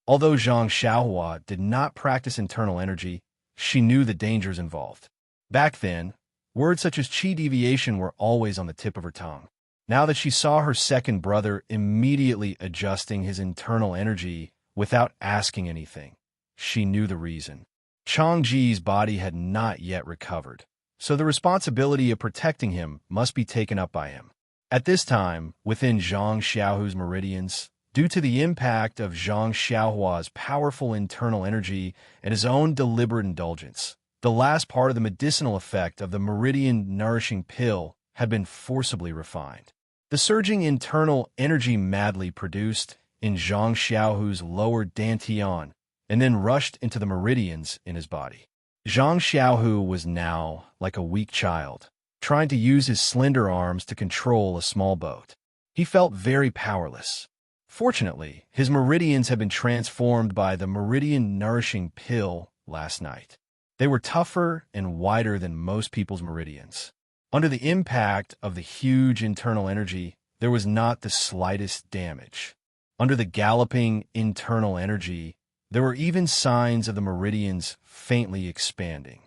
Although Zhang Xiaohua did not practice internal energy, she knew the dangers involved. Back then, words such as qi deviation were always on the tip of her tongue. Now that she saw her second brother immediately adjusting his internal energy without asking anything, she knew the reason. Changji's body had not yet recovered, so the responsibility of protecting him must be taken up by him. At this time, within Zhang Xiaohu's meridians, due to the impact of Zhang Xiaohua's powerful internal energy and his own deliberate indulgence, the last part of the medicinal effect of the meridian nourishing pill had been forcibly refined. The surging internal energy madly produced in Zhang Xiaohu's lower dantian and then rushed into the meridians in his body. Zhang Xiaohu was now like a weak child, trying to use his slender arms to control a small boat. He felt very powerless. Fortunately, his meridians had been transformed by the meridian nourishing pill last night. They were tougher and wider than most people's meridians. Under the impact of the huge internal energy, there was not the slightest damage. Under the galloping internal energy, there were even signs of the meridians faintly expanding.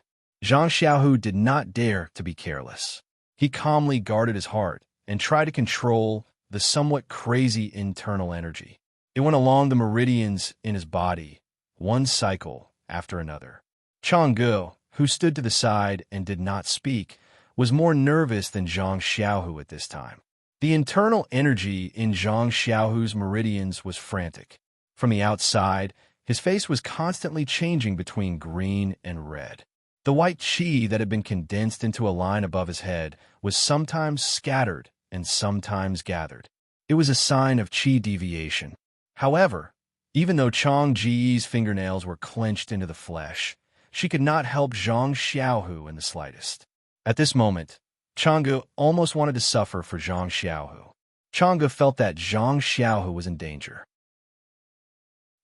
Zhang Xiaohu did not dare to be careless. He calmly guarded his heart and tried to control the somewhat crazy internal energy. It went along the meridians in his body, one cycle after another. Changgu, who stood to the side and did not speak, was more nervous than Zhang Xiaohu at this time. The internal energy in Zhang Xiaohu's meridians was frantic. From the outside, his face was constantly changing between green and red. The white qi that had been condensed into a line above his head was sometimes scattered and sometimes gathered. It was a sign of qi deviation. However, even though Chang Ji's fingernails were clenched into the flesh, she could not help Zhang Xiaohu in the slightest. At this moment, Changgu almost wanted to suffer for Zhang Xiaohu. Changgu felt that Zhang Xiaohu was in danger.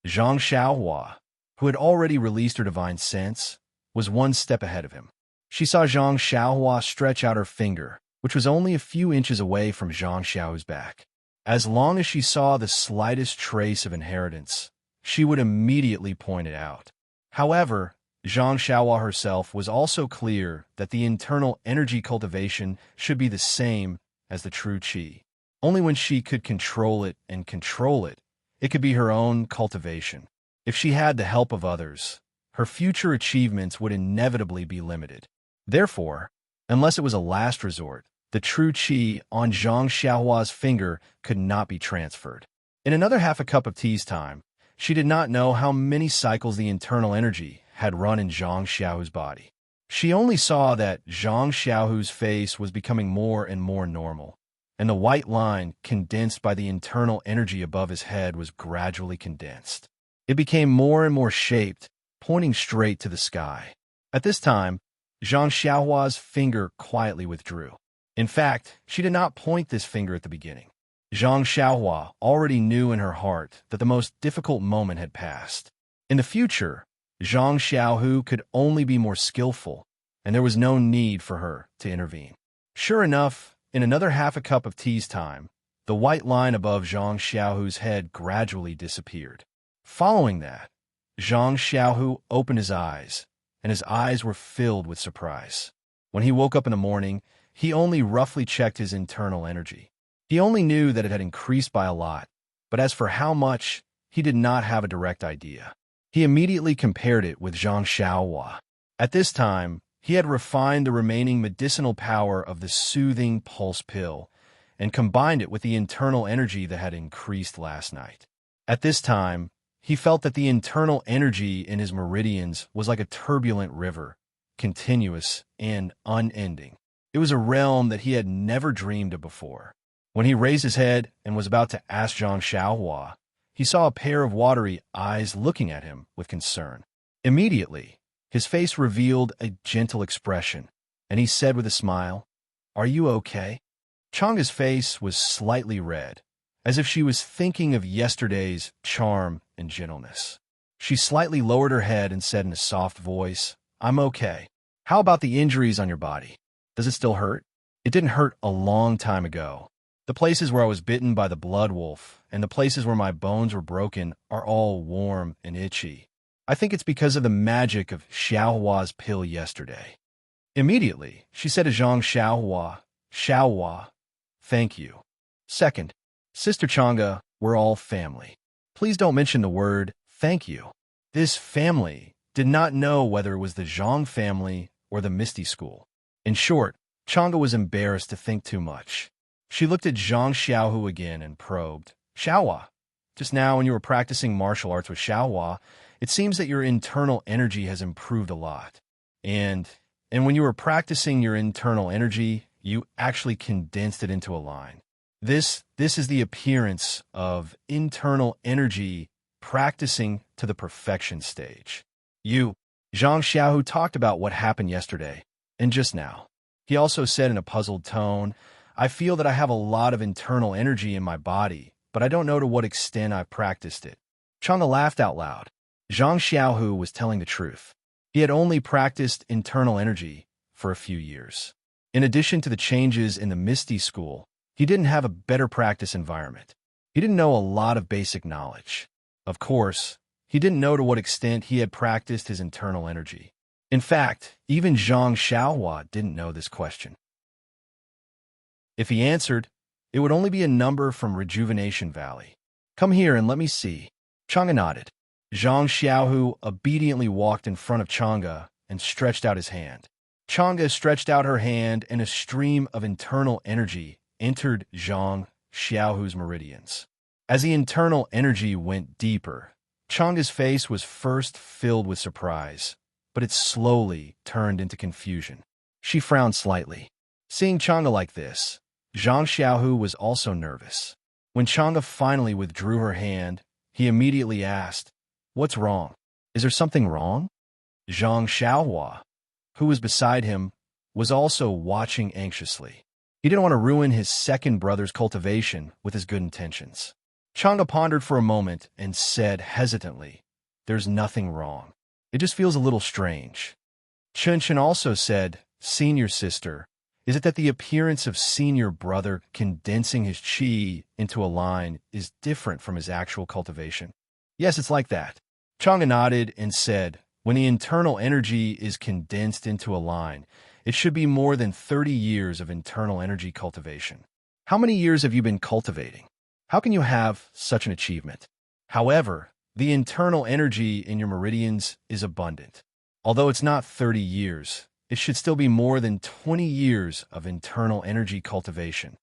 Zhang Xiaohua, who had already released her divine sense, was one step ahead of him. She saw Zhang Xiaohua stretch out her finger, which was only a few inches away from Zhang Xiaohu's back. As long as she saw the slightest trace of inheritance, she would immediately point it out. However, Zhang Xiaohua herself was also clear that the internal energy cultivation should be the same as the true qi. Only when she could control it, it could be her own cultivation. If she had the help of others, her future achievements would inevitably be limited. Therefore, unless it was a last resort, the true qi on Zhang Xiaohua's finger could not be transferred. In another half a cup of tea's time, she did not know how many cycles the internal energy had run in Zhang Xiaohu's body. She only saw that Zhang Xiaohu's face was becoming more and more normal, and the white line condensed by the internal energy above his head was gradually condensed. It became more and more shaped, pointing straight to the sky. At this time, Zhang Xiaohua's finger quietly withdrew. In fact, she did not point this finger at the beginning. Zhang Xiaohua already knew in her heart that the most difficult moment had passed. In the future, Zhang Xiaohu could only be more skillful, and there was no need for her to intervene. Sure enough, in another half a cup of tea's time, the white line above Zhang Xiaohu's head gradually disappeared. Following that, Zhang Xiaohu opened his eyes, and his eyes were filled with surprise. When he woke up in the morning, he only roughly checked his internal energy. He only knew that it had increased by a lot, but as for how much, he did not have a direct idea. He immediately compared it with Zhang Xiaohua. At this time, he had refined the remaining medicinal power of the soothing pulse pill and combined it with the internal energy that had increased last night. At this time, he felt that the internal energy in his meridians was like a turbulent river, continuous and unending. It was a realm that he had never dreamed of before. When he raised his head and was about to ask Zhang Xiaohua, he saw a pair of watery eyes looking at him with concern. Immediately, his face revealed a gentle expression, and he said with a smile, "Are you okay?" Chang's face was slightly red, as if she was thinking of yesterday's charm and gentleness. She slightly lowered her head and said in a soft voice, "I'm okay. How about the injuries on your body? Does it still hurt?" It didn't hurt a long time ago. The places where I was bitten by the blood wolf and the places where my bones were broken are all warm and itchy. I think it's because of the magic of Xiaohua's pill yesterday. Immediately, she said to Zhang Xiaohua, thank you. Second, Sister Chang'e, we're all family. Please don't mention the word thank you. This family did not know whether it was the Zhang family or the Misty School. In short, Chang'e was embarrassed to think too much. She looked at Zhang Xiaohu again and probed. Xiaohua, just now when you were practicing martial arts with Xiaohua, it seems that your internal energy has improved a lot. And when you were practicing your internal energy, you actually condensed it into a line. This is the appearance of internal energy practicing to the perfection stage. Zhang Xiaohu talked about what happened yesterday, and just now. He also said in a puzzled tone, I feel that I have a lot of internal energy in my body, but I don't know to what extent I've practiced it. Chang'e laughed out loud. Zhang Xiaohu was telling the truth. He had only practiced internal energy for a few years. In addition to the changes in the Misty School, he didn't have a better practice environment. He didn't know a lot of basic knowledge. Of course, he didn't know to what extent he had practiced his internal energy. In fact, even Zhang Xiaohua didn't know this question. If he answered, it would only be a number from Rejuvenation Valley. Come here and let me see. Chang'e nodded. Zhang Xiaohu obediently walked in front of Chang'e and stretched out his hand. Chang'e stretched out her hand and a stream of internal energy entered Zhang Xiaohu's meridians. As the internal energy went deeper, Chang'e's face was first filled with surprise, but it slowly turned into confusion. She frowned slightly. Seeing Chang'e like this, Zhang Xiaohu was also nervous. When Chang'e finally withdrew her hand, he immediately asked, What's wrong? Is there something wrong? Zhang Xiaohua, who was beside him, was also watching anxiously. He didn't want to ruin his second brother's cultivation with his good intentions. Chang'e pondered for a moment and said hesitantly, There's nothing wrong. It just feels a little strange. Chen also said, Senior sister, is it that the appearance of senior brother condensing his qi into a line is different from his actual cultivation? Yes, it's like that. Chang'e nodded and said, when the internal energy is condensed into a line, it should be more than 30 years of internal energy cultivation. How many years have you been cultivating? How can you have such an achievement? However, the internal energy in your meridians is abundant. Although it's not 30 years, it should still be more than 20 years of internal energy cultivation.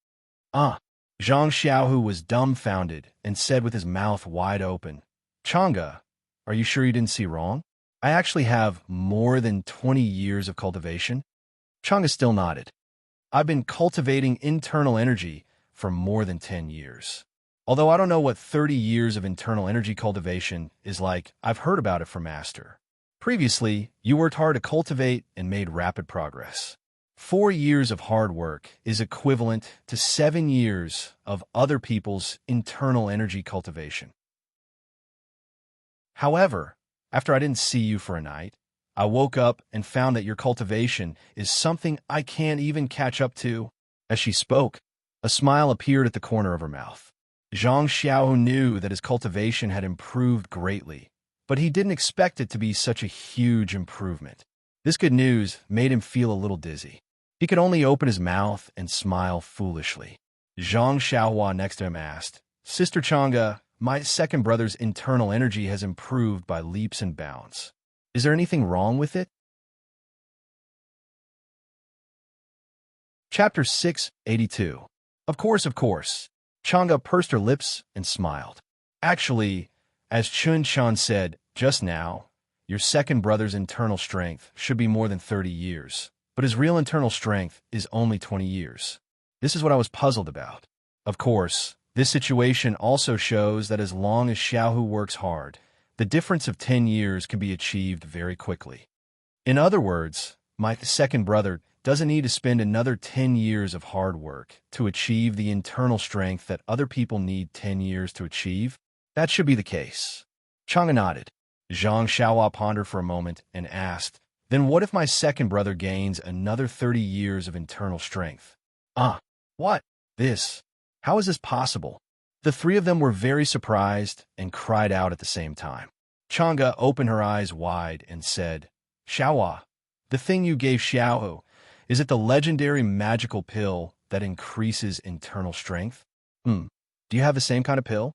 Zhang Xiaohu was dumbfounded and said with his mouth wide open, Chang'e, are you sure you didn't see wrong? I actually have more than 20 years of cultivation. Chang'e still nodded. I've been cultivating internal energy for more than 10 years. Although I don't know what 30 years of internal energy cultivation is like, I've heard about it from Master. Previously, you worked hard to cultivate and made rapid progress. 4 years of hard work is equivalent to 7 years of other people's internal energy cultivation. However, after I didn't see you for a night, I woke up and found that your cultivation is something I can't even catch up to. As she spoke, a smile appeared at the corner of her mouth. Zhang Xiaohu knew that his cultivation had improved greatly, but he didn't expect it to be such a huge improvement. This good news made him feel a little dizzy. He could only open his mouth and smile foolishly. Zhang Xiaohua next to him asked, Sister Chang'e, my second brother's internal energy has improved by leaps and bounds. Is there anything wrong with it? Chapter 682. Of course. Chang'e pursed her lips and smiled. Actually, as Chun Chan said just now, your second brother's internal strength should be more than 30 years, but his real internal strength is only 20 years. This is what I was puzzled about. Of course, this situation also shows that as long as Xiaohu works hard, the difference of 10 years can be achieved very quickly. In other words, my second brother doesn't need to spend another 10 years of hard work to achieve the internal strength that other people need 10 years to achieve. That should be the case. Chang'e nodded. Zhang Xiaohua pondered for a moment and asked, Then what if my second brother gains another 30 years of internal strength? What? This How is this possible? The three of them were very surprised and cried out at the same time. Chang'e opened her eyes wide and said, Xiaohua, the thing you gave Xiaohu, is it the legendary magical pill that increases internal strength? Do you have the same kind of pill?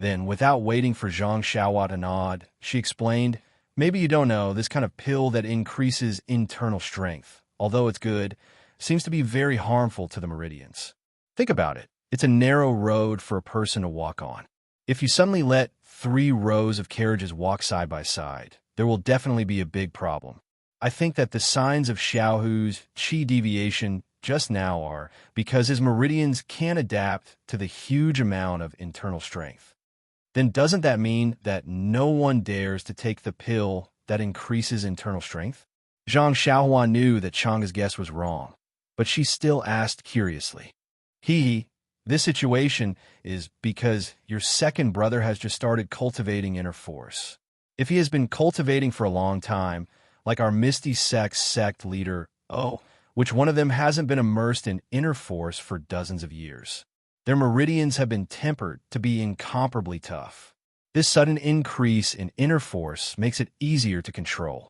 Then, without waiting for Zhang Xiaohua to nod, she explained, maybe you don't know, this kind of pill that increases internal strength, although it's good, seems to be very harmful to the meridians. Think about it. It's a narrow road for a person to walk on. If you suddenly let 3 rows of carriages walk side by side, there will definitely be a big problem. I think that the signs of Xiaohu's qi deviation just now are because his meridians can't adapt to the huge amount of internal strength. Then doesn't that mean that no one dares to take the pill that increases internal strength? Zhang Xiaohua knew that Chang'e's guess was wrong, but she still asked curiously. This situation is because your second brother has just started cultivating inner force. If he has been cultivating for a long time, like our Misty sect leader, which one of them hasn't been immersed in inner force for dozens of years. Their meridians have been tempered to be incomparably tough. This sudden increase in inner force makes it easier to control.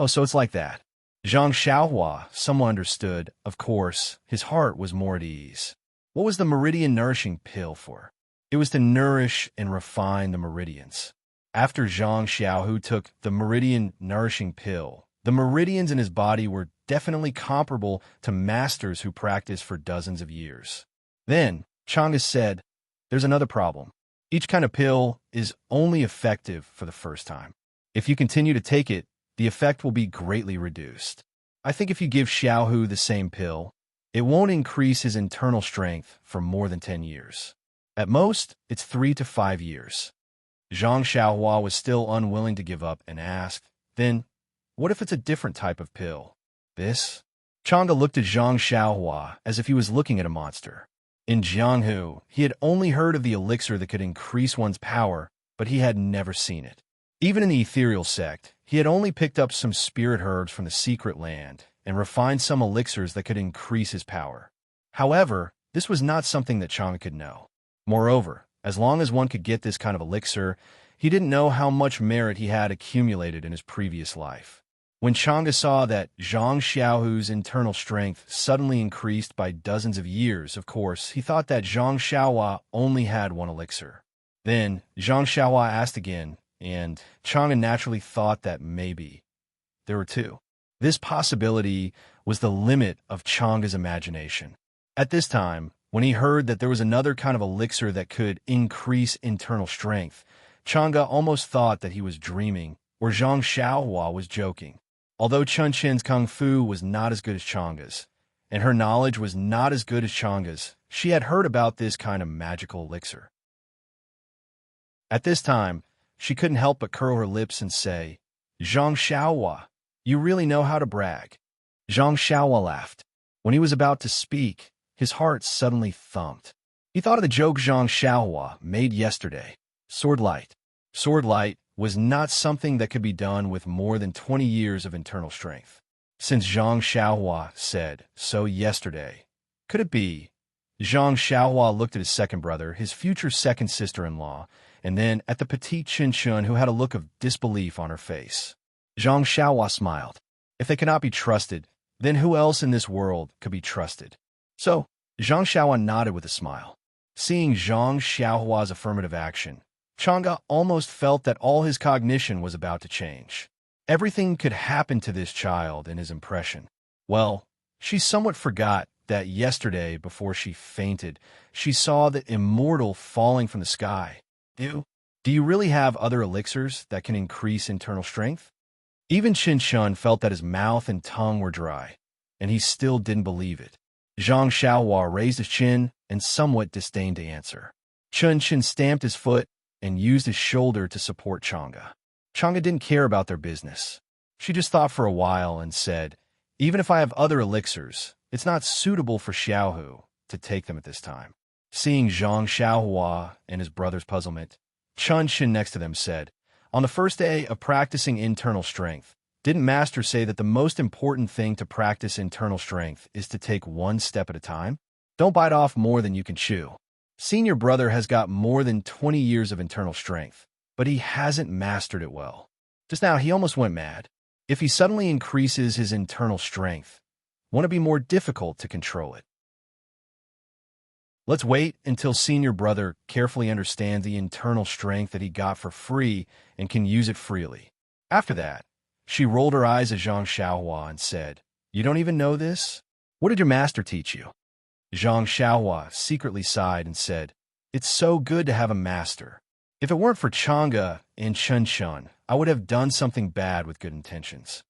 So it's like that. Zhang Xiaohua, someone understood, of course, his heart was more at ease. What was the meridian nourishing pill for? It was to nourish and refine the meridians. After Zhang Xiaohu took the meridian nourishing pill, the meridians in his body were definitely comparable to masters who practiced for dozens of years. Then, Chang'e said, there's another problem. Each kind of pill is only effective for the first time. If you continue to take it, the effect will be greatly reduced. I think if you give Xiaohu the same pill, it won't increase his internal strength for more than 10 years. At most, it's 3 to 5 years. Zhang Xiaohua was still unwilling to give up and asked, then, what if it's a different type of pill? This? Chang'e looked at Zhang Xiaohua as if he was looking at a monster. In Jianghu, he had only heard of the elixir that could increase one's power, but he had never seen it. Even in the ethereal sect, he had only picked up some spirit herbs from the secret land and refined some elixirs that could increase his power. However, this was not something that Chang'e could know. Moreover, as long as one could get this kind of elixir, he didn't know how much merit he had accumulated in his previous life. When Chang'e saw that Zhang Xiaohu's internal strength suddenly increased by dozens of years, of course, he thought that Zhang Xiaohua only had one elixir. Then, Zhang Xiaohua asked again, and Chang'e naturally thought that maybe there were 2. This possibility was the limit of Chang'e's imagination. At this time, when he heard that there was another kind of elixir that could increase internal strength, Chang'e almost thought that he was dreaming, or Zhang Xiaohua was joking. Although Chun Chen's kung fu was not as good as Chang'e's, and her knowledge was not as good as Chang'e's, she had heard about this kind of magical elixir. At this time, she couldn't help but curl her lips and say, Zhang Xiaohua, you really know how to brag. Zhang Xiaohua laughed. When he was about to speak, his heart suddenly thumped. He thought of the joke Zhang Xiaohua made yesterday. Sword light. Sword light was not something that could be done with more than 20 years of internal strength. Since Zhang Xiaohua said so yesterday, could it be? Zhang Xiaohua looked at his second brother, his future second sister-in-law, and then at the petite Qin who had a look of disbelief on her face. Zhang Xiaohua smiled. If they cannot be trusted, then who else in this world could be trusted? So, Zhang Xiaohua nodded with a smile. Seeing Zhang Xiaohua's affirmative action, Chang'e almost felt that all his cognition was about to change. Everything could happen to this child in his impression. Well, she somewhat forgot that yesterday, before she fainted, she saw the immortal falling from the sky. Do you really have other elixirs that can increase internal strength? Even Qin Shun felt that his mouth and tongue were dry, and he still didn't believe it. Zhang Xiaohua raised his chin and somewhat disdained to answer. Chun Chin stamped his foot and used his shoulder to support Chang'e. Chang'e didn't care about their business. She just thought for a while and said, even if I have other elixirs, it's not suitable for Xiaohu to take them at this time. Seeing Zhang Xiaohua and his brother's puzzlement, Chun Chin next to them said, on the first day of practicing internal strength, didn't Master say that the most important thing to practice internal strength is to take one step at a time? Don't bite off more than you can chew. Senior brother has got more than 20 years of internal strength, but he hasn't mastered it well. Just now, he almost went mad. If he suddenly increases his internal strength, won't it be more difficult to control it? Let's wait until senior brother carefully understands the internal strength that he got for free and can use it freely. After that, she rolled her eyes at Zhang Xiaohua and said, "You don't even know this? What did your master teach you?" Zhang Xiaohua secretly sighed and said, "It's so good to have a master. If it weren't for Chang'e and Chun, I would have done something bad with good intentions."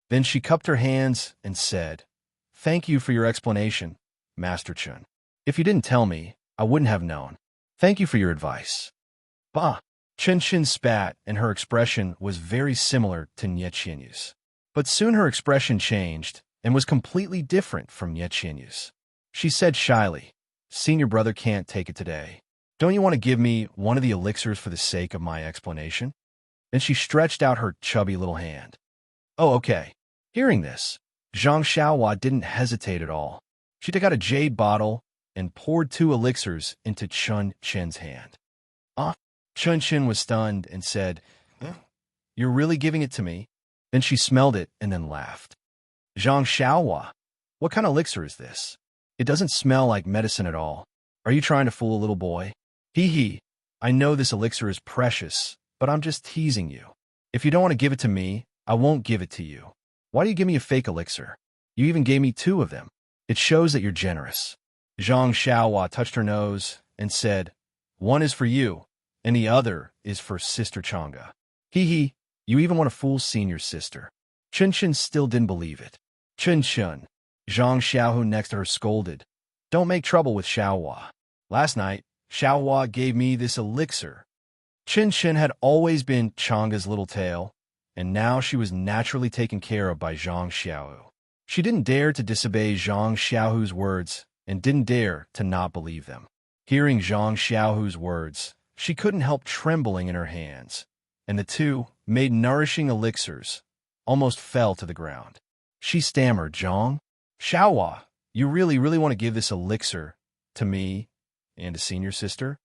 Then she cupped her hands and said, "Thank you for your explanation, Master Chun. If you didn't tell me, I wouldn't have known. Thank you for your advice." Bah! Chen spat, and her expression was very similar to Nye Qianyu's. But soon her expression changed and was completely different from Nye Qianyu's. She said shyly, "Senior brother can't take it today. Don't you want to give me one of the elixirs for the sake of my explanation?" Then she stretched out her chubby little hand. "Oh, okay." Hearing this, Zhang Xiaohua didn't hesitate at all. She took out a jade bottle and poured 2 elixirs into Chun Chen's hand. Chun Chen was stunned and said, "You're really giving it to me?" Then she smelled it and then laughed. "Zhang Xiaohua, what kind of elixir is this? It doesn't smell like medicine at all. Are you trying to fool a little boy?" "Hee. I know this elixir is precious, but I'm just teasing you. If you don't want to give it to me, I won't give it to you. Why do you give me a fake elixir? You even gave me 2 of them. It shows that you're generous." Zhang Xiaohua touched her nose and said, "One is for you, and the other is for Sister Chang'e." "Hee. You even want to fool senior sister." Chun still didn't believe it. Chun, Zhang Xiaohu next to her scolded, "Don't make trouble with Xiaohua. Last night, Xiaohua gave me this elixir." Chun had always been Chang'e's little tail, and now she was naturally taken care of by Zhang Xiaohu. She didn't dare to disobey Zhang Xiaohu's words and didn't dare to not believe them. Hearing Zhang Xiaohu's words, she couldn't help trembling in her hands, and the 2 made nourishing elixirs almost fell to the ground. She stammered, "Zhang Xiaohua, you really want to give this elixir to me and to senior sister?"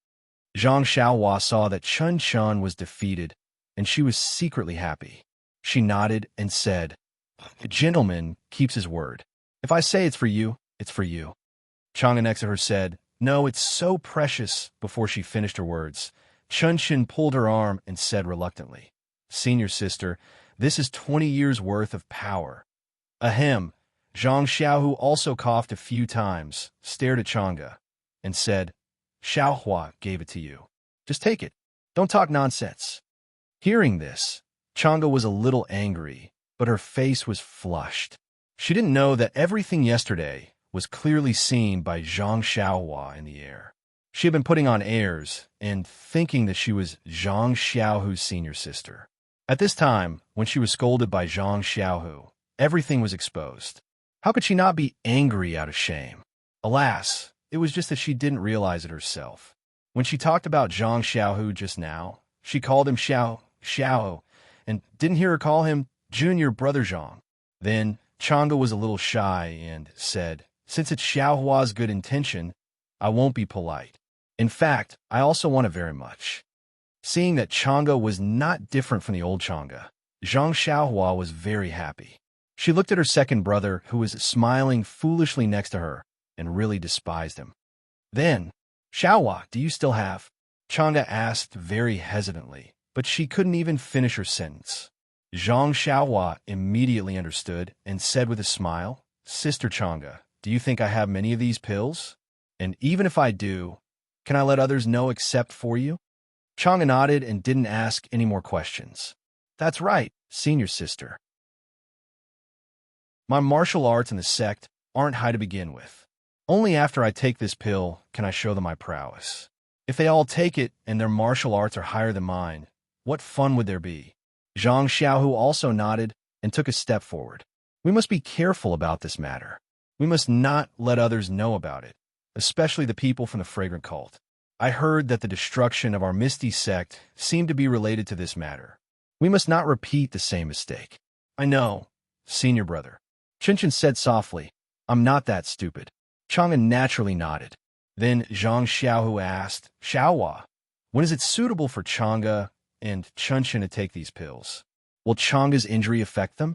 Zhang Xiaohua saw that Chun was defeated, and she was secretly happy. She nodded and said, "A gentleman keeps his word. If I say it's for you, it's for you." Chang'e next to her said, "No, it's so precious." Before she finished her words, Chun pulled her arm and said reluctantly, "Senior sister, this is 20 years' worth of power." Ahem. Zhang Xiaohu also coughed a few times, stared at Chang'e, and said, "Xiaohua gave it to you. Just take it. Don't talk nonsense." Hearing this, Chang'e was a little angry, but her face was flushed. She didn't know that everything yesterday was clearly seen by Zhang Xiaohua in the air. She had been putting on airs and thinking that she was Zhang Xiaohu's senior sister. At this time, when she was scolded by Zhang Xiaohu, everything was exposed. How could she not be angry out of shame? Alas, it was just that she didn't realize it herself. When she talked about Zhang Xiaohu just now, she called him Xiao, and didn't hear her call him Junior Brother Zhang. Then Chang'e was a little shy and said, "Since it's Xiaohua's good intention, I won't be polite. In fact, I also want it very much." Seeing that Chang'e was not different from the old Chang'e, Zhang Xiaohua was very happy. She looked at her second brother, who was smiling foolishly next to her, and really despised him. Then, "Xiaohua, do you still have?" Chang'e asked very hesitantly, but she couldn't even finish her sentence. Zhang Xiaohua immediately understood and said with a smile, "Sister Chang'e, do you think I have many of these pills? And even if I do, can I let others know except for you?" Chang'e nodded and didn't ask any more questions. "That's right, senior sister. My martial arts and the sect aren't high to begin with. Only after I take this pill can I show them my prowess. If they all take it and their martial arts are higher than mine, what fun would there be?" Zhang Xiaohu also nodded and took a step forward. "We must be careful about this matter. We must not let others know about it, especially the people from the fragrant cult. I heard that the destruction of our Misty sect seemed to be related to this matter. We must not repeat the same mistake." "I know, senior brother." Chun said softly, "I'm not that stupid." Chang'e naturally nodded. Then Zhang Xiaohu asked, Xiaohua, when is it suitable for Chang'e and Chunshin to take these pills? Will Chang'e's injury affect them?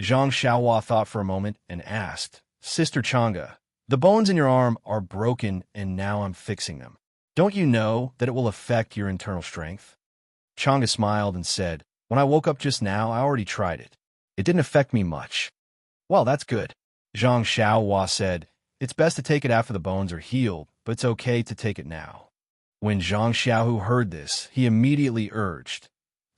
Zhang Xiaohua thought for a moment and asked, Sister Chang'e, the bones in your arm are broken and now I'm fixing them. Don't you know that it will affect your internal strength? Chang'e smiled and said, when I woke up just now, I already tried it. It didn't affect me much. Well, that's good. Zhang Xiaohua said, it's best to take it after the bones are healed, but it's okay to take it now. When Zhang Xiaohu heard this, he immediately urged,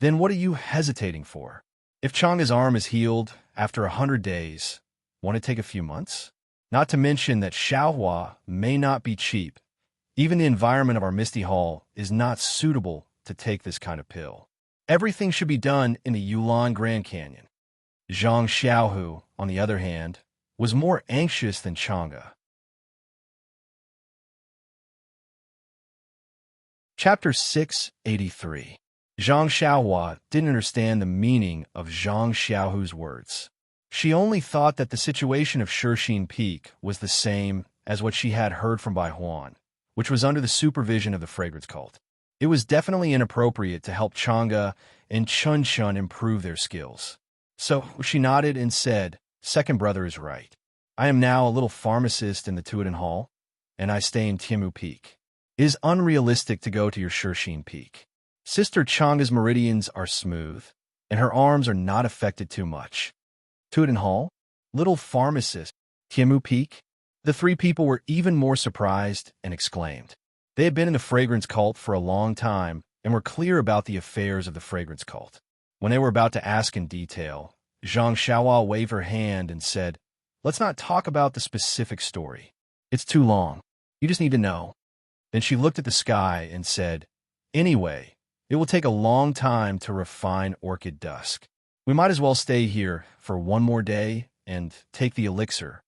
then what are you hesitating for? If Chang'e's arm is healed after 100 days, won't it take a few months? Not to mention that Xiaohua may not be cheap. Even the environment of our Misty Hall is not suitable to take this kind of pill. Everything should be done in the Yulon Grand Canyon. Zhang Xiaohu, on the other hand, was more anxious than Chang'e. Chapter 683. Zhang Xiaohua didn't understand the meaning of Zhang Xiaohu's words. She only thought that the situation of Shixin Peak was the same as what she had heard from Bai Huan, which was under the supervision of the fragrance cult. It was definitely inappropriate to help Chang'e and Chun improve their skills. So she nodded and said, second brother is right. I am now a little pharmacist in the Tuiden Hall, and I stay in Timu Peak. It is unrealistic to go to your Shixin Peak. Sister Chang'e's meridians are smooth, and her arms are not affected too much. Tuiden Hall? Little pharmacist? Timu Peak? The three people were even more surprised and exclaimed. They had been in the fragrance cult for a long time and were clear about the affairs of the fragrance cult. When they were about to ask in detail, Zhang Xiaohua waved her hand and said, let's not talk about the specific story. It's too long. You just need to know. Then she looked at the sky and said, anyway, it will take a long time to refine orchid dusk. We might as well stay here for one more day and take the elixir.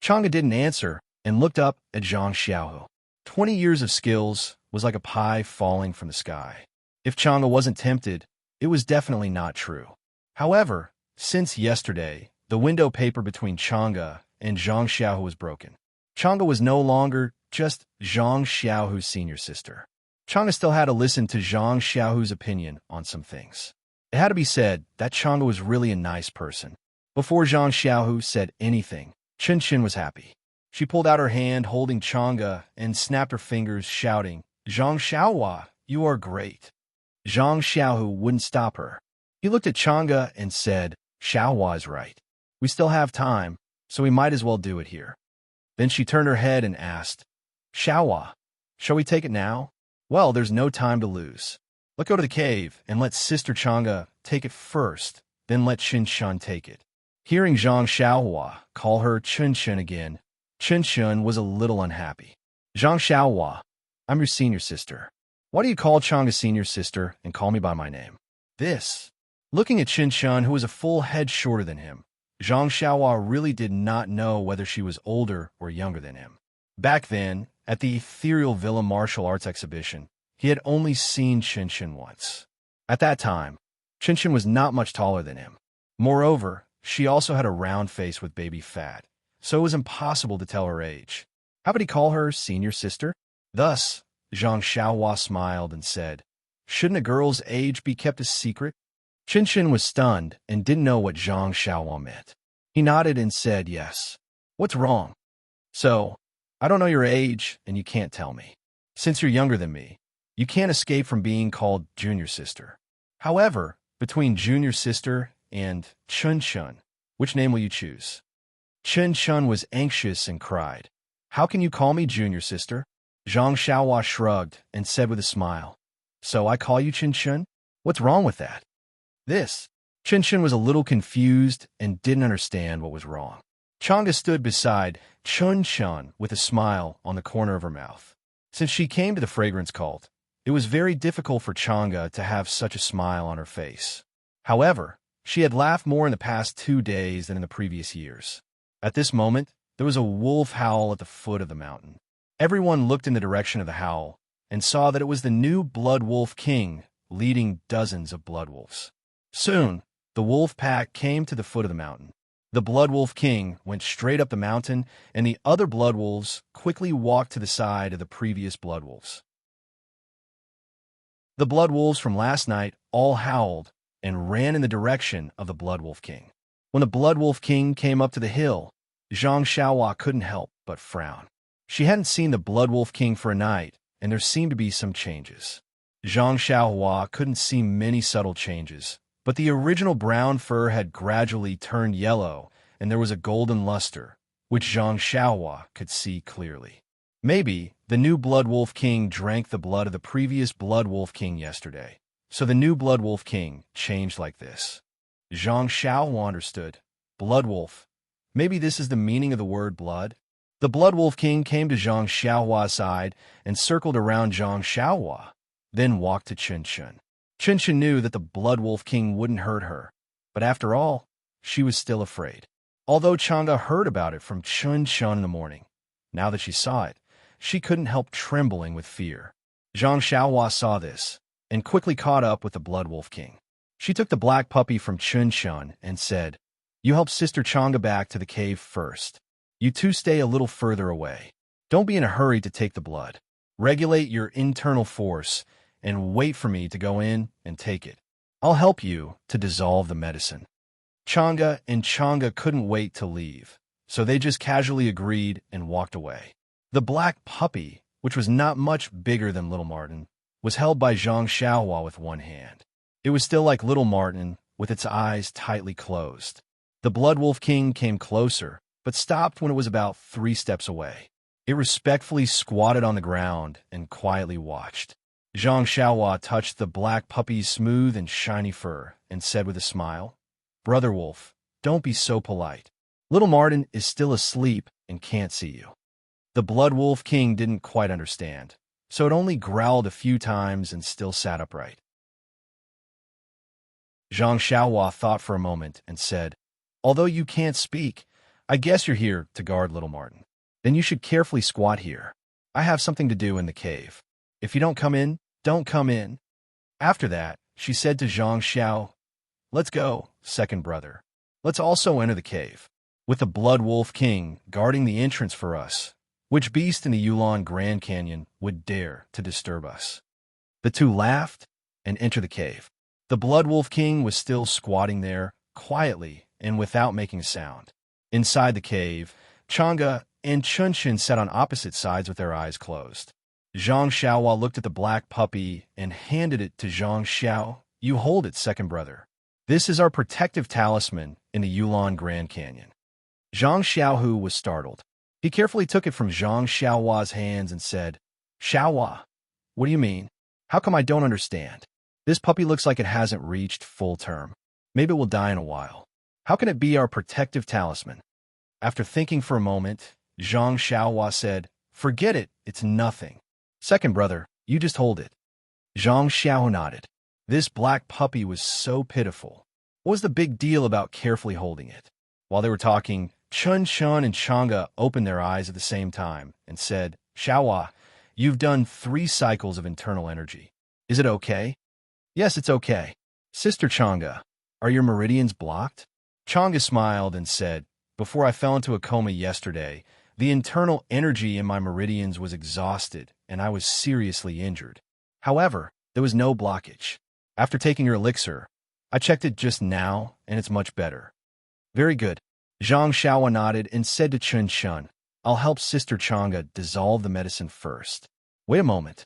Chang'e didn't answer and looked up at Zhang Xiaohu. 20 years of skills was like a pie falling from the sky. If Chang'e wasn't tempted, it was definitely not true. However, since yesterday, the window paper between Chang'e and Zhang Xiaohu was broken. Chang'e was no longer just Zhang Xiaohu's senior sister. Chang'e still had to listen to Zhang Xiaohu's opinion on some things. It had to be said that Chang'e was really a nice person. Before Zhang Xiaohu said anything, Chun was happy. She pulled out her hand holding Chang'e and snapped her fingers, shouting, Zhang Xiaohua, you are great. Zhang Xiaohu wouldn't stop her. He looked at Chang'e and said, Xiaohua is right. We still have time, so we might as well do it here. Then she turned her head and asked, Xiaohua, shall we take it now? Well, there's no time to lose. Let's go to the cave and let Sister Chang'e take it first, then let Chun take it. Hearing Zhang Xiaohua call her Chun again, Chun was a little unhappy. Zhang Xiaohua, I'm your senior sister. Why do you call Chang'e senior sister and call me by my name? This. Looking at Chun, who was a full head shorter than him, Zhang Xiaohua really did not know whether she was older or younger than him. Back then, at the Ethereal Villa Martial Arts Exhibition, he had only seen Chun once. At that time, Chun was not much taller than him. Moreover, she also had a round face with baby fat, so it was impossible to tell her age. How would he call her senior sister? Thus, Zhang Xiaohua smiled and said, shouldn't a girl's age be kept a secret? Chun was stunned and didn't know what Zhang Xiaohua meant. He nodded and said yes. What's wrong? So, I don't know your age and you can't tell me. Since you're younger than me, you can't escape from being called junior sister. However, between junior sister and Chun, which name will you choose? Chun was anxious and cried, how can you call me junior sister? Zhang Xiaohua shrugged and said with a smile, so I call you Chun? What's wrong with that? This. Chun was a little confused and didn't understand what was wrong. Chang'e stood beside Chun with a smile on the corner of her mouth. Since she came to the fragrance cult, it was very difficult for Chang'e to have such a smile on her face. However, she had laughed more in the past 2 days than in the previous years. At this moment, there was a wolf howl at the foot of the mountain. Everyone looked in the direction of the howl and saw that it was the new Blood Wolf King leading dozens of blood wolves. Soon, the wolf pack came to the foot of the mountain. The Blood Wolf King went straight up the mountain, and the other Blood Wolves quickly walked to the side of the previous Blood Wolves. The Blood Wolves from last night all howled and ran in the direction of the Blood Wolf King. When the Blood Wolf King came up to the hill, Zhang Xiaohua couldn't help but frown. She hadn't seen the Blood Wolf King for a night, and there seemed to be some changes. Zhang Xiaohua couldn't see many subtle changes, but the original brown fur had gradually turned yellow, and there was a golden luster, which Zhang Xiaohua could see clearly. Maybe the new Blood Wolf King drank the blood of the previous Blood Wolf King yesterday, so the new Blood Wolf King changed like this. Zhang Xiaohua understood. Blood Wolf. Maybe this is the meaning of the word blood? The Blood Wolf King came to Zhang Xiaohua's side and circled around Zhang Xiaohua, then walked to Chen Chen. Chen Chen knew that the Blood Wolf King wouldn't hurt her, but after all, she was still afraid. Although Chang'e heard about it from Chen Chen in the morning, now that she saw it, she couldn't help trembling with fear. Zhang Xiaohua saw this and quickly caught up with the Blood Wolf King. She took the black puppy from Chen Chen and said, "You help Sister Chang'e back to the cave first. You two stay a little further away. Don't be in a hurry to take the blood. Regulate your internal force and wait for me to go in and take it. I'll help you to dissolve the medicine." Chang'e and Chang'e couldn't wait to leave, so they just casually agreed and walked away. The black puppy, which was not much bigger than Little Martin, was held by Zhang Xiaohua with one hand. It was still like Little Martin, with its eyes tightly closed. The Blood Wolf King came closer, but stopped when it was about 3 steps away. It respectfully squatted on the ground and quietly watched. Zhang Xiaohua touched the black puppy's smooth and shiny fur and said with a smile, "Brother Wolf, don't be so polite. Little Martin is still asleep and can't see you." The Blood Wolf King didn't quite understand, so it only growled a few times and still sat upright. Zhang Xiaohua thought for a moment and said, "Although you can't speak, I guess you're here to guard Little Martin. Then you should carefully squat here. I have something to do in the cave. If you don't come in, don't come in." After that, she said to Zhang Xiao, "Let's go, second brother. Let's also enter the cave. With the Blood Wolf King guarding the entrance for us, which beast in the Yulon Grand Canyon would dare to disturb us?" The two laughed and entered the cave. The Blood Wolf King was still squatting there, quietly and without making a sound. Inside the cave, Chang'e and Chen Chen sat on opposite sides with their eyes closed. Zhang Xiaohua looked at the black puppy and handed it to Zhang Xiao. "You hold it, second brother. This is our protective talisman in the Yulon Grand Canyon." Zhang Xiaohu was startled. He carefully took it from Zhang Xiaohua's hands and said, "Xiaohua, what do you mean? How come I don't understand? This puppy looks like it hasn't reached full term. Maybe it will die in a while. How can it be our protective talisman?" After thinking for a moment, Zhang Xiaohua said, "Forget it, it's nothing. Second brother, you just hold it." Zhang Xiao nodded. This black puppy was so pitiful. What was the big deal about carefully holding it? While they were talking, Chen Chen and Chang'e opened their eyes at the same time and said, "Xiaohua, you've done 3 cycles of internal energy. Is it okay?" "Yes, it's okay." "Sister Chang'e, are your meridians blocked?" Chang'e smiled and said, "Before I fell into a coma yesterday, the internal energy in my meridians was exhausted and I was seriously injured. However, there was no blockage. After taking your elixir, I checked it just now and it's much better." "Very good." Zhang Xiaohua nodded and said to Chen Chen, "I'll help Sister Chang'e dissolve the medicine first. Wait a moment."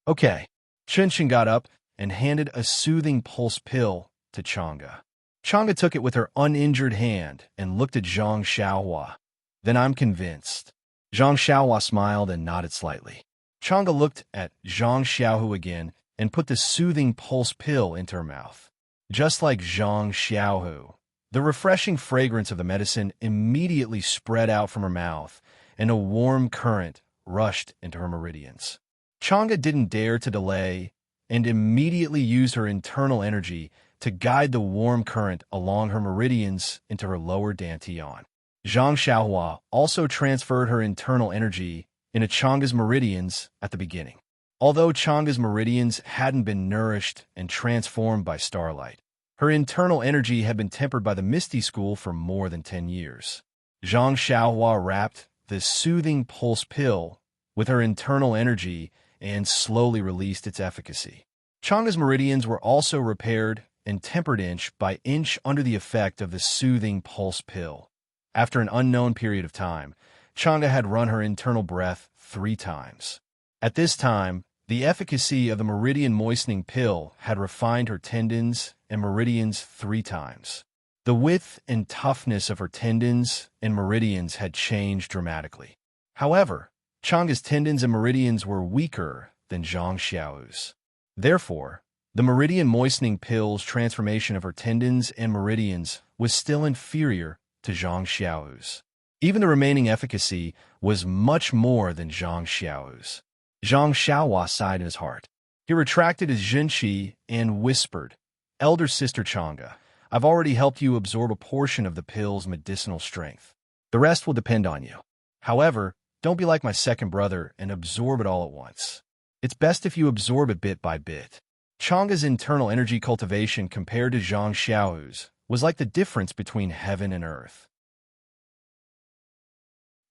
"Okay." Chen Chen got up and handed a soothing pulse pill to Chang'e. Chang'e took it with her uninjured hand and looked at Zhang Xiaohua. "Then I'm convinced." Zhang Xiaohua smiled and nodded slightly. Chang'e looked at Zhang Xiaohu again and put the soothing pulse pill into her mouth. Just like Zhang Xiaohu, the refreshing fragrance of the medicine immediately spread out from her mouth, and a warm current rushed into her meridians. Chang'e didn't dare to delay and immediately used her internal energy to guide the warm current along her meridians into her lower dantian. Zhang Xiaohua also transferred her internal energy into Chang'e's meridians at the beginning. Although Chang'e's meridians hadn't been nourished and transformed by starlight, Her internal energy had been tempered by the Misty School for more than 10 years. Zhang Xiaohua wrapped this soothing pulse pill with her internal energy and slowly released its efficacy. Changa's meridians were also repaired and tempered inch by inch under the effect of the soothing pulse pill. After an unknown period of time, Changa had run her internal breath 3 times. At this time, the efficacy of the meridian moistening pill had refined her tendons and meridians 3 times. The width and toughness of her tendons and meridians had changed dramatically. However, Changa's tendons and meridians were weaker than Zhang Xiao's. Therefore, the meridian moistening pill's transformation of her tendons and meridians was still inferior to Zhang Xiao's. Even the remaining efficacy was much more than Zhang Xiao's. Zhang Xiaohua sighed in his heart. He retracted his Zhenqi and whispered, "Elder sister Changa, I've already helped you absorb a portion of the pill's medicinal strength. The rest will depend on you. However, don't be like my second brother and absorb it all at once. It's best if you absorb it bit by bit." Changa's internal energy cultivation compared to Zhang Xiao's was like the difference between heaven and earth.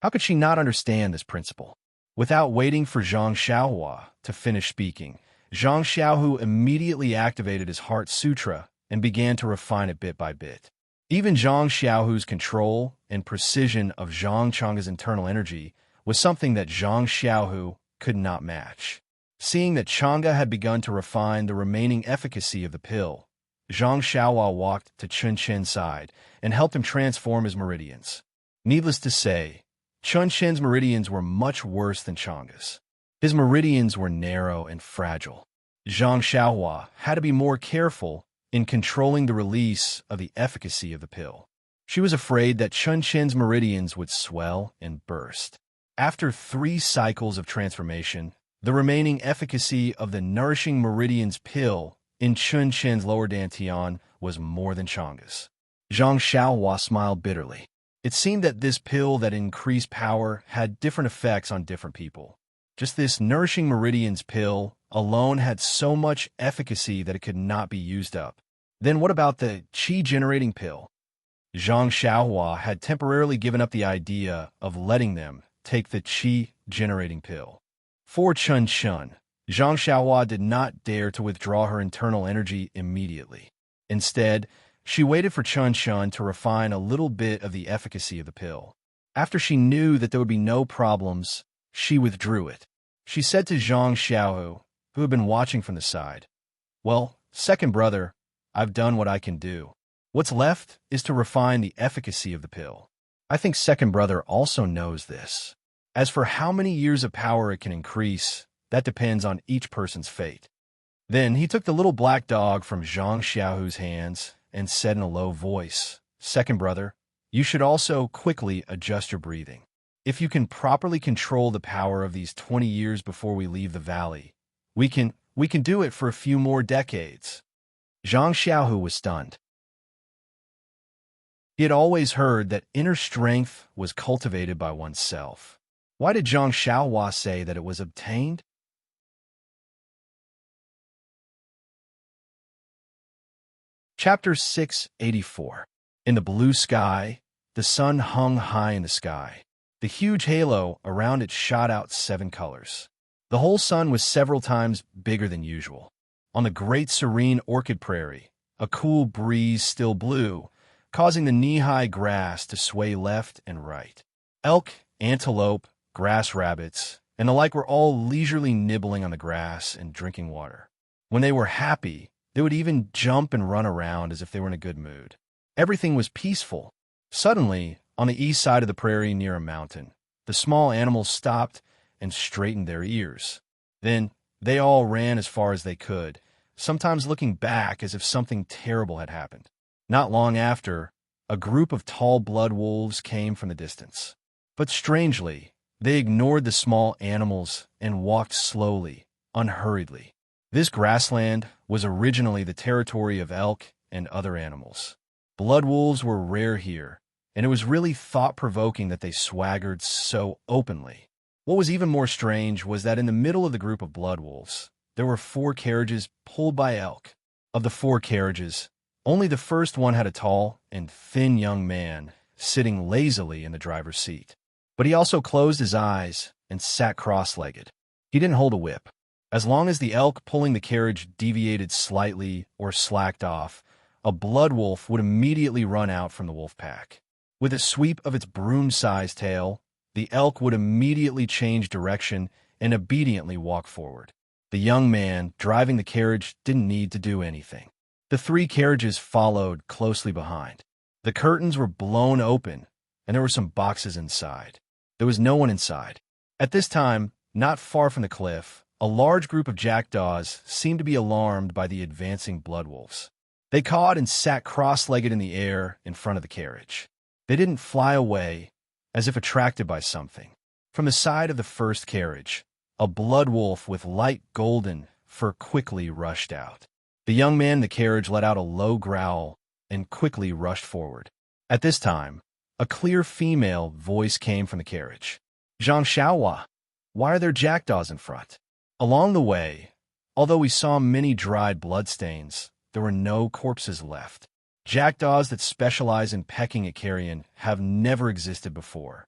How could she not understand this principle? Without waiting for Zhang Xiaohua to finish speaking, Zhang Xiaohu immediately activated his Heart Sutra and began to refine it bit by bit. Even Zhang Xiaohu's control and precision of Zhang Changa's internal energy was something that Zhang Xiaohu could not match. Seeing that Changa had begun to refine the remaining efficacy of the pill, Zhang Xiaohua walked to Chun Chen's side and helped him transform his meridians. Needless to say, Chun Chen's meridians were much worse than Changa's. His meridians were narrow and fragile. Zhang Xiaohua had to be more careful in controlling the release of the efficacy of the pill. She was afraid that Chun Chen's meridians would swell and burst. After 3 cycles of transformation, the remaining efficacy of the nourishing meridians pill in Chun Chen's lower dantian was more than Changa's. Zhang Xiaohua smiled bitterly. It seemed that this pill that increased power had different effects on different people. Just this nourishing meridians pill alone had so much efficacy that it could not be used up. Then what about the qi-generating pill? Zhang Xiaohua had temporarily given up the idea of letting them take the qi-generating pill. For Chun Chen, Zhang Xiaohua did not dare to withdraw her internal energy immediately. Instead, she waited for Chun Chen to refine a little bit of the efficacy of the pill. After she knew that there would be no problems, she withdrew it. She said to Zhang Xiaohu, who had been watching from the side, "Well, second brother, I've done what I can do. What's left is to refine the efficacy of the pill. I think second brother also knows this. As for how many years of power it can increase, that depends on each person's fate." Then he took the little black dog from Zhang Xiaohu's hands and said in a low voice, "Second brother, you should also quickly adjust your breathing. If you can properly control the power of these 20 years before we leave the valley, we can do it for a few more decades." Zhang Xiaohu was stunned. He had always heard that inner strength was cultivated by oneself. Why did Zhang Xiaohua say that it was obtained? Chapter 684. In the blue sky, the sun hung high in the sky. The huge halo around it shot out 7 colors. The whole sun was several times bigger than usual. On the great serene orchid prairie, a cool breeze still blew, causing the knee-high grass to sway left and right. Elk, antelope, grass rabbits, and the like were all leisurely nibbling on the grass and drinking water. When they were happy, they would even jump and run around as if they were in a good mood. Everything was peaceful. Suddenly, on the east side of the prairie near a mountain, the small animals stopped and straightened their ears. Then they all ran as far as they could, sometimes looking back as if something terrible had happened. Not long after, a group of tall blood wolves came from the distance. But strangely, they ignored the small animals and walked slowly, unhurriedly. This grassland was originally the territory of elk and other animals. Blood wolves were rare here, and it was really thought-provoking that they swaggered so openly. What was even more strange was that in the middle of the group of blood wolves, there were 4 carriages pulled by elk. Of the 4 carriages, Only the first one had a tall and thin young man sitting lazily in the driver's seat. But he also closed his eyes and sat cross-legged. He didn't hold a whip. As long as the elk pulling the carriage deviated slightly or slacked off, a blood wolf would immediately run out from the wolf pack. With a sweep of its broom-sized tail, the elk would immediately change direction and obediently walk forward. The young man driving the carriage didn't need to do anything. The three carriages followed closely behind. The curtains were blown open, and there were some boxes inside. There was no one inside. At this time, not far from the cliff, a large group of jackdaws seemed to be alarmed by the advancing blood wolves. They cawed and sat cross-legged in the air in front of the carriage. They didn't fly away, as if attracted by something. From the side of the first carriage, a blood wolf with light golden fur quickly rushed out. The young man in the carriage let out a low growl and quickly rushed forward. At this time, a clear female voice came from the carriage. "Zhang Xiaohua, why are there jackdaws in front?" Along the way, although we saw many dried bloodstains, there were no corpses left. Jackdaws that specialize in pecking at carrion have never existed before.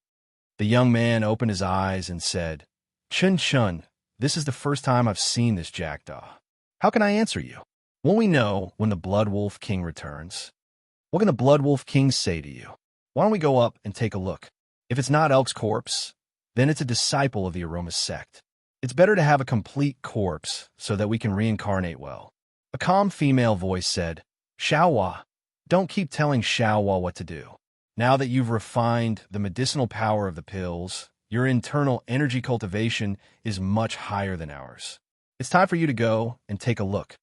The young man opened his eyes and said, "Chun Chun, this is the first time I've seen this jackdaw. How can I answer you? Won't we know when the Blood Wolf King returns? What can the Blood Wolf King say to you? Why don't we go up and take a look? If it's not Elk's corpse, then it's a disciple of the Aroma sect. It's better to have a complete corpse so that we can reincarnate well." A calm female voice said, "Xiaohua, don't keep telling Xiaohua what to do. Now that you've refined the medicinal power of the pills, your internal energy cultivation is much higher than ours. It's time for you to go and take a look.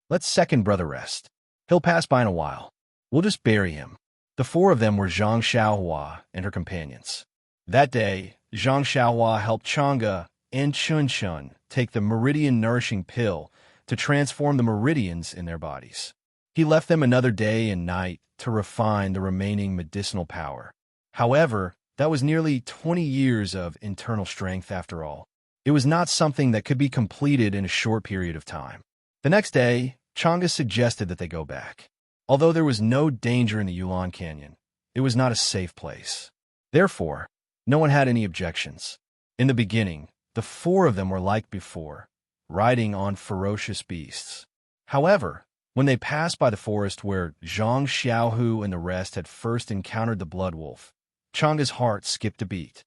Let second brother rest. He'll pass by in a while. We'll just bury him." The four of them were Zhang Xiaohua and her companions. That day, Zhang Xiaohua helped Chang'e and Chun Chun take the meridian-nourishing pill to transform the meridians in their bodies. He left them another day and night to refine the remaining medicinal power. However, that was nearly 20 years of internal strength after all. It was not something that could be completed in a short period of time. The next day, Chang'e suggested that they go back. Although there was no danger in the Yulon Canyon, it was not a safe place. Therefore, no one had any objections. In the beginning, the four of them were like before, riding on ferocious beasts. However, when they passed by the forest where Zhang Xiaohu and the rest had first encountered the blood wolf, Chang'e's heart skipped a beat.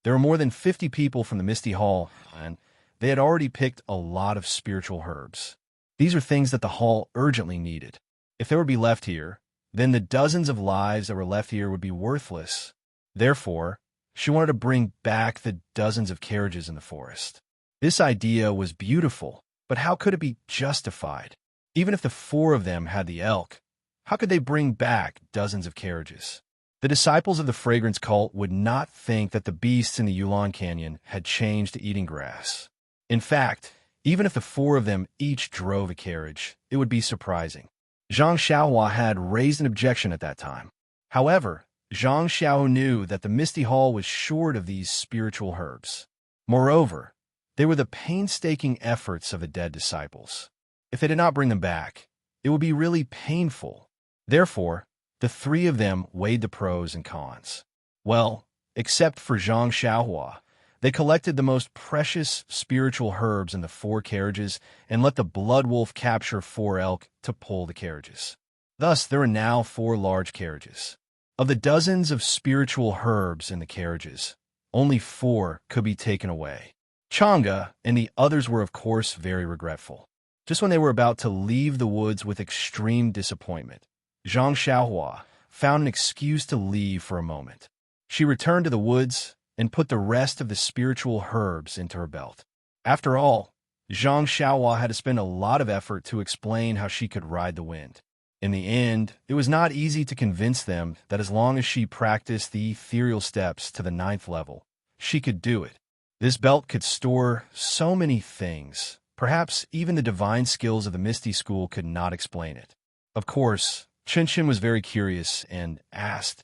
There were more than 50 people from the Misty Hall, and they had already picked a lot of spiritual herbs. These are things that the hall urgently needed. If they would be left here, then the dozens of lives that were left here would be worthless. Therefore, she wanted to bring back the dozens of carriages in the forest. This idea was beautiful, but how could it be justified? Even if the four of them had the elk, how could they bring back dozens of carriages? The disciples of the fragrance cult would not think that the beasts in the Yulon Canyon had changed to eating grass. In fact, even if the four of them each drove a carriage, it would be surprising. Zhang Xiaohua had raised an objection at that time. However, Zhang Xiao knew that the Misty Hall was short of these spiritual herbs. Moreover, they were the painstaking efforts of the dead disciples. If they did not bring them back, it would be really painful. Therefore, the three of them weighed the pros and cons. Well, except for Zhang Xiaohua, they collected the most precious spiritual herbs in the four carriages and let the blood wolf capture four elk to pull the carriages. Thus, there are now 4 large carriages. Of the dozens of spiritual herbs in the carriages, only 4 could be taken away. Chang'e and the others were, of course, very regretful. Just when they were about to leave the woods with extreme disappointment, Zhang Xiaohua found an excuse to leave for a moment. She returned to the woods and put the rest of the spiritual herbs into her belt. After all, Zhang Xiaohua had to spend a lot of effort to explain how she could ride the wind. In the end, it was not easy to convince them that as long as she practiced the ethereal steps to the 9th level, she could do it. This belt could store so many things. Perhaps even the divine skills of the Misty School could not explain it. Of course, Chun Chun was very curious and asked,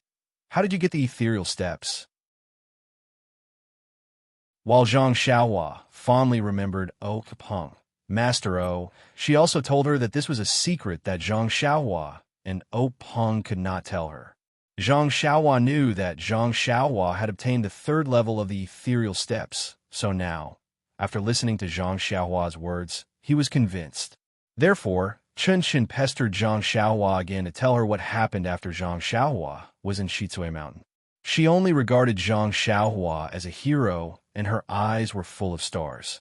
"How did you get the ethereal steps?" While Zhang Xiaohua fondly remembered Oh Kapeng, Master O. She also told her that this was a secret that Zhang Xiaohua and O Peng could not tell her. Zhang Xiaohua knew that Zhang Xiaohua had obtained the third level of the ethereal steps, so now, after listening to Zhang Xiaohua's words, he was convinced. Therefore, Chen Xin pestered Zhang Xiaohua again to tell her what happened after Zhang Xiaohua was in Shizue Mountain. She only regarded Zhang Xiaohua as a hero, and her eyes were full of stars.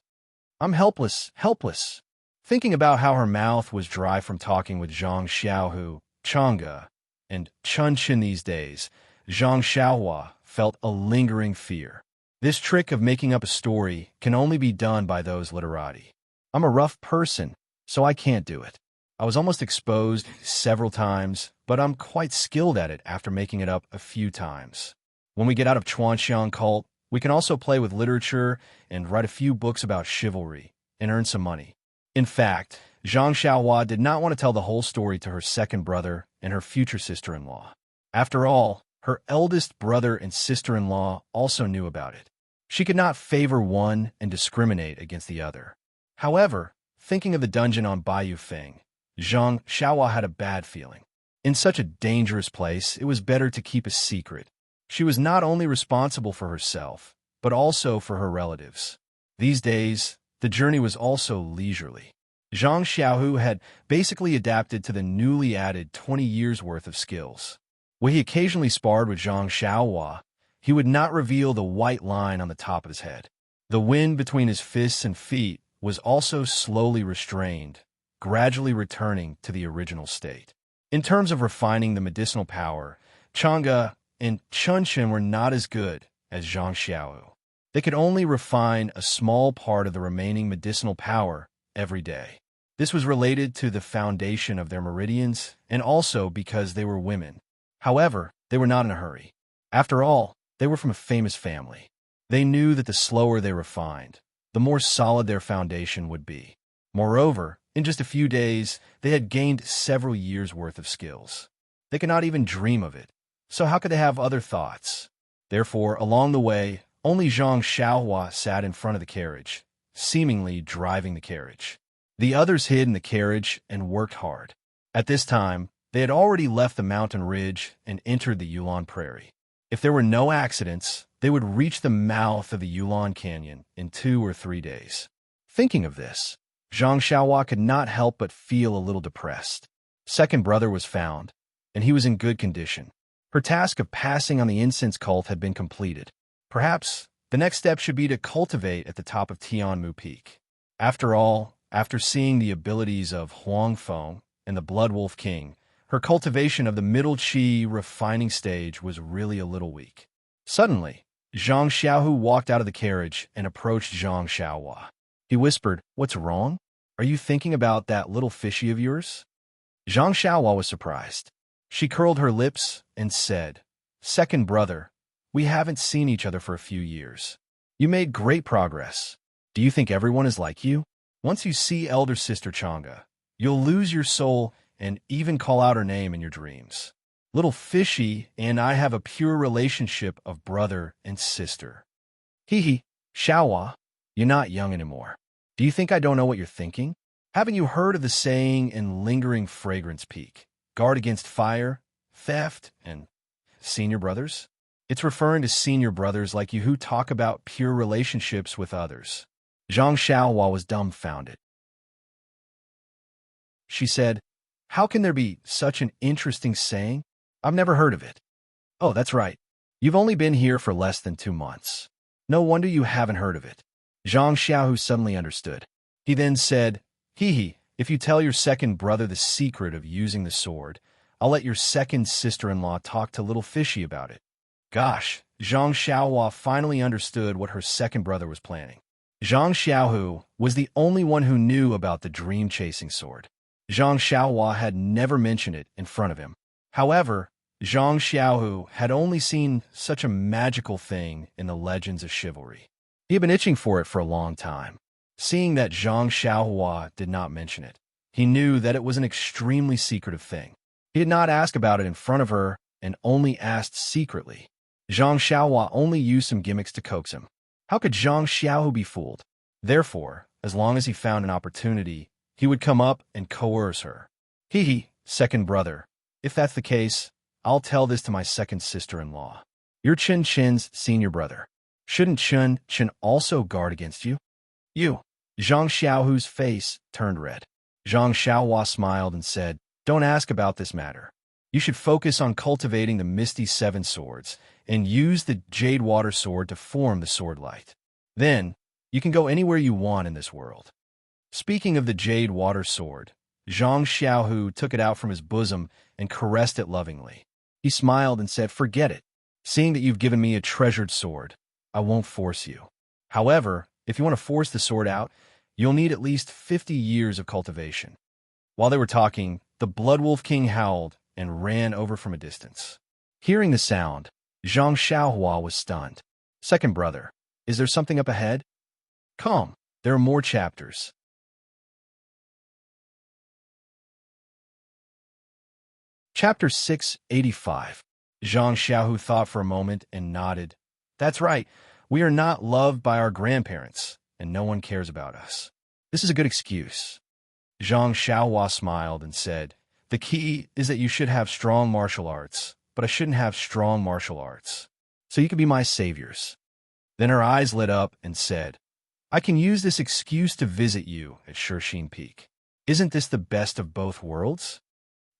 "I'm helpless, helpless." Thinking about how her mouth was dry from talking with Zhang Xiaohu, Chang'e, and Chen Xin these days, Zhang Xiaohua felt a lingering fear. This trick of making up a story can only be done by those literati. "I'm a rough person, so I can't do it. I was almost exposed several times, but I'm quite skilled at it after making it up a few times. When we get out of Chuanxiang cult, we can also play with literature and write a few books about chivalry and earn some money." In fact, Zhang Xiaohua did not want to tell the whole story to her second brother and her future sister-in-law. After all, her eldest brother and sister-in-law also knew about it. She could not favor one and discriminate against the other. However, thinking of the dungeon on Bayou Feng, Zhang Xiaohua had a bad feeling. In such a dangerous place, it was better to keep a secret. She was not only responsible for herself, but also for her relatives. These days, the journey was also leisurely. Zhang Xiaohu had basically adapted to the newly added 20 years' worth of skills. When he occasionally sparred with Zhang Xiaohua, he would not reveal the white line on the top of his head. The wind between his fists and feet was also slowly restrained, gradually returning to the original state. In terms of refining the medicinal power, Chang'e and Chen Xin were not as good as Zhang Xiaohu. They could only refine a small part of the remaining medicinal power every day. This was related to the foundation of their meridians and also because they were women. However, they were not in a hurry. After all, they were from a famous family. They knew that the slower they refined, the more solid their foundation would be. Moreover, in just a few days, they had gained several years' worth of skills. They could not even dream of it, so how could they have other thoughts? Therefore, along the way, only Zhang Xiaohua sat in front of the carriage, seemingly driving the carriage. The others hid in the carriage and worked hard. At this time, they had already left the mountain ridge and entered the Yulon Prairie. If there were no accidents, they would reach the mouth of the Yulon Canyon in 2 or 3 days. Thinking of this, Zhang Xiaohua could not help but feel a little depressed. Second brother was found, and he was in good condition. Her task of passing on the incense cult had been completed. Perhaps the next step should be to cultivate at the top of Tianmu Peak. After all, after seeing the abilities of Huang Feng and the Blood Wolf King, her cultivation of the middle qi refining stage was really a little weak. Suddenly, Zhang Xiaohu walked out of the carriage and approached Zhang Xiaohua. He whispered, "What's wrong? Are you thinking about that little fishy of yours?" Zhang Xiaohua was surprised. She curled her lips and said, "Second brother, we haven't seen each other for a few years. You made great progress. Do you think everyone is like you? Once you see elder sister Chang'e, you'll lose your soul and even call out her name in your dreams. Little Fishy and I have a pure relationship of brother and sister." "Hee, Xiaohua, you're not young anymore. Do you think I don't know what you're thinking? Haven't you heard of the saying in Lingering Fragrance Peak, guard against fire, theft, and senior brothers? It's referring to senior brothers like you who talk about pure relationships with others." Zhang Xiaohua was dumbfounded. She said, "How can there be such an interesting saying? I've never heard of it." "Oh, that's right. You've only been here for less than 2 months. No wonder you haven't heard of it." Zhang Xiaohu suddenly understood. He then said, "Hee, if you tell your second brother the secret of using the sword, I'll let your second sister-in-law talk to Little Fishy about it." Gosh, Zhang Xiaohua finally understood what her second brother was planning. Zhang Xiaohu was the only one who knew about the dream-chasing sword. Zhang Xiaohua had never mentioned it in front of him. However, Zhang Xiaohu had only seen such a magical thing in the legends of chivalry. He had been itching for it for a long time. Seeing that Zhang Xiaohua did not mention it, he knew that it was an extremely secretive thing. He did not ask about it in front of her and only asked secretly. Zhang Xiaohua only used some gimmicks to coax him. How could Zhang Xiaohu be fooled? Therefore, as long as he found an opportunity, he would come up and coerce her. Second brother. If that's the case, I'll tell this to my second sister-in-law. You're Chen Chen's senior brother. Shouldn't Chen also guard against you? You. Zhang Xiaohu's face turned red. Zhang Xiaohua smiled and said, don't ask about this matter. You should focus on cultivating the Misty Seven Swords and use the Jade Water Sword to form the Sword Light. Then, you can go anywhere you want in this world. Speaking of the Jade Water Sword, Zhang Xiaohu took it out from his bosom and caressed it lovingly. He smiled and said, forget it. Seeing that you've given me a treasured sword, I won't force you. However, if you want to force the sword out, you'll need at least 50 years of cultivation. While they were talking, the Blood Wolf King howled and ran over from a distance. Hearing the sound, Zhang Xiaohua was stunned. Second brother, is there something up ahead? Calm, there are more chapters. Chapter 685. Zhang Xiaohu thought for a moment and nodded. That's right, we are not loved by our grandparents, and no one cares about us. This is a good excuse. Zhang Xiaohua smiled and said, the key is that you should have strong martial arts, but I shouldn't have strong martial arts. So you can be my saviors. Then her eyes lit up and said, I can use this excuse to visit you at Shirxin Peak. Isn't this the best of both worlds?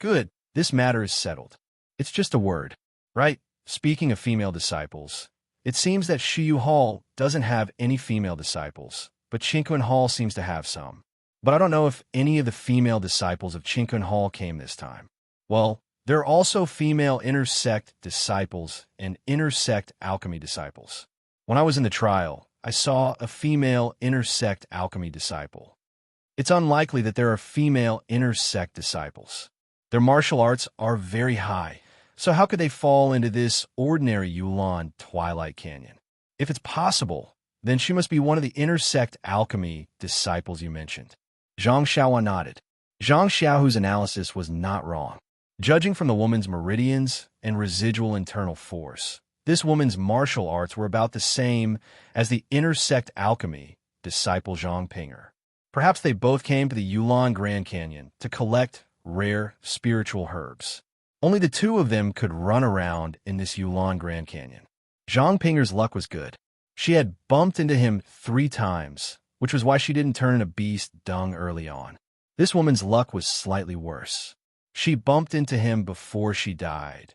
Good, this matter is settled. It's just a word, right? Speaking of female disciples, it seems that Shiyu Hall doesn't have any female disciples, but Qingkun Hall seems to have some. But I don't know if any of the female disciples of Qingkun Hall came this time. Well, there are also female intersect disciples and intersect alchemy disciples. When I was in the trial, I saw a female intersect alchemy disciple. It's unlikely that there are female intersect disciples. Their martial arts are very high, so how could they fall into this ordinary Yulan Twilight Canyon? If it's possible, then she must be one of the intersect alchemy disciples you mentioned. Zhang Xiaohua nodded. Zhang Xiaohu's analysis was not wrong. Judging from the woman's meridians and residual internal force, this woman's martial arts were about the same as the intersect alchemy disciple Zhang Pinger. Perhaps they both came to the Yulan Grand Canyon to collect rare spiritual herbs. Only the two of them could run around in this Yulan Grand Canyon. Zhang Pinger's luck was good. She had bumped into him 3 times, which was why she didn't turn into beast dung early on. This woman's luck was slightly worse. She bumped into him before she died.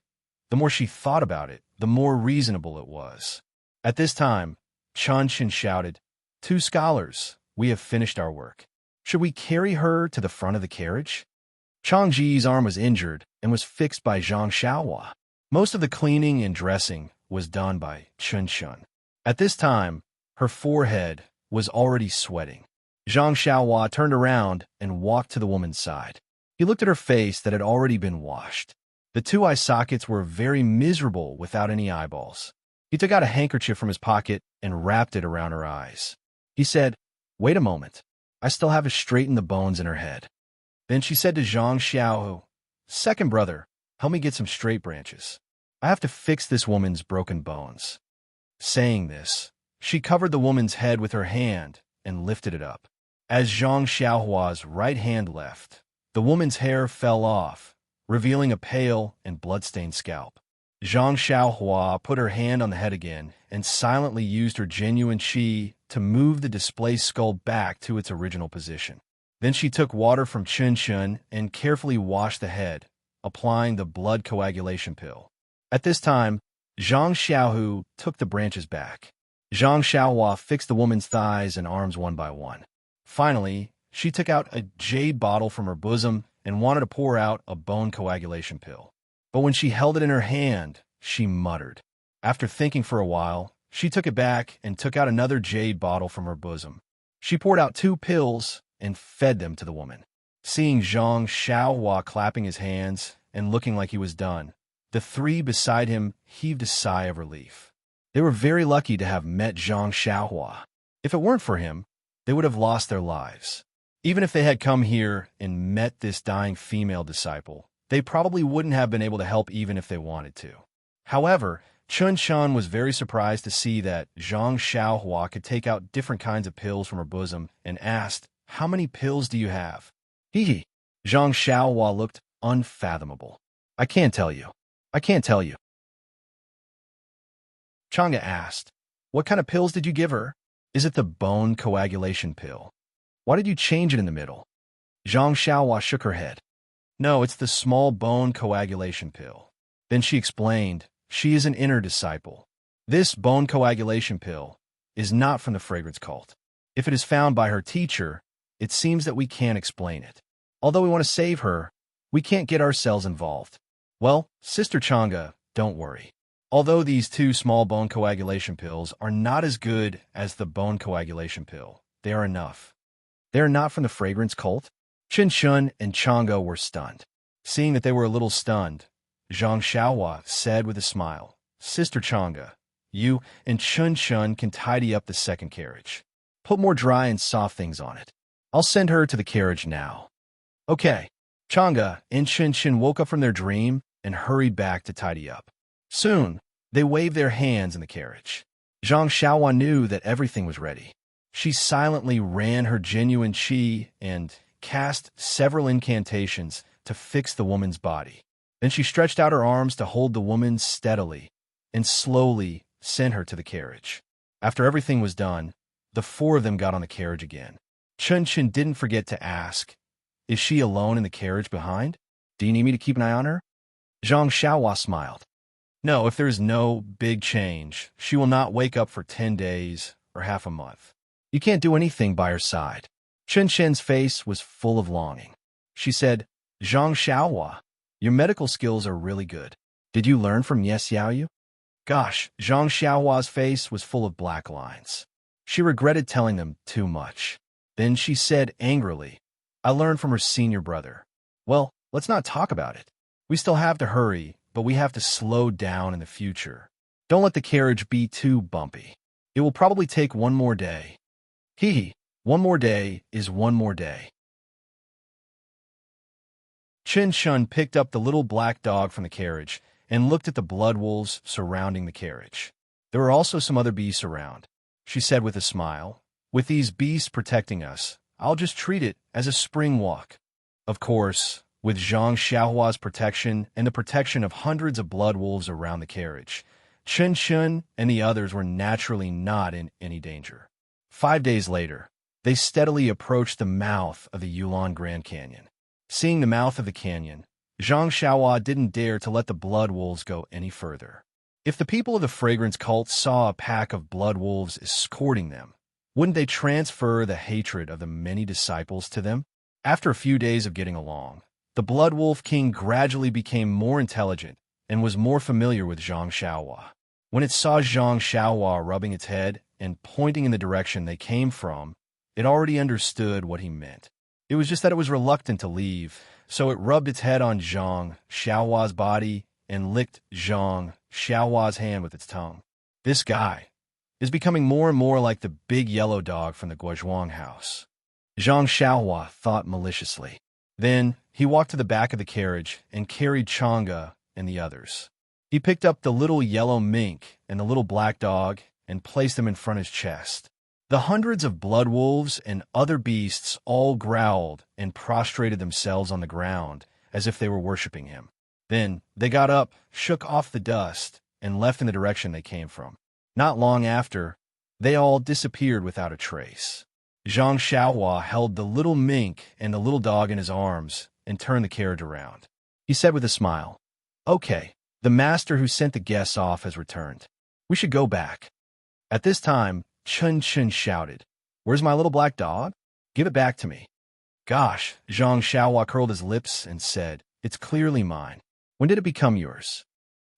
The more she thought about it, the more reasonable it was. At this time, Chen Chen shouted, 2 scholars, we have finished our work. Should we carry her to the front of the carriage? Chang Ji's arm was injured and was fixed by Zhang Xiaohua. Most of the cleaning and dressing was done by Chen Chen. At this time, her forehead was already sweating. Zhang Xiaohua turned around and walked to the woman's side. He looked at her face that had already been washed. The 2 eye sockets were very miserable without any eyeballs. He took out a handkerchief from his pocket and wrapped it around her eyes. He said, wait a moment. I still have to straighten the bones in her head. Then she said to Zhang Xiaohu, second brother, help me get some straight branches. I have to fix this woman's broken bones. Saying this, she covered the woman's head with her hand and lifted it up. As Zhang Xiaohua's right hand left, the woman's hair fell off, revealing a pale and blood-stained scalp. Zhang Xiaohua put her hand on the head again and silently used her genuine qi to move the displaced skull back to its original position. Then she took water from Chen Chen and carefully washed the head, applying the blood coagulation pill. At this time, Zhang Xiaohu took the branches back. Zhang Xiaohua fixed the woman's thighs and arms one by one. Finally, she took out a jade bottle from her bosom and wanted to pour out a bone coagulation pill. But when she held it in her hand, she muttered. After thinking for a while, she took it back and took out another jade bottle from her bosom. She poured out 2 pills and fed them to the woman. Seeing Zhang Xiaohua clapping his hands and looking like he was done, the 3 beside him heaved a sigh of relief. They were very lucky to have met Zhang Xiaohua. If it weren't for him, they would have lost their lives. Even if they had come here and met this dying female disciple, they probably wouldn't have been able to help even if they wanted to. However, Chun Shan was very surprised to see that Zhang Xiaohua could take out different kinds of pills from her bosom and asked, "How many pills do you have?" Hee. Zhang Xiaohua looked unfathomable. "I can't tell you. I can't tell you." Chang'e asked, "What kind of pills did you give her? Is it the bone coagulation pill? Why did you change it in the middle?" Zhang Xiaohua shook her head. "No, it's the small bone coagulation pill." Then she explained, she is an inner disciple. This bone coagulation pill is not from the fragrance cult. If it is found by her teacher, it seems that we can't explain it. Although we want to save her, we can't get ourselves involved. Well, Sister Chang'e, don't worry. Although these two small bone coagulation pills are not as good as the bone coagulation pill, they are enough. They are not from the fragrance cult? Qin Shun and Chang'e were stunned. Seeing that they were a little stunned, Zhang Xiaohua said with a smile, "Sister Chang'e, you and Chun Shun can tidy up the second carriage. Put more dry and soft things on it. I'll send her to the carriage now." Okay. Chang'e and Chun Shun woke up from their dream and hurried back to tidy up. Soon, they waved their hands in the carriage. Zhang Xiaohua knew that everything was ready. She silently ran her genuine qi and cast several incantations to fix the woman's body. Then she stretched out her arms to hold the woman steadily and slowly sent her to the carriage. After everything was done, the four of them got on the carriage again. Chun Chin didn't forget to ask, "Is she alone in the carriage behind? Do you need me to keep an eye on her?" Zhang Xiaohua smiled. "No, if there is no big change, she will not wake up for 10 days or half a month. You can't do anything by her side." Chun Chin's face was full of longing. She said, "Zhang Xiaohua, your medical skills are really good. Did you learn from Yes Xiaoyu?" Gosh, Zhang Xiaohua's face was full of black lines. She regretted telling them too much. Then she said angrily, "I learned from her senior brother." "Well, let's not talk about it. We still have to hurry, but we have to slow down in the future. Don't let the carriage be too bumpy. It will probably take one more day." Hee. One more day is one more day. Qin Shun picked up the little black dog from the carriage and looked at the blood wolves surrounding the carriage. There were also some other beasts around. She said with a smile, "With these beasts protecting us, I'll just treat it as a spring walk." Of course, with Zhang Xiaohua's protection and the protection of hundreds of blood wolves around the carriage, Qin Shun and the others were naturally not in any danger. 5 days later, they steadily approached the mouth of the Yulon Grand Canyon. Seeing the mouth of the canyon, Zhang Xiaohua didn't dare to let the blood wolves go any further. If the people of the fragrance cult saw a pack of blood wolves escorting them, wouldn't they transfer the hatred of the many disciples to them? After a few days of getting along, the Blood Wolf King gradually became more intelligent and was more familiar with Zhang Xiaohua. When it saw Zhang Xiaohua rubbing its head and pointing in the direction they came from, it already understood what he meant. It was just that it was reluctant to leave, so it rubbed its head on Zhang Xiaohua's body and licked Zhang Xiaohua's hand with its tongue. This guy is becoming more and more like the big yellow dog from the Guozhuang house. Zhang Xiaohua thought maliciously. Then he walked to the back of the carriage and carried Chang'e and the others. He picked up the little yellow mink and the little black dog and placed them in front of his chest. The hundreds of blood wolves and other beasts all growled and prostrated themselves on the ground as if they were worshipping him. Then they got up, shook off the dust, and left in the direction they came from. Not long after, they all disappeared without a trace. Zhang Xiaohua held the little mink and the little dog in his arms and turned the carriage around. He said with a smile, "Okay, the master who sent the guests off has returned. We should go back." At this time, Chun Chun shouted, "Where's my little black dog? Give it back to me." Gosh, Zhang Xiaohua curled his lips and said, "It's clearly mine. When did it become yours?"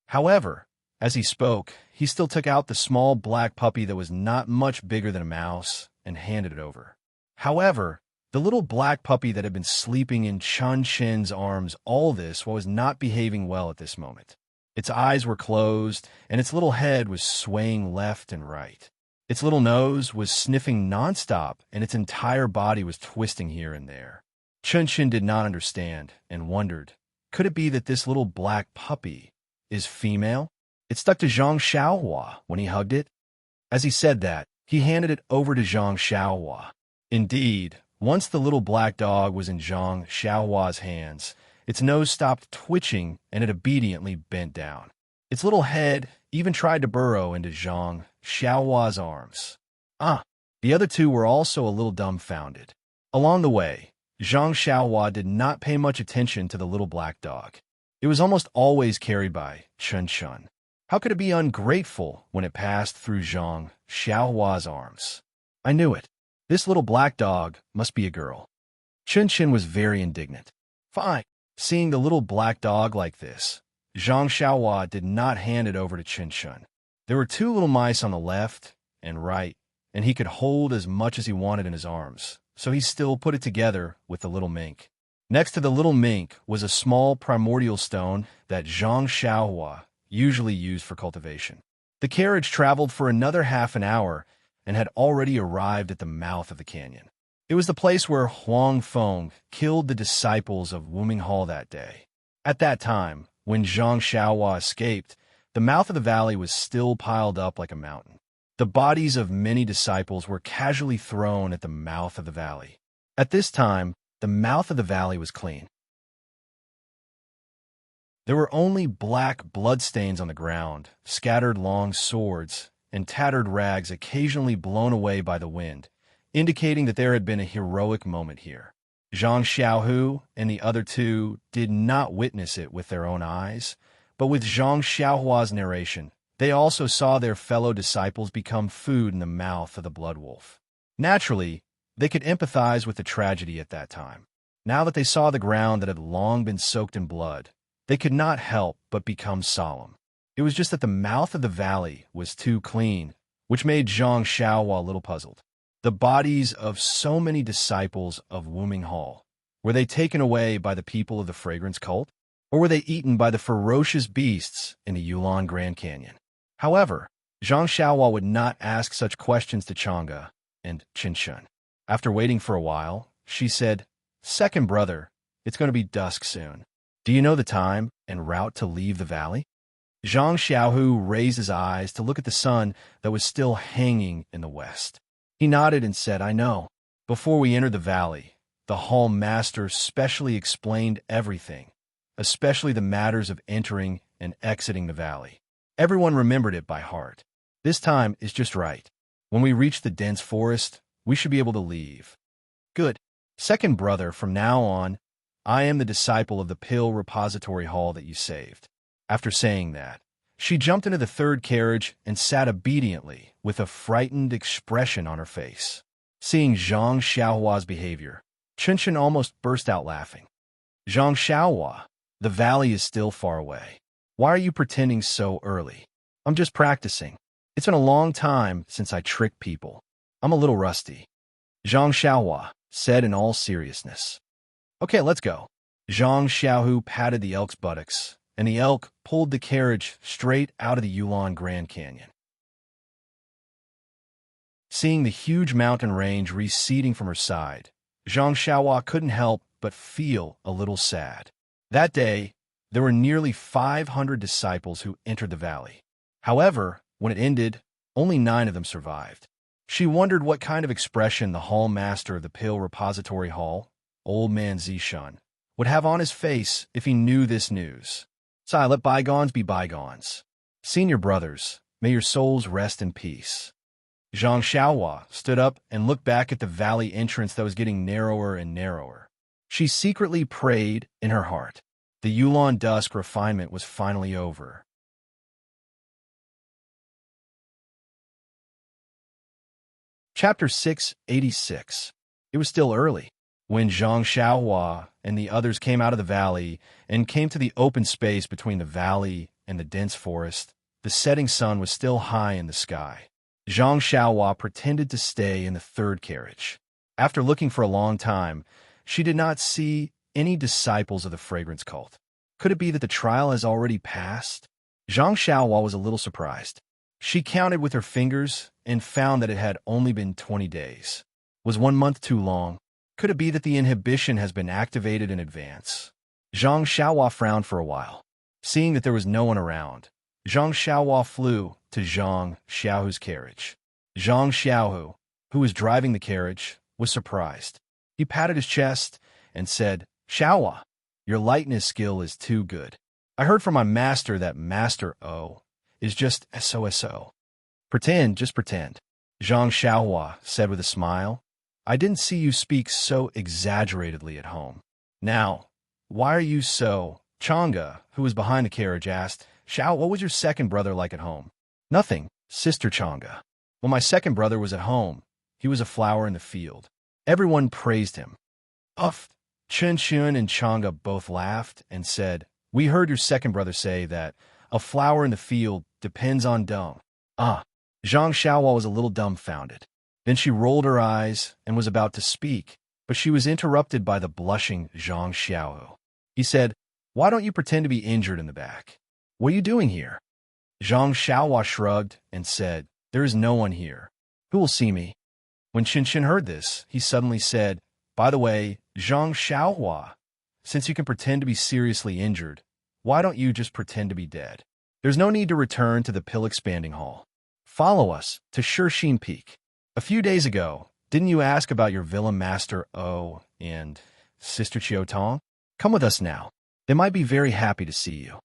However, as he spoke, he still took out the small black puppy that was not much bigger than a mouse and handed it over. However, the little black puppy that had been sleeping in Chun Chin's arms all this while was not behaving well at this moment. Its eyes were closed, and its little head was swaying left and right. Its little nose was sniffing nonstop, and its entire body was twisting here and there. Chun Chin did not understand and wondered, could it be that this little black puppy is female? It stuck to Zhang Xiaohua when he hugged it. As he said that, he handed it over to Zhang Xiaohua. Indeed, once the little black dog was in Zhang Xiaohua's hands, its nose stopped twitching and it obediently bent down. Its little head even tried to burrow into Zhang Xiaohua's arms. The other two were also a little dumbfounded. Along the way, Zhang Xiaohua did not pay much attention to the little black dog. It was almost always carried by Chun. How could it be ungrateful when it passed through Zhang Xiaohua's arms? I knew it. This little black dog must be a girl. Chun was very indignant. Fine. Seeing the little black dog like this, Zhang Xiaohua did not hand it over to Chun. There were two little mice on the left and right, and he could hold as much as he wanted in his arms, so he still put it together with the little mink. Next to the little mink was a small primordial stone that Zhang Xiaohua usually used for cultivation. The carriage traveled for another half an hour and had already arrived at the mouth of the canyon. It was the place where Huang Feng killed the disciples of Wuming Hall that day. At that time, when Zhang Xiaohua escaped, the mouth of the valley was still piled up like a mountain. The bodies of many disciples were casually thrown at the mouth of the valley. At this time, the mouth of the valley was clean. There were only black bloodstains on the ground, scattered long swords, and tattered rags occasionally blown away by the wind, indicating that there had been a heroic moment here. Zhang Xiaohu and the other two did not witness it with their own eyes, but with Zhang Xiaohua's narration, they also saw their fellow disciples become food in the mouth of the blood wolf. Naturally, they could empathize with the tragedy at that time. Now that they saw the ground that had long been soaked in blood, they could not help but become solemn. It was just that the mouth of the valley was too clean, which made Zhang Xiaohua a little puzzled. The bodies of so many disciples of Wuming Hall, were they taken away by the people of the fragrance cult? Or were they eaten by the ferocious beasts in the Yulon Grand Canyon? However, Zhang Xiaohua would not ask such questions to Chang'e and Chun. After waiting for a while, she said, "Second brother, it's going to be dusk soon. Do you know the time and route to leave the valley?" Zhang Xiaohu raised his eyes to look at the sun that was still hanging in the west. He nodded and said, "I know. Before we entered the valley, the hall master specially explained everything, especially the matters of entering and exiting the valley. Everyone remembered it by heart. This time is just right. When we reach the dense forest, we should be able to leave." "Good. Second brother, from now on, I am the disciple of the pill repository hall that you saved." After saying that, she jumped into the third carriage and sat obediently with a frightened expression on her face. Seeing Zhang Xiaohua's behavior, Chun almost burst out laughing. "Zhang Xiaohua, the valley is still far away. Why are you pretending so early?" "I'm just practicing. It's been a long time since I tricked people. I'm a little rusty," Zhang Xiaohua said in all seriousness. "Okay, let's go." Zhang Xiaohu patted the elk's buttocks, and the elk pulled the carriage straight out of the Yulon Grand Canyon. Seeing the huge mountain range receding from her side, Zhang Xiaohua couldn't help but feel a little sad. That day, there were nearly 500 disciples who entered the valley. However, when it ended, only 9 of them survived. She wondered what kind of expression the hall master of the pill repository hall, Old Man Zishan, would have on his face if he knew this news. "So let bygones be bygones. Senior brothers, may your souls rest in peace." Zhang Xiaohua stood up and looked back at the valley entrance that was getting narrower and narrower. She secretly prayed in her heart. The Yulon dusk refinement was finally over. Chapter 686. It was still early when Zhang Xiaohua and the others came out of the valley and came to the open space between the valley and the dense forest. The setting sun was still high in the sky. Zhang Xiaohua pretended to stay in the third carriage. After looking for a long time, she did not see any disciples of the fragrance cult. Could it be that the trial has already passed? Zhang Xiaohua was a little surprised. She counted with her fingers and found that it had only been 20 days. Was 1 month too long? Could it be that the inhibition has been activated in advance? Zhang Xiaohua frowned for a while. Seeing that there was no one around, Zhang Xiaohua flew to Zhang Xiaohu's carriage. Zhang Xiaohu, who was driving the carriage, was surprised. He patted his chest and said, "Xiaohua, your lightness skill is too good. I heard from my master that Master O is just SOSO. Pretend, just pretend." Zhang Xiaohua said with a smile, "I didn't see you speak so exaggeratedly at home. Now, why are you so—" Chang'e, who was behind the carriage, asked, "Xiao, what was your second brother like at home?" "Nothing, Sister Chang'e. When my second brother was at home, he was a flower in the field. Everyone praised him." Uff! Chen Xun and Chang'e both laughed and said, "We heard your second brother say that a flower in the field depends on dung." Ah! Zhang Xiaohua was a little dumbfounded. Then she rolled her eyes and was about to speak, but she was interrupted by the blushing Zhang Xiaohu. He said, "Why don't you pretend to be injured in the back? What are you doing here?" Zhang Xiaohua shrugged and said, "There is no one here. Who will see me?" When Qinshin heard this, he suddenly said, "By the way, Zhang Xiaohua, since you can pretend to be seriously injured, why don't you just pretend to be dead? There's no need to return to the pill-expanding hall. Follow us to Shixin Peak. A few days ago, didn't you ask about your villain Master O and Sister Qiu Tong? Come with us now. They might be very happy to see you."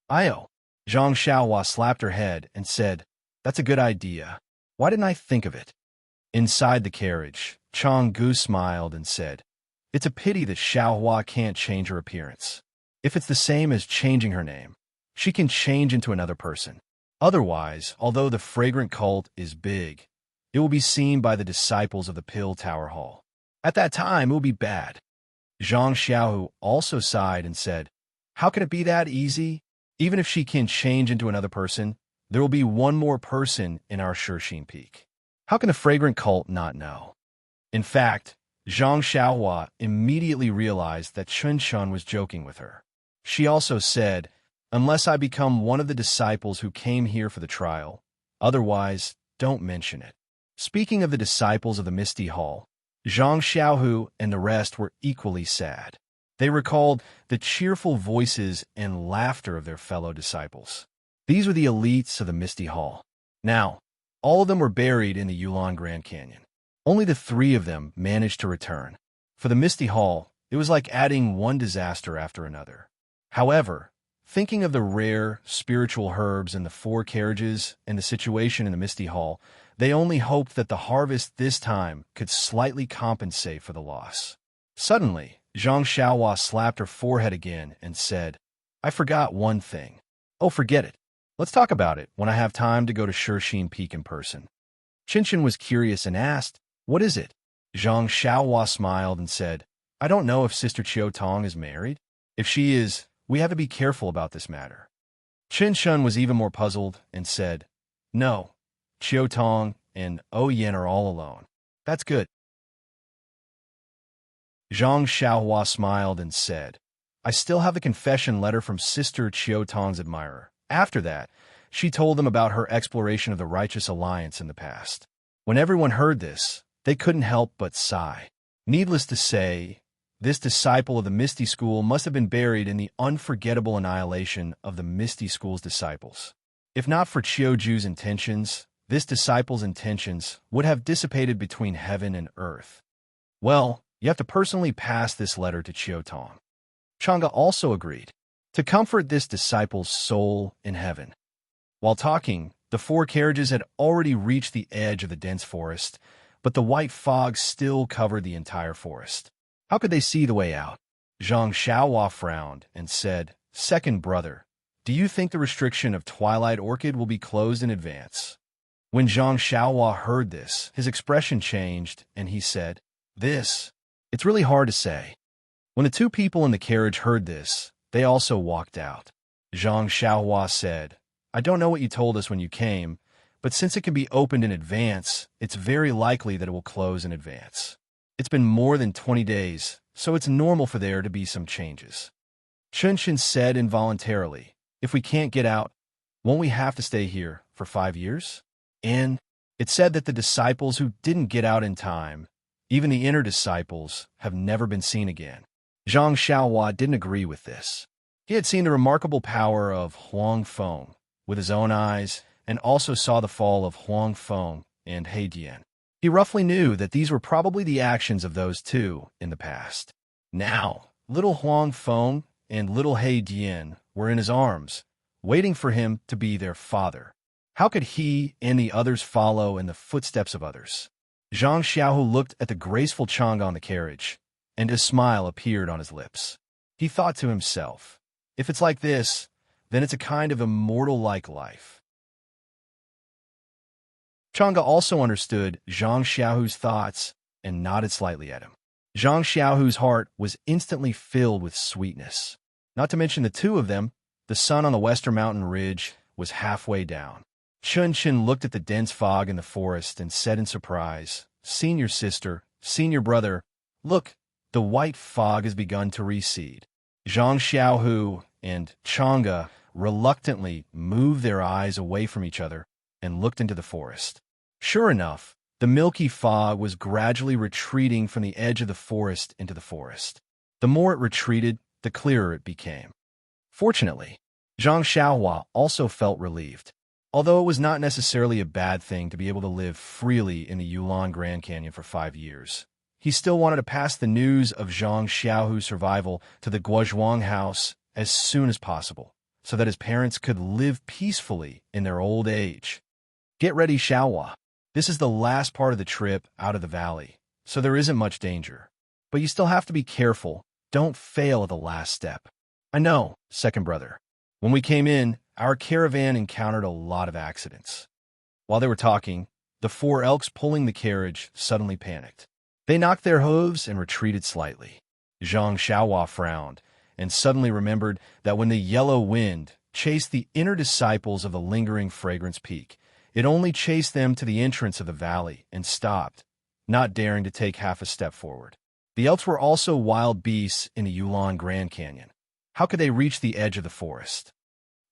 "Io." Zhang Xiaohua slapped her head and said, "That's a good idea. Why didn't I think of it?" Inside the carriage, Chang Gu smiled and said, "It's a pity that Xiaohua can't change her appearance. If it's the same as changing her name, she can change into another person. Otherwise, although the fragrant cult is big, it will be seen by the disciples of the Pill Tower Hall. At that time, it will be bad." Zhang Xiaohu also sighed and said, "How can it be that easy? Even if she can change into another person, there will be one more person in our Shixin Peak. How can the fragrant cult not know?" In fact, Zhang Xiaohua immediately realized that Qinshin was joking with her. She also said, "Unless I become one of the disciples who came here for the trial, otherwise, don't mention it." Speaking of the disciples of the Misty Hall, Zhang Xiaohu and the rest were equally sad. They recalled the cheerful voices and laughter of their fellow disciples. These were the elites of the Misty Hall. Now, all of them were buried in the Yulon Grand Canyon. Only the three of them managed to return. For the Misty Hall, it was like adding one disaster after another. However, thinking of the rare spiritual herbs in the four carriages and the situation in the Misty Hall, they only hoped that the harvest this time could slightly compensate for the loss. Suddenly, Zhang Xiaohua slapped her forehead again and said, "I forgot one thing." "Oh, forget it. Let's talk about it when I have time to go to Shixin Peak in person." Qinshin was curious and asked, "What is it?" Zhang Xiaohua smiled and said, "I don't know if Sister Qiu Tong is married. If she is, we have to be careful about this matter." Qinshin was even more puzzled and said, "No, Qiu Tong and Yen are all alone. That's good." Zhang Xiaohua smiled and said, "I still have the confession letter from Sister Qiu Tong's admirer." After that, she told them about her exploration of the Righteous Alliance in the past. When everyone heard this, they couldn't help but sigh. Needless to say, this disciple of the Misty School must have been buried in the unforgettable annihilation of the Misty School's disciples. If not for Qiuju's intentions, this disciple's intentions would have dissipated between heaven and earth. "Well, you have to personally pass this letter to Qiu Tong." Chang'e also agreed, to comfort this disciple's soul in heaven. While talking, the four carriages had already reached the edge of the dense forest, but the white fog still covered the entire forest. How could they see the way out? Zhang Xiaohua frowned and said, "Second brother, do you think the restriction of Twilight Orchid will be closed in advance?" When Zhang Xiaohua heard this, his expression changed, and he said, It's really hard to say." When the two people in the carriage heard this, they also walked out. Zhang Xiaohua said, "I don't know what you told us when you came, but since it can be opened in advance, it's very likely that it will close in advance. It's been more than 20 days, so it's normal for there to be some changes." Qinshin said involuntarily, "If we can't get out, won't we have to stay here for 5 years?" And it said that the disciples who didn't get out in time, even the inner disciples, have never been seen again. Zhang Xiaohua didn't agree with this. He had seen the remarkable power of Huang Feng, with his own eyes and also saw the fall of Huang Feng and He Dian. He roughly knew that these were probably the actions of those two in the past. Now, little Huang Feng and little He Dian were in his arms, waiting for him to be their father. How could he and the others follow in the footsteps of others? Zhang Xiaohu looked at the graceful Chang'e on the carriage, and a smile appeared on his lips. He thought to himself, if it's like this, then it's a kind of immortal-like life. Chang'e also understood Zhang Xiaohu's thoughts and nodded slightly at him. Zhang Xiaohu's heart was instantly filled with sweetness. Not to mention the two of them, the sun on the western mountain ridge was halfway down. Chun looked at the dense fog in the forest and said in surprise, "Senior sister, senior brother, look, the white fog has begun to recede." Zhang Xiaohu and Chang'e reluctantly moved their eyes away from each other and looked into the forest. Sure enough, the milky fog was gradually retreating from the edge of the forest into the forest. The more it retreated, the clearer it became. Fortunately, Zhang Xiaohua also felt relieved. Although it was not necessarily a bad thing to be able to live freely in the Yulon Grand Canyon for 5 years, he still wanted to pass the news of Zhang Xiaohu's survival to the Guozhuang house as soon as possible, so that his parents could live peacefully in their old age. Get ready, Xiaohua. This is the last part of the trip out of the valley, so there isn't much danger. But you still have to be careful. Don't fail at the last step. I know, second brother. When we came in, our caravan encountered a lot of accidents. While they were talking, the 4 elks pulling the carriage suddenly panicked. They knocked their hooves and retreated slightly. Zhang Xiaohua frowned and suddenly remembered that when the yellow wind chased the inner disciples of the lingering fragrance peak, it only chased them to the entrance of the valley and stopped, not daring to take half a step forward. The elks were also wild beasts in the Yulon Grand Canyon. How could they reach the edge of the forest?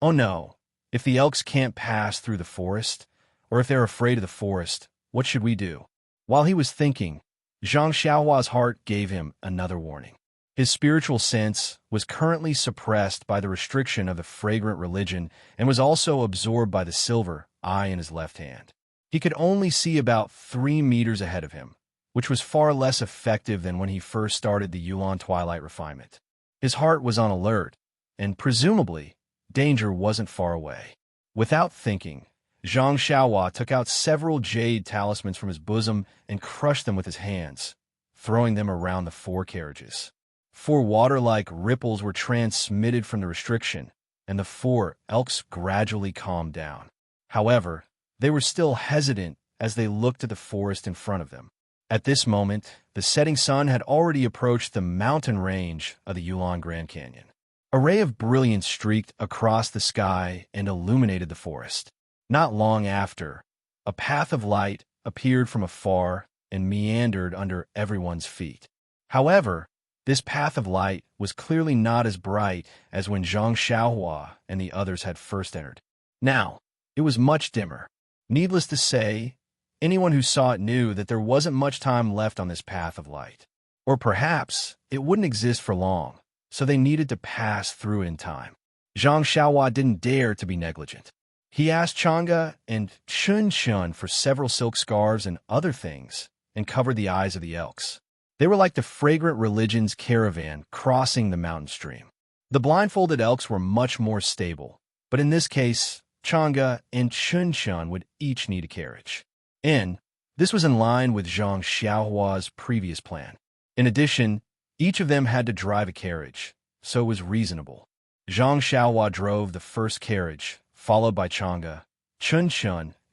Oh no, if the elks can't pass through the forest, or if they're afraid of the forest, what should we do? While he was thinking, Zhang Xiaohua's heart gave him another warning. His spiritual sense was currently suppressed by the restriction of the fragrant religion and was also absorbed by the silver eye in his left hand. He could only see about 3 meters ahead of him, which was far less effective than when he first started the Yulon Twilight refinement. His heart was on alert, and presumably, danger wasn't far away. Without thinking, Zhang Xiaohua took out several jade talismans from his bosom and crushed them with his hands, throwing them around the 4 carriages. 4 water-like ripples were transmitted from the restriction, and the 4 elks gradually calmed down. However, they were still hesitant as they looked at the forest in front of them. At this moment, the setting sun had already approached the mountain range of the Yulon Grand Canyon. A ray of brilliance streaked across the sky and illuminated the forest. Not long after, a path of light appeared from afar and meandered under everyone's feet. However, this path of light was clearly not as bright as when Zhang Xiaohua and the others had first entered. Now, it was much dimmer. Needless to say, anyone who saw it knew that there wasn't much time left on this path of light. Or perhaps it wouldn't exist for long, so they needed to pass through in time. Zhang Xiaohua didn't dare to be negligent. He asked Chang'e and Chun for several silk scarves and other things, and covered the eyes of the elks. They were like the fragrant religion's caravan crossing the mountain stream. The blindfolded elks were much more stable, but in this case, Chang'e and Chun would each need a carriage. And this was in line with Zhang Xiaohua's previous plan. In addition, each of them had to drive a carriage, so it was reasonable. Zhang Xiaohua drove the first carriage, followed by Chang'e. Chun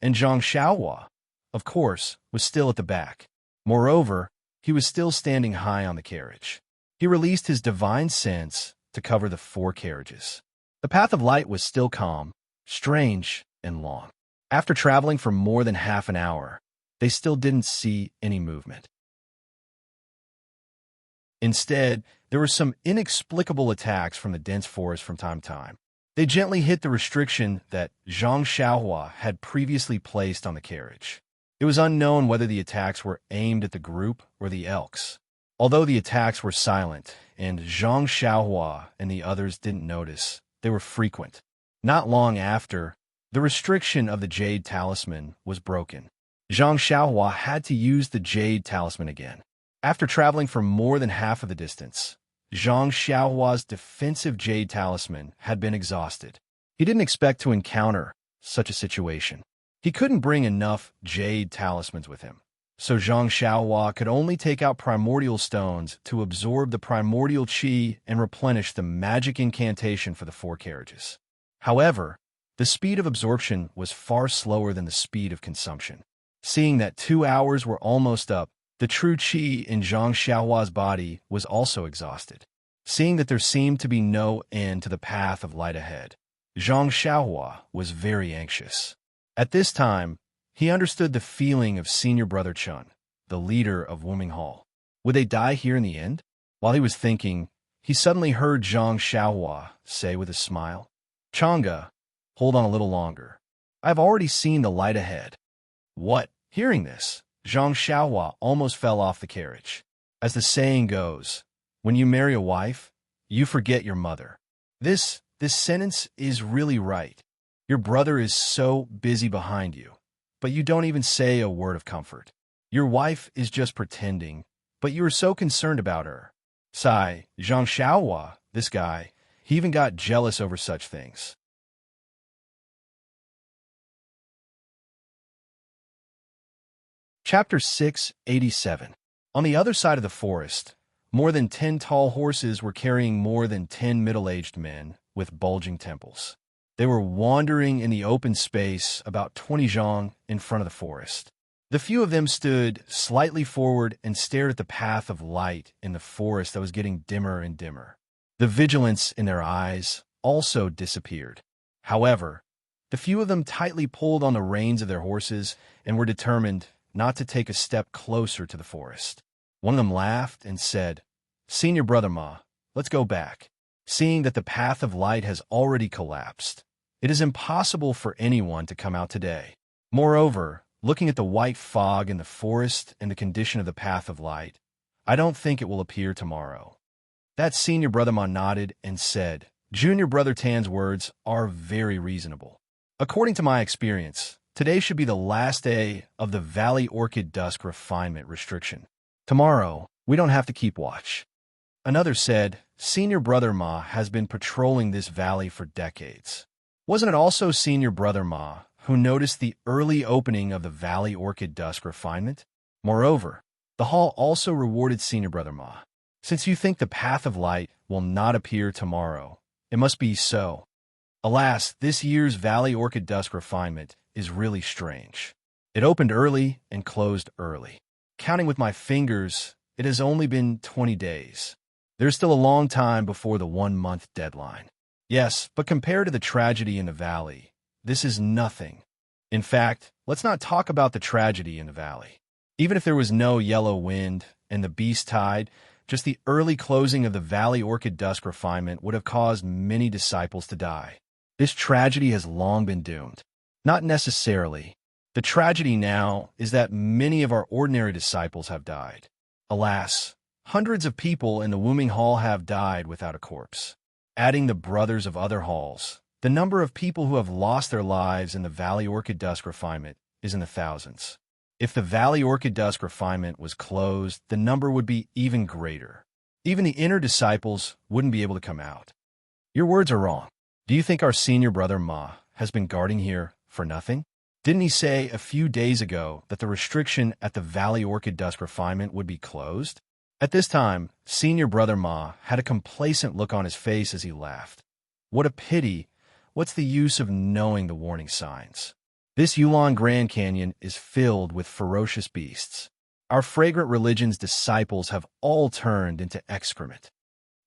and Zhang Xiaohua, of course, was still at the back. Moreover, he was still standing high on the carriage. He released his divine sense to cover the 4 carriages. The path of light was still calm, strange, and long. After traveling for more than half an hour, they still didn't see any movement. Instead, there were some inexplicable attacks from the dense forest from time to time. They gently hit the restriction that Zhang Xiaohua had previously placed on the carriage. It was unknown whether the attacks were aimed at the group or the elks. Although the attacks were silent, and Zhang Xiaohua and the others didn't notice, they were frequent. Not long after, The restriction of the Jade Talisman was broken. Zhang Xiaohua had to use the Jade Talisman again. After traveling for more than half of the distance, Zhang Xiaohua's defensive Jade Talisman had been exhausted. He didn't expect to encounter such a situation. He couldn't bring enough Jade Talismans with him, so Zhang Xiaohua could only take out primordial stones to absorb the primordial qi and replenish the magic incantation for the 4 carriages. However, the speed of absorption was far slower than the speed of consumption. Seeing that 2 hours were almost up, the true qi in Zhang Xiaohua's body was also exhausted. Seeing that there seemed to be no end to the path of light ahead, Zhang Xiaohua was very anxious. At this time, he understood the feeling of Senior Brother Chun, the leader of Wuming Hall. Would they die here in the end? While he was thinking, he suddenly heard Zhang Xiaohua say with a smile, "Chang'e, hold on a little longer. I've already seen the light ahead." What? Hearing this, Zhang Xiaohua almost fell off the carriage. As the saying goes, when you marry a wife, you forget your mother. This sentence is really right. Your brother is so busy behind you, but you don't even say a word of comfort. Your wife is just pretending, but you are so concerned about her. Sigh, Zhang Xiaohua, this guy, he even got jealous over such things. Chapter 687. On the other side of the forest, more than 10 tall horses were carrying more than 10 middle-aged men with bulging temples. They were wandering in the open space about 20 zhang in front of the forest. The few of them stood slightly forward and stared at the path of light in the forest that was getting dimmer and dimmer. The vigilance in their eyes also disappeared. However, the few of them tightly pulled on the reins of their horses and were determined not to take a step closer to the forest. One of them laughed and said, "Senior Brother Ma, let's go back. Seeing that the path of light has already collapsed, it is impossible for anyone to come out today. Moreover, looking at the white fog in the forest and the condition of the path of light, I don't think it will appear tomorrow." That Senior Brother Ma nodded and said, "Junior Brother Tan's words are very reasonable. According to my experience, today should be the last day of the Valley Orchid Dusk refinement restriction. Tomorrow, we don't have to keep watch." Another said, "Senior Brother Ma has been patrolling this valley for decades. Wasn't it also Senior Brother Ma who noticed the early opening of the Valley Orchid Dusk refinement? Moreover, the hall also rewarded Senior Brother Ma. Since you think the path of light will not appear tomorrow, it must be so. Alas, this year's Valley Orchid Dusk refinement is really strange. It opened early and closed early. Counting with my fingers, it has only been 20 days. There's still a long time before the 1-month deadline. Yes, but compared to the tragedy in the valley, this is nothing. In fact, let's not talk about the tragedy in the valley. Even if there was no yellow wind and the beast tide, just the early closing of the Valley Orchid Dusk refinement would have caused many disciples to die. This tragedy has long been doomed. Not necessarily. The tragedy now is that many of our ordinary disciples have died. Alas, hundreds of people in the Wuming Hall have died without a corpse. Adding the brothers of other halls, the number of people who have lost their lives in the Valley Orchid Dusk refinement is in the thousands. If the Valley Orchid Dusk refinement was closed, the number would be even greater. Even the inner disciples wouldn't be able to come out. Your words are wrong. Do you think our Senior Brother Ma has been guarding here for nothing? Didn't he say a few days ago that the restriction at the Valley Orchid Dusk refinement would be closed? At this time, Senior Brother Ma had a complacent look on his face as he laughed. What a pity. What's the use of knowing the warning signs? This Yulon Grand Canyon is filled with ferocious beasts. Our fragrant religion's disciples have all turned into excrement.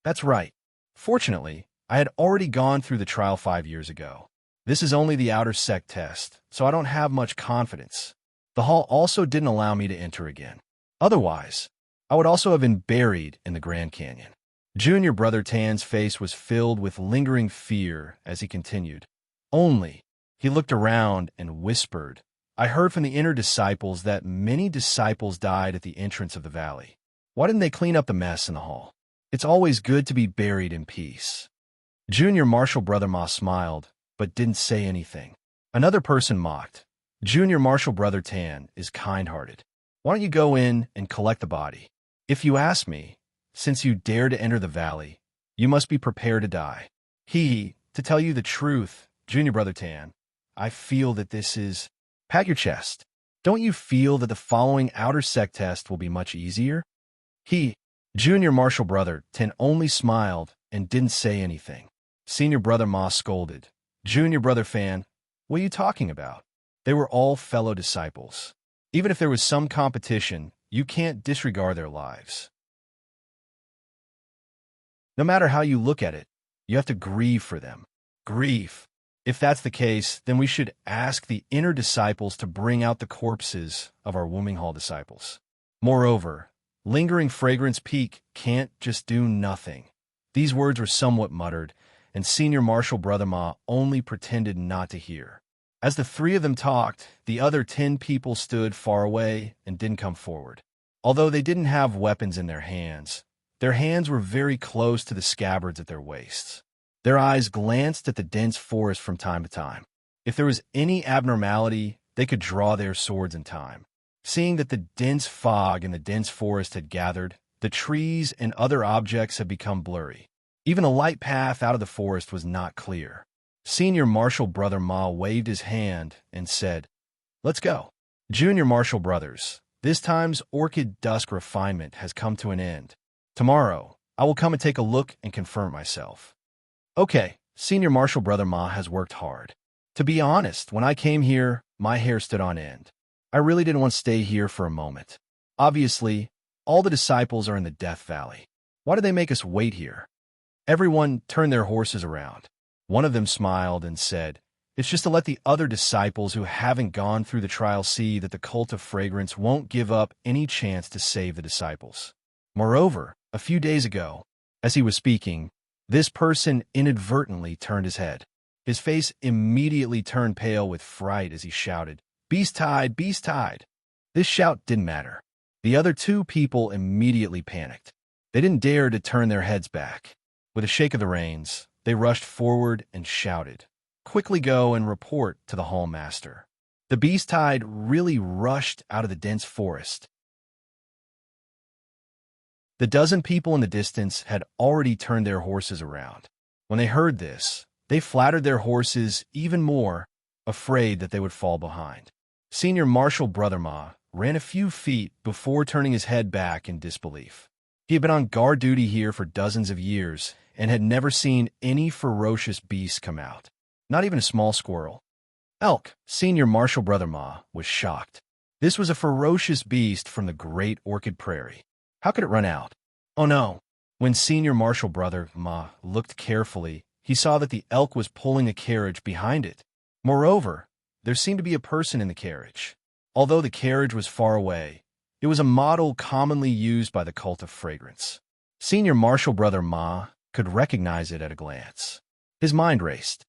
That's right. Fortunately, I had already gone through the trial 5 years ago. This is only the outer sect test, so I don't have much confidence. The hall also didn't allow me to enter again. Otherwise, I would also have been buried in the Grand Canyon. Junior Brother Tan's face was filled with lingering fear as he continued. Only, he looked around and whispered, "I heard from the inner disciples that many disciples died at the entrance of the valley. Why didn't they clean up the mess in the hall? It's always good to be buried in peace." Junior Marshal Brother Ma smiled, but didn't say anything. Another person mocked. Junior Marshal Brother Tan is kind-hearted. Why don't you go in and collect the body? If you ask me, since you dare to enter the valley, you must be prepared to die. To tell you the truth, Junior Brother Tan, I feel that this is... Pat your chest. Don't you feel that the following outer sec test will be much easier? Junior Marshal Brother Tan only smiled and didn't say anything. Senior Brother Ma scolded. Junior Brother Fan, what are you talking about? They were all fellow disciples. Even if there was some competition, you can't disregard their lives. No matter how you look at it, you have to grieve for them. Grief. If that's the case, then we should ask the inner disciples to bring out the corpses of our Wombing Hall disciples. Moreover, lingering fragrance peak can't just do nothing. These words were somewhat muttered, and Senior Marshal Brother Ma only pretended not to hear. As the three of them talked, the other 10 people stood far away and didn't come forward. Although they didn't have weapons in their hands were very close to the scabbards at their waists. Their eyes glanced at the dense forest from time to time. If there was any abnormality, they could draw their swords in time. Seeing that the dense fog in the dense forest had gathered, the trees and other objects had become blurry. Even a light path out of the forest was not clear. Senior Marshal Brother Ma waved his hand and said, "Let's go. Junior Marshal Brothers, this time's orchid dusk refinement has come to an end. Tomorrow, I will come and take a look and confirm myself." Okay, Senior Marshal Brother Ma has worked hard. To be honest, when I came here, my hair stood on end. I really didn't want to stay here for a moment. Obviously, all the disciples are in the Death Valley. Why do they make us wait here? Everyone turned their horses around. One of them smiled and said, "It's just to let the other disciples who haven't gone through the trial see that the cult of fragrance won't give up any chance to save the disciples." Moreover, a few days ago, as he was speaking, this person inadvertently turned his head. His face immediately turned pale with fright as he shouted, "Beast tide, beast tide!" This shout didn't matter. The other 2 people immediately panicked. They didn't dare to turn their heads back. With a shake of the reins, they rushed forward and shouted, "Quickly go and report to the Hall Master." The beast tide really rushed out of the dense forest. The dozen people in the distance had already turned their horses around. When they heard this, they flattered their horses even more, afraid that they would fall behind. Senior Marshal Brother Ma ran a few feet before turning his head back in disbelief. He had been on guard duty here for dozens of years and had never seen any ferocious beast come out, not even a small squirrel. Elk, Senior Marshal Brother Ma, was shocked. This was a ferocious beast from the Great Orchid Prairie. How could it run out? Oh no! When Senior Marshal Brother Ma looked carefully, he saw that the elk was pulling a carriage behind it. Moreover, there seemed to be a person in the carriage. Although the carriage was far away, it was a model commonly used by the cult of fragrance. Senior Marshal Brother Ma could recognize it at a glance. His mind raced.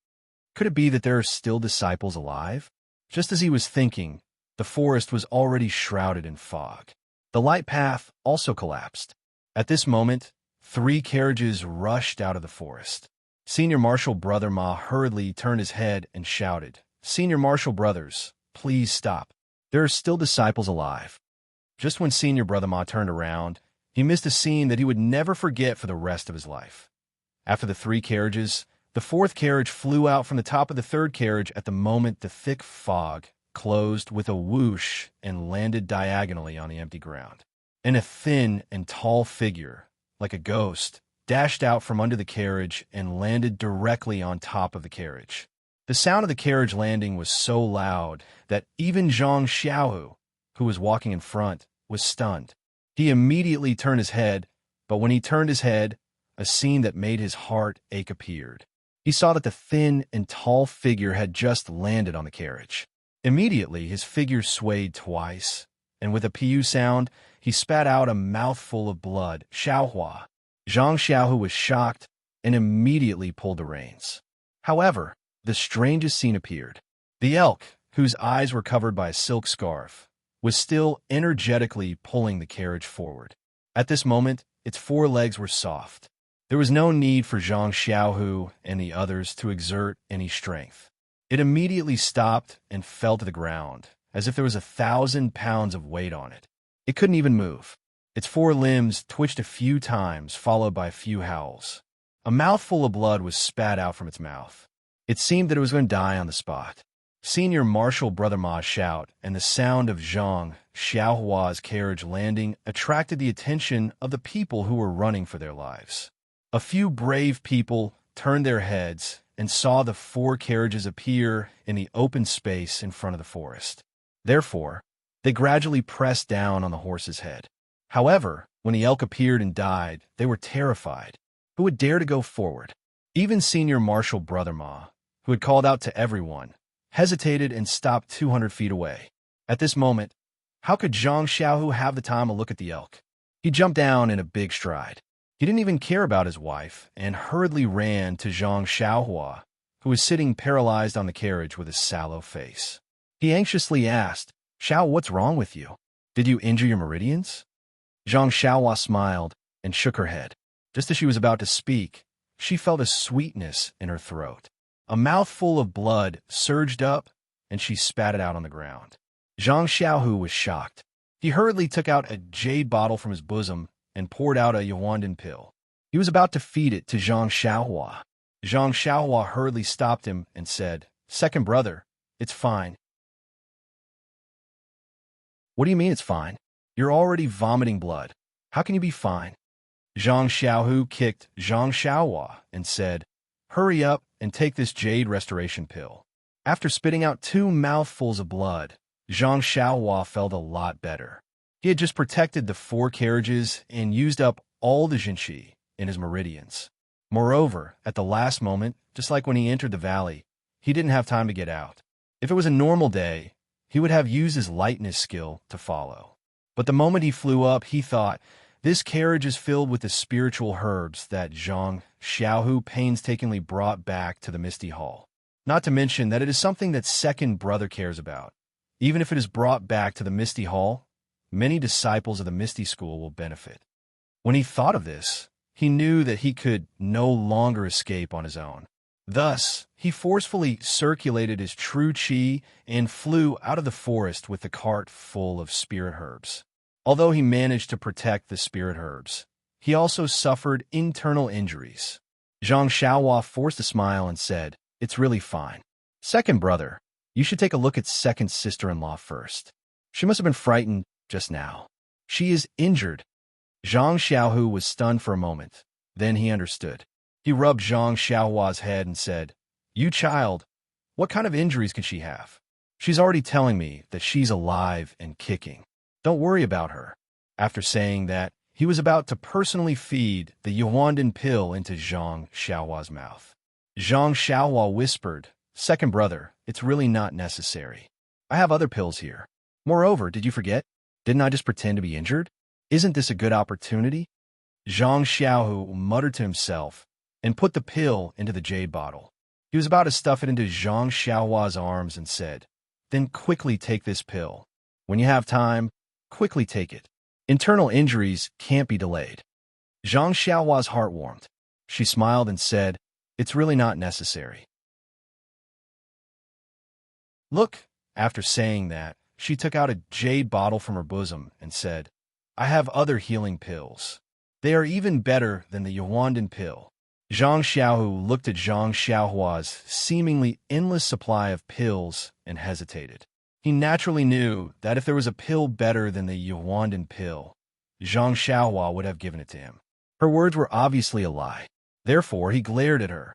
Could it be that there are still disciples alive? Just as he was thinking, the forest was already shrouded in fog. The light path also collapsed. At this moment, 3 carriages rushed out of the forest. Senior Marshal Brother Ma hurriedly turned his head and shouted, "Senior Marshal Brothers, please stop. There are still disciples alive." Just when Senior Brother Ma turned around, he missed a scene that he would never forget for the rest of his life. After the 3 carriages, the 4th carriage flew out from the top of the 3rd carriage at the moment the thick fog closed with a whoosh and landed diagonally on the empty ground. And a thin and tall figure, like a ghost, dashed out from under the carriage and landed directly on top of the carriage. The sound of the carriage landing was so loud that even Zhang Xiaohu, who was walking in front, was stunned. He immediately turned his head, but when he turned his head, a scene that made his heart ache appeared. He saw that the thin and tall figure had just landed on the carriage. Immediately, his figure swayed twice, and with a pu sound, he spat out a mouthful of blood. Xiaohua. Zhang Xiaohu was shocked and immediately pulled the reins. However, the strangest scene appeared. The elk, whose eyes were covered by a silk scarf, was still energetically pulling the carriage forward. At this moment, its 4 legs were soft. There was no need for Zhang Xiaohu and the others to exert any strength. It immediately stopped and fell to the ground, as if there was 1,000 pounds of weight on it. It couldn't even move. Its 4 limbs twitched a few times, followed by a few howls. A mouthful of blood was spat out from its mouth. It seemed that it was going to die on the spot. Senior Marshal Brother Ma's shout and the sound of Zhang Xiaohua's carriage landing attracted the attention of the people who were running for their lives. A few brave people turned their heads and saw the 4 carriages appear in the open space in front of the forest. Therefore, they gradually pressed down on the horse's head. However, when the elk appeared and died, they were terrified. Who would dare to go forward? Even Senior Marshal Brother Ma, who had called out to everyone, hesitated and stopped 200 feet away. At this moment, how could Zhang Xiaohu have the time to look at the elk? He jumped down in a big stride. He didn't even care about his wife and hurriedly ran to Zhang Xiaohua, who was sitting paralyzed on the carriage with a sallow face. He anxiously asked, "Xiao, what's wrong with you? Did you injure your meridians?" Zhang Xiaohua smiled and shook her head. Just as she was about to speak, she felt a sweetness in her throat. A mouthful of blood surged up, and she spat it out on the ground. Zhang Xiaohu was shocked. He hurriedly took out a jade bottle from his bosom and poured out a Yuandan pill. He was about to feed it to Zhang Xiaohua. Zhang Xiaohua hurriedly stopped him and said, "Second brother, it's fine." "What do you mean it's fine? You're already vomiting blood. How can you be fine?" Zhang Xiaohu kicked Zhang Xiaohua and said, "Hurry up and take this jade restoration pill." After spitting out 2 mouthfuls of blood, Zhang Xiaohua felt a lot better. He had just protected the 4 carriages and used up all the Jinqi in his meridians. Moreover, at the last moment, just like when he entered the valley, he didn't have time to get out. If it was a normal day, he would have used his lightness skill to follow. But the moment he flew up, he thought, "This carriage is filled with the spiritual herbs that Zhang Xiaohu painstakingly brought back to the Misty Hall. Not to mention that it is something that second brother cares about. Even if it is brought back to the Misty Hall, many disciples of the Misty School will benefit." When he thought of this, he knew that he could no longer escape on his own. Thus, he forcefully circulated his true qi and flew out of the forest with the cart full of spirit herbs. Although he managed to protect the spirit herbs, he also suffered internal injuries. Zhang Xiaohua forced a smile and said, "It's really fine. Second brother, you should take a look at second sister-in-law first. She must have been frightened just now. She is injured." Zhang Xiaohu was stunned for a moment. Then he understood. He rubbed Zhang Xiaohua's head and said, "You child, what kind of injuries can she have? She's already telling me that she's alive and kicking. Don't worry about her." After saying that, he was about to personally feed the Yuandan pill into Zhang Xiaohua's mouth. Zhang Xiaohua whispered, "Second brother, it's really not necessary. I have other pills here. Moreover, did you forget? Didn't I just pretend to be injured? Isn't this a good opportunity?" Zhang Xiaohu muttered to himself and put the pill into the jade bottle. He was about to stuff it into Zhang Xiaohua's arms and said, "Then quickly take this pill. When you have time, quickly take it. Internal injuries can't be delayed." Zhang Xiaohua's heart warmed. She smiled and said, "It's really not necessary." "Look." After saying that, she took out a jade bottle from her bosom and said, "I have other healing pills. They are even better than the Yuandan pill." Zhang Xiaohu looked at Zhang Xiaohua's seemingly endless supply of pills and hesitated. He naturally knew that if there was a pill better than the Yuandan pill, Zhang Xiaohua would have given it to him. Her words were obviously a lie. Therefore, he glared at her.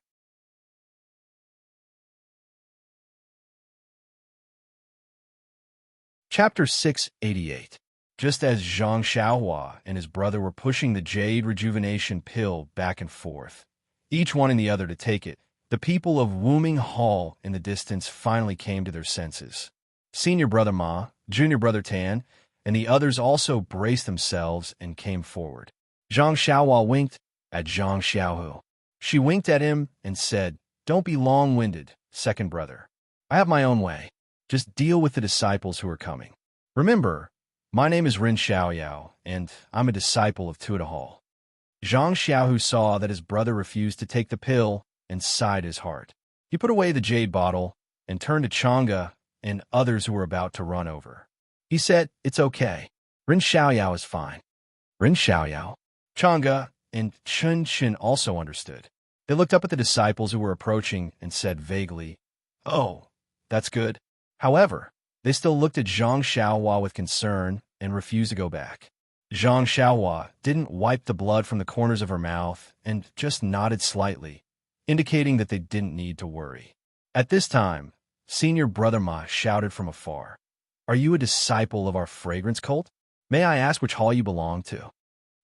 Chapter 688. Just as Zhang Xiaohua and his brother were pushing the jade rejuvenation pill back and forth, each wanting the other to take it, the people of Wuming Hall in the distance finally came to their senses. Senior Brother Ma, Junior Brother Tan, and the others also braced themselves and came forward. Zhang Xiaohua winked at Zhang Xiaohu. She winked at him and said, "Don't be long-winded, second brother. I have my own way. Just deal with the disciples who are coming. Remember, my name is Ren Xiaoyao, and I'm a disciple of Tuda Hall." Zhang Xiaohu saw that his brother refused to take the pill and sighed his heart. He put away the jade bottle and turned to Chang'e and others who were about to run over. He said, "It's okay. Ren Xiaoyao is fine." Ren Xiaoyao? Chang'e and Chen also understood. They looked up at the disciples who were approaching and said vaguely, "Oh, that's good." However, they still looked at Zhang Xiaohua with concern and refused to go back. Zhang Xiaohua didn't wipe the blood from the corners of her mouth and just nodded slightly, indicating that they didn't need to worry. At this time, Senior Brother Ma shouted from afar, "Are you a disciple of our fragrance cult? May I ask which hall you belong to?"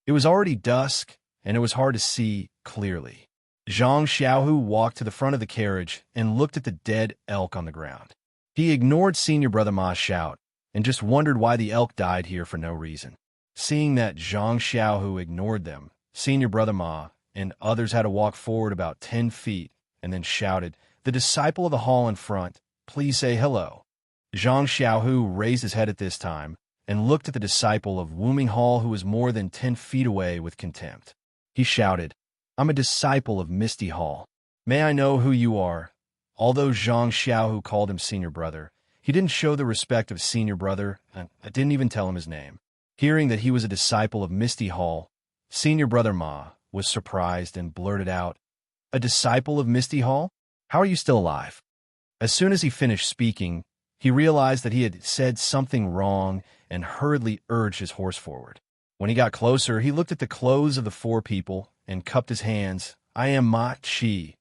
It was already dusk, and it was hard to see clearly. Zhang Xiaohu walked to the front of the carriage and looked at the dead elk on the ground. He ignored Senior Brother Ma's shout and just wondered why the elk died here for no reason. Seeing that Zhang Xiaohu ignored them, Senior Brother Ma and others had to walk forward about 10 feet and then shouted, "The disciple of the hall in front, please say hello." Zhang Xiaohu raised his head at this time and looked at the disciple of Wuming Hall who was more than 10 feet away with contempt. He shouted, "I'm a disciple of Misty Hall. May I know who you are?" Although Zhang Xiaohu called him Senior Brother, he didn't show the respect of Senior Brother and didn't even tell him his name. Hearing that he was a disciple of Misty Hall, Senior Brother Ma was surprised and blurted out, "A disciple of Misty Hall? How are you still alive?" As soon as he finished speaking, he realized that he had said something wrong and hurriedly urged his horse forward. When he got closer, he looked at the clothes of the four people and cupped his hands. "I am Ma Qi,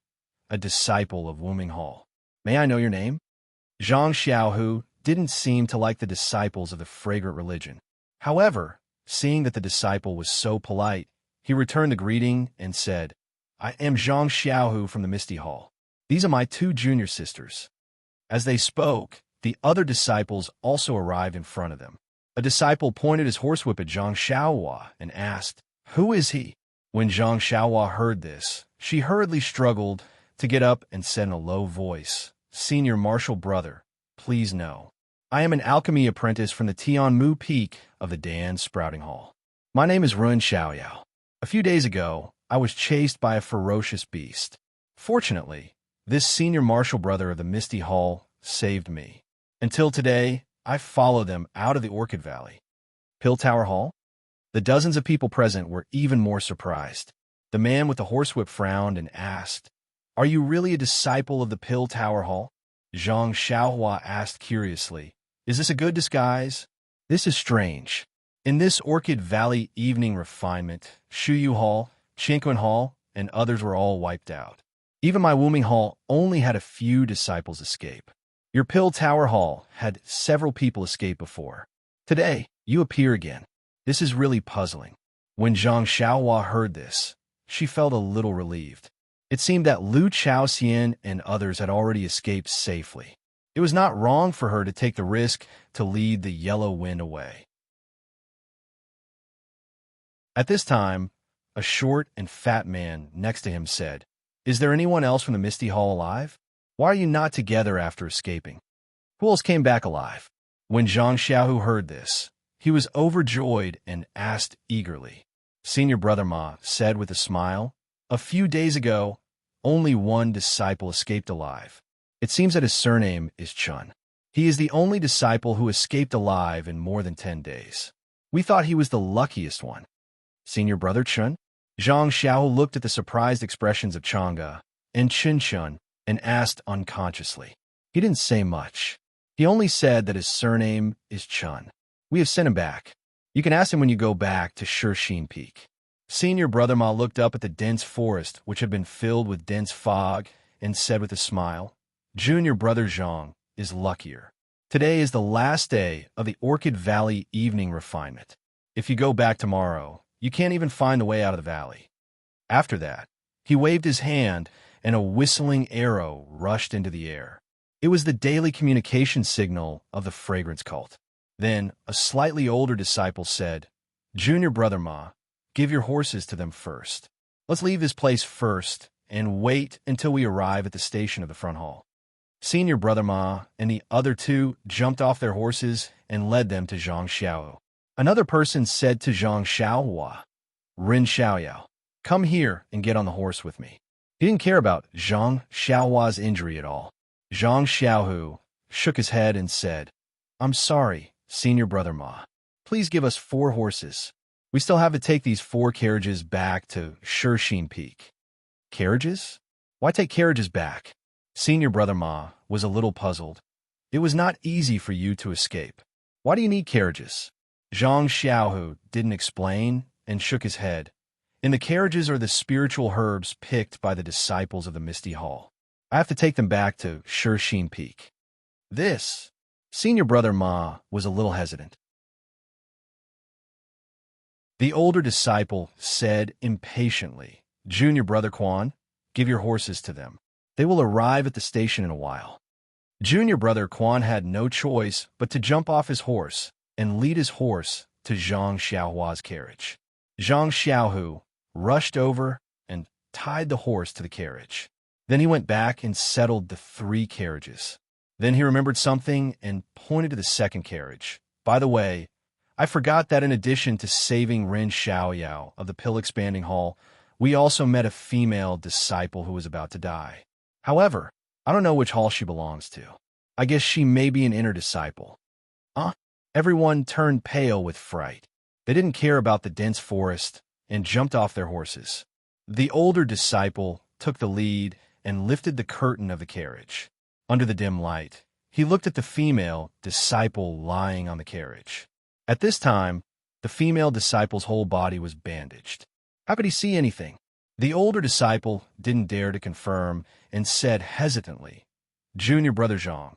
a disciple of Wuming Hall. May I know your name?" Zhang Xiaohu didn't seem to like the disciples of the fragrant religion. However, seeing that the disciple was so polite, he returned the greeting and said, "I am Zhang Xiaohu from the Misty Hall. These are my two junior sisters." As they spoke, the other disciples also arrived in front of them. A disciple pointed his horsewhip at Zhang Xiaohua and asked, "Who is he?" When Zhang Xiaohua heard this, she hurriedly struggled to get up and said in a low voice, "Senior Martial Brother, please know. I am an alchemy apprentice from the Tianmu Peak of the Dan Sprouting Hall. My name is Ren Xiaoyao. A few days ago, I was chased by a ferocious beast. Fortunately, this senior martial brother of the Misty Hall saved me. Until today, I followed them out of the Orchid Valley." Pill Tower Hall? The dozens of people present were even more surprised. The man with the horsewhip frowned and asked, "Are you really a disciple of the Pill Tower Hall?" Zhang Xiaohua asked curiously, "Is this a good disguise?" "This is strange. In this Orchid Valley evening refinement, Shuyu Hall, Qingquan Hall, and others were all wiped out. Even my Wuming Hall only had a few disciples escape. Your Pill Tower Hall had several people escape before. Today, you appear again. This is really puzzling." When Zhang Xiaohua heard this, she felt a little relieved. It seemed that Lu Chaoxian and others had already escaped safely. It was not wrong for her to take the risk to lead the yellow wind away. At this time, a short and fat man next to him said, "Is there anyone else from the Misty Hall alive? Why are you not together after escaping? Who else came back alive?" When Zhang Xiaohu heard this, he was overjoyed and asked eagerly. Senior Brother Ma said with a smile, "A few days ago, only one disciple escaped alive. It seems that his surname is Chun. He is the only disciple who escaped alive in more than 10 days. We thought he was the luckiest one." "Senior Brother Chun?" Zhang Xiao looked at the surprised expressions of Chang'e and Chun and asked unconsciously. He didn't say much. He only said that his surname is Chun. "We have sent him back. You can ask him when you go back to Shixin Peak." Senior Brother Ma looked up at the dense forest, which had been filled with dense fog, and said with a smile, "Junior Brother Zhang is luckier. Today is the last day of the Orchid Valley evening refinement. If you go back tomorrow, you can't even find the way out of the valley." After that, he waved his hand, and a whistling arrow rushed into the air. It was the daily communication signal of the fragrance cult. Then a slightly older disciple said, "Junior Brother Ma, give your horses to them first. Let's leave this place first and wait until we arrive at the station of the front hall." Senior Brother Ma and the other two jumped off their horses and led them to Zhang Xiao. Another person said to Zhang Xiaohua, "Ren Xiaoyao, come here and get on the horse with me." He didn't care about Zhang Xiaohua's injury at all. Zhang Xiaohu shook his head and said, I'm sorry, senior brother Ma. Please give us 4 horses. We still have to take these 4 carriages back to Shirxin Peak. Carriages? Why take carriages back? Senior brother Ma was a little puzzled. It was not easy for you to escape. Why do you need carriages? Zhang Xiaohu didn't explain and shook his head. In the carriages are the spiritual herbs picked by the disciples of the Misty Hall. I have to take them back to Shirxin Peak. This, senior brother Ma was a little hesitant. The older disciple said impatiently, Junior brother Quan, give your horses to them. They will arrive at the station in a while. Junior brother Quan had no choice but to jump off his horse and lead his horse to Zhang Xiaohua's carriage. Zhang Xiaohu rushed over and tied the horse to the carriage. Then he went back and settled the 3 carriages. Then he remembered something and pointed to the second carriage. By the way, I forgot that in addition to saving Ren Xiaoyao of the pill-expanding hall, we also met a female disciple who was about to die. However, I don't know which hall she belongs to. I guess she may be an inner disciple. Everyone turned pale with fright. They didn't care about the dense forest and jumped off their horses. The older disciple took the lead and lifted the curtain of the carriage. Under the dim light, he looked at the female disciple lying on the carriage. At this time, the female disciple's whole body was bandaged. How could he see anything? The older disciple didn't dare to confirm and said hesitantly, Junior brother Zhang,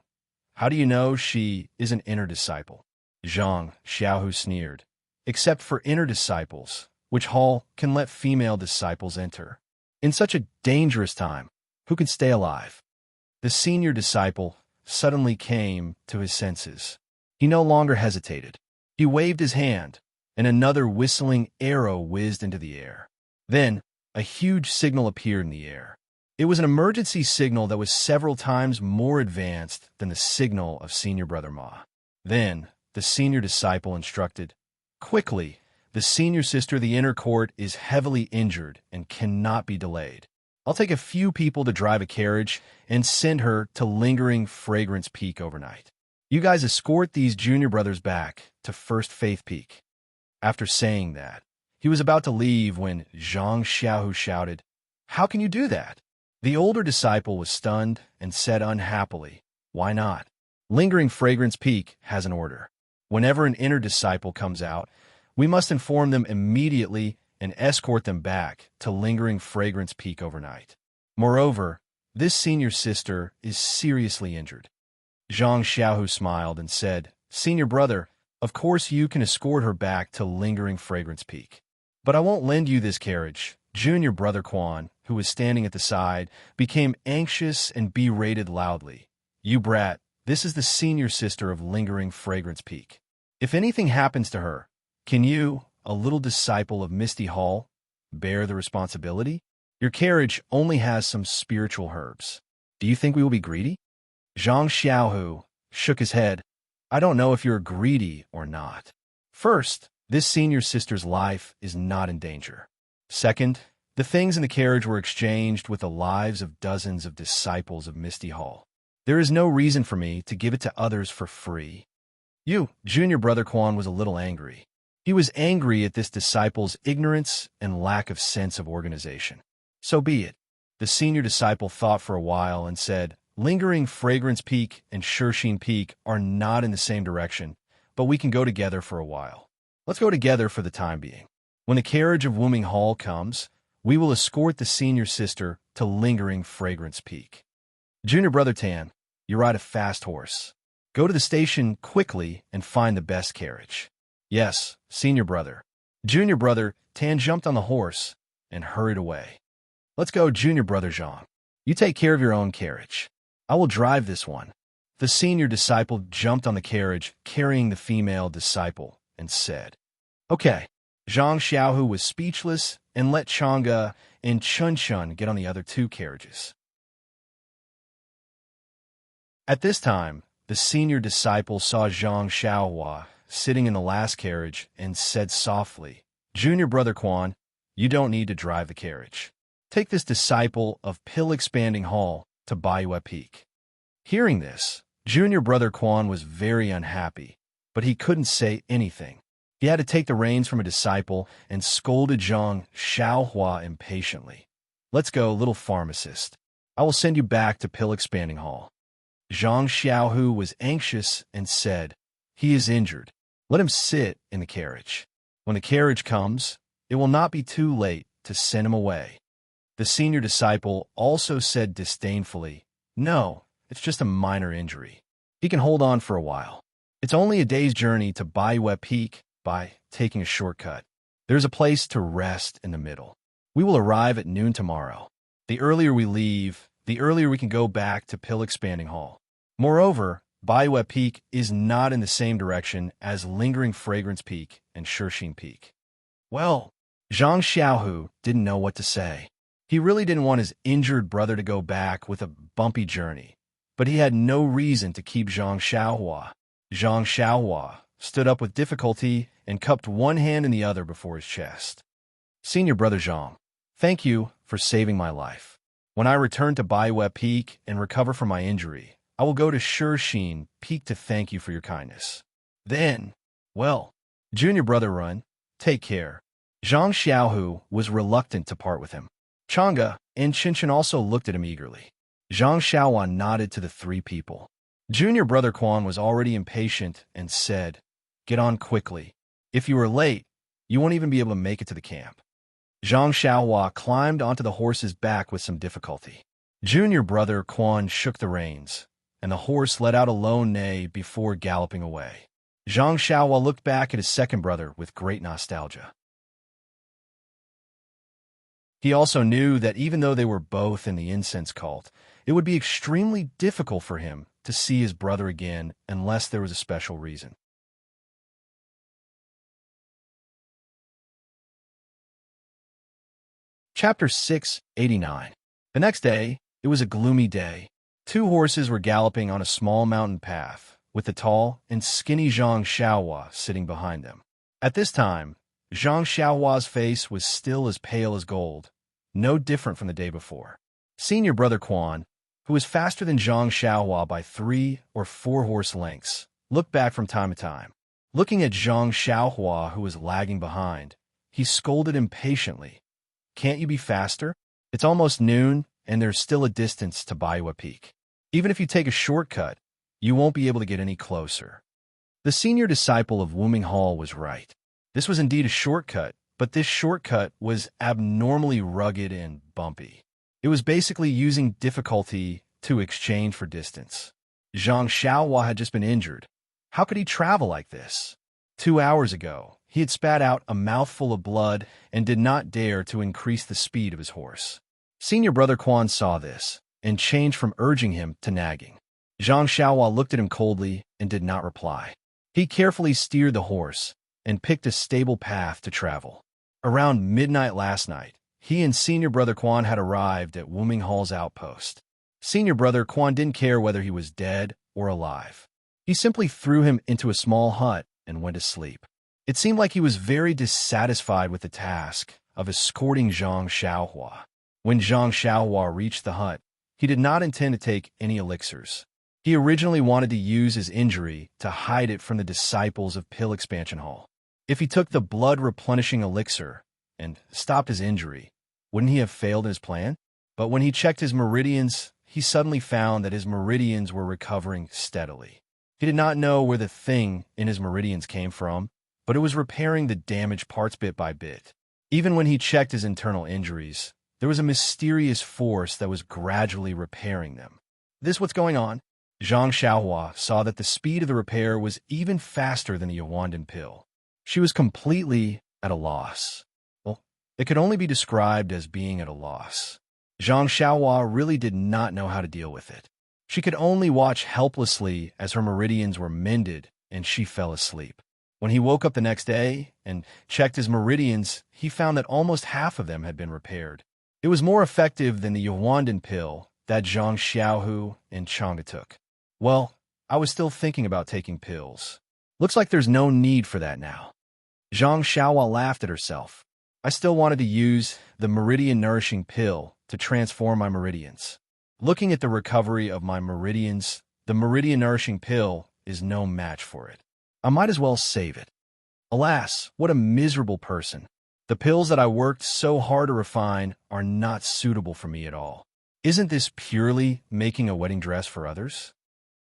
how do you know she is an inner disciple? Zhang Xiaohu sneered. Except for inner disciples, which hall can let female disciples enter? In such a dangerous time, who can stay alive? The senior disciple suddenly came to his senses. He no longer hesitated. He waved his hand, and another whistling arrow whizzed into the air. Then, a huge signal appeared in the air. It was an emergency signal that was several times more advanced than the signal of Senior Brother Ma. Then, the senior disciple instructed, Quickly, the senior sister of the inner court is heavily injured and cannot be delayed. I'll take a few people to drive a carriage and send her to Lingering Fragrance Peak overnight. You guys escort these junior brothers back to First Faith Peak. After saying that, he was about to leave when Zhang Xiaohu shouted, How can you do that? The older disciple was stunned and said unhappily, Why not? Lingering Fragrance Peak has an order. Whenever an inner disciple comes out, we must inform them immediately and escort them back to Lingering Fragrance Peak overnight. Moreover, this senior sister is seriously injured. Zhang Xiaohu smiled and said, Senior brother, of course you can escort her back to Lingering Fragrance Peak. But I won't lend you this carriage. Junior brother Quan, who was standing at the side, became anxious and berated loudly. You brat, this is the senior sister of Lingering Fragrance Peak. If anything happens to her, can you, a little disciple of Misty Hall, bear the responsibility? Your carriage only has some spiritual herbs. Do you think we will be greedy? Zhang Xiaohu shook his head. I don't know if you're greedy or not. First, this senior sister's life is not in danger. Second, the things in the carriage were exchanged with the lives of dozens of disciples of Misty Hall. There is no reason for me to give it to others for free. You, junior brother Quan, was a little angry. He was angry at this disciple's ignorance and lack of sense of organization. So be it. The senior disciple thought for a while and said, Lingering Fragrance Peak and Shirxin Peak are not in the same direction, but we can go together for a while. Let's go together for the time being. When the carriage of Wuming Hall comes, we will escort the senior sister to Lingering Fragrance Peak. Junior brother Tan, you ride a fast horse. Go to the station quickly and find the best carriage. Yes, senior brother. Junior brother Tan jumped on the horse and hurried away. Let's go, junior brother Zhang. You take care of your own carriage. I will drive this one. The senior disciple jumped on the carriage carrying the female disciple and said, Okay. Zhang Xiaohu was speechless and let Chang'e and Chun Chun get on the other 2 carriages. At this time, the senior disciple saw Zhang Xiaohua sitting in the last carriage and said softly, Junior brother Quan, you don't need to drive the carriage. Take this disciple of Pill Expanding Hall to Baiyu Peak. Hearing this, junior brother Quan was very unhappy, but he couldn't say anything. He had to take the reins from a disciple and scolded Zhang Xiaohua impatiently. "Let's go, little pharmacist. I will send you back to Pill Expanding Hall." Zhang Xiaohu was anxious and said, "He is injured. Let him sit in the carriage. When the carriage comes, it will not be too late to send him away." The senior disciple also said disdainfully, "No, it's just a minor injury. He can hold on for a while. It's only a day's journey to Baiwei Peak by taking a shortcut. There's a place to rest in the middle. We will arrive at noon tomorrow. The earlier we leave, the earlier we can go back to Pill Expanding Hall. Moreover, Baiwei Peak is not in the same direction as Lingering Fragrance Peak and Shishing Peak." Well, Zhang Xiaohu didn't know what to say. He really didn't want his injured brother to go back with a bumpy journey, but he had no reason to keep Zhang Xiaohua. Zhang Xiaohua stood up with difficulty and cupped one hand in the other before his chest. "Senior brother Zhang, thank you for saving my life. When I return to Baiwei Peak and recover from my injury, I will go to Shishing Peak to thank you for your kindness. Then, well, junior brother Run, take care." Zhang Xiaohu was reluctant to part with him. Chang'e and Qinshan also looked at him eagerly. Zhang Xiaohuan nodded to the three people. Junior brother Quan was already impatient and said, "Get on quickly. If you are late, you won't even be able to make it to the camp." Zhang Xiaohua climbed onto the horse's back with some difficulty. Junior brother Quan shook the reins, and the horse let out a low neigh before galloping away. Zhang Xiaohua looked back at his second brother with great nostalgia. He also knew that even though they were both in the incense cult, it would be extremely difficult for him to see his brother again unless there was a special reason. Chapter 689. The next day, it was a gloomy day. Two horses were galloping on a small mountain path, with the tall and skinny Zhang Xiaohua sitting behind them. At this time, Zhang Xiaohua's face was still as pale as gold, no different from the day before. Senior brother Quan, who was faster than Zhang Xiaohua by 3 or 4 horse lengths, looked back from time to time. Looking at Zhang Xiaohua, who was lagging behind, he scolded impatiently. "Can't you be faster? It's almost noon, and there's still a distance to Baiwei Peak. Even if you take a shortcut, you won't be able to get any closer." The senior disciple of Wuming Hall was right. This was indeed a shortcut, but this shortcut was abnormally rugged and bumpy. It was basically using difficulty to exchange for distance. Zhang Xiaohua had just been injured. How could he travel like this? 2 hours ago, he had spat out a mouthful of blood and did not dare to increase the speed of his horse. Senior brother Quan saw this and changed from urging him to nagging. Zhang Xiaohua looked at him coldly and did not reply. He carefully steered the horse and picked a stable path to travel. Around midnight last night, he and senior brother Quan had arrived at Wuming Hall's outpost. Senior brother Quan didn't care whether he was dead or alive. He simply threw him into a small hut and went to sleep. It seemed like he was very dissatisfied with the task of escorting Zhang Xiaohua. When Zhang Xiaohua reached the hut, he did not intend to take any elixirs. He originally wanted to use his injury to hide it from the disciples of Pill Expansion Hall. If he took the blood-replenishing elixir and stopped his injury, wouldn't he have failed in his plan? But when he checked his meridians, he suddenly found that his meridians were recovering steadily. He did not know where the thing in his meridians came from, but it was repairing the damaged parts bit by bit. Even when he checked his internal injuries, there was a mysterious force that was gradually repairing them. This what's going on? Zhang Xiaohua saw that the speed of the repair was even faster than the Yawandan pill. She was completely at a loss. Well, it could only be described as being at a loss. Zhang Xiaohua really did not know how to deal with it. She could only watch helplessly as her meridians were mended and she fell asleep. When he woke up the next day and checked his meridians, he found that almost half of them had been repaired. It was more effective than the Yawandan pill that Zhang Xiaohu and Chang'e took. Well, I was still thinking about taking pills. Looks like there's no need for that now. Zhang Xiaohua laughed at herself. I still wanted to use the meridian-nourishing pill to transform my meridians. Looking at the recovery of my meridians, the meridian-nourishing pill is no match for it. I might as well save it. Alas, what a miserable person. The pills that I worked so hard to refine are not suitable for me at all. Isn't this purely making a wedding dress for others?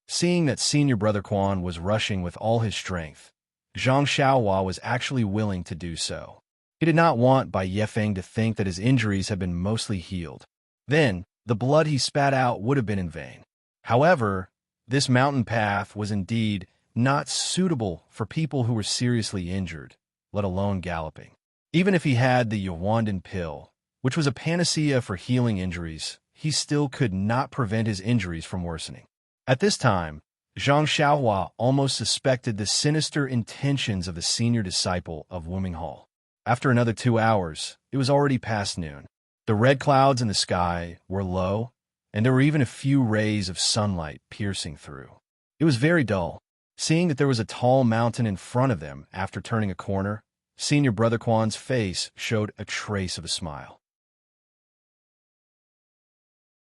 Seeing that senior brother Quan was rushing with all his strength, Zhang Xiaohua was actually willing to do so. He did not want Bai Yefeng to think that his injuries had been mostly healed. Then, the blood he spat out would have been in vain. However, this mountain path was indeed not suitable for people who were seriously injured, let alone galloping. Even if he had the Yawandan pill, which was a panacea for healing injuries, he still could not prevent his injuries from worsening. At this time, Zhang Xiaohua almost suspected the sinister intentions of the senior disciple of Wuming Hall. After another 2 hours, it was already past noon. The red clouds in the sky were low, and there were even a few rays of sunlight piercing through. It was very dull. Seeing that there was a tall mountain in front of them after turning a corner, senior brother Quan's face showed a trace of a smile.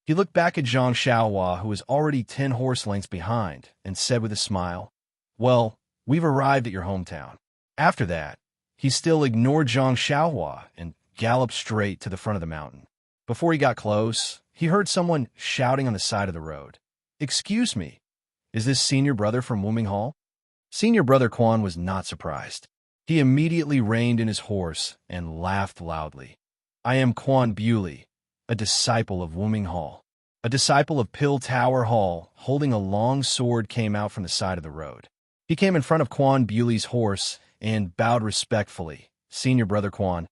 He looked back at Zhang Xiaohua, who was already 10 horse lengths behind, and said with a smile, "Well, we've arrived at your hometown." After that, he still ignored Zhang Xiaohua and galloped straight to the front of the mountain. Before he got close, he heard someone shouting on the side of the road. "Excuse me, is this senior brother from Wuming Hall?" Senior brother Quan was not surprised. He immediately reined in his horse and laughed loudly. "I am Quan Bewley, a disciple of Wuming Hall." A disciple of Pill Tower Hall, holding a long sword, came out from the side of the road. He came in front of Quan Bewley's horse and bowed respectfully. "Senior brother Quan,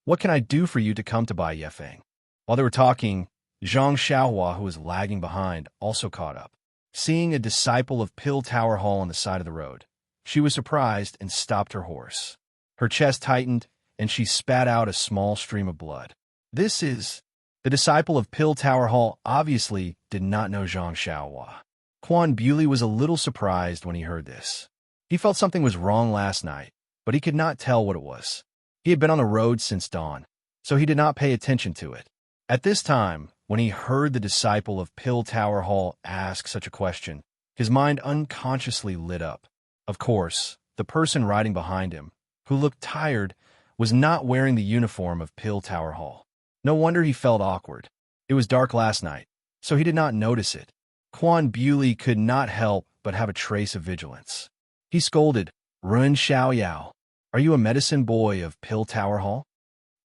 what can I do for you to come to Bai Yefeng?" While they were talking, Zhang Xiaohua, who was lagging behind, also caught up. Seeing a disciple of Pill Tower Hall on the side of the road, she was surprised and stopped her horse. Her chest tightened, and she spat out a small stream of blood. "This is..." The disciple of Pill Tower Hall obviously did not know Zhang Xiaohua. Quan Bewley was a little surprised when he heard this. He felt something was wrong last night, but he could not tell what it was. He had been on the road since dawn, so he did not pay attention to it. At this time, when he heard the disciple of Pill Tower Hall ask such a question, his mind unconsciously lit up. Of course, the person riding behind him, who looked tired, was not wearing the uniform of Pill Tower Hall. No wonder he felt awkward. It was dark last night, so he did not notice it. Quan Bewley could not help but have a trace of vigilance. He scolded, "Run Xiaoyao, are you a medicine boy of Pill Tower Hall?"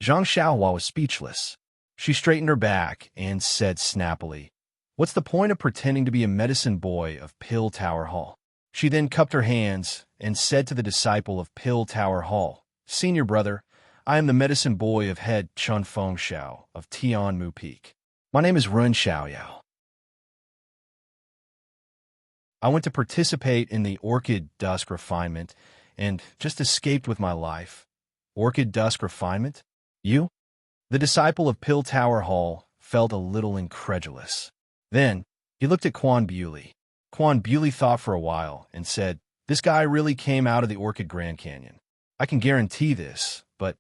Zhang Xiaohua was speechless. She straightened her back and said snappily, "What's the point of pretending to be a medicine boy of Pill Tower Hall?" She then cupped her hands and said to the disciple of Pill Tower Hall, "Senior brother, I am the medicine boy of head Chun Feng Xiao of Tianmu Peak. My name is Run Xiaoyao. I went to participate in the Orchid Dusk Refinement and just escaped with my life." "Orchid Dusk Refinement? You?" The disciple of Pill Tower Hall felt a little incredulous. Then, he looked at Quan Bewley. Quan Bewley thought for a while and said, "This guy really came out of the Orchid Grand Canyon. I can guarantee this," but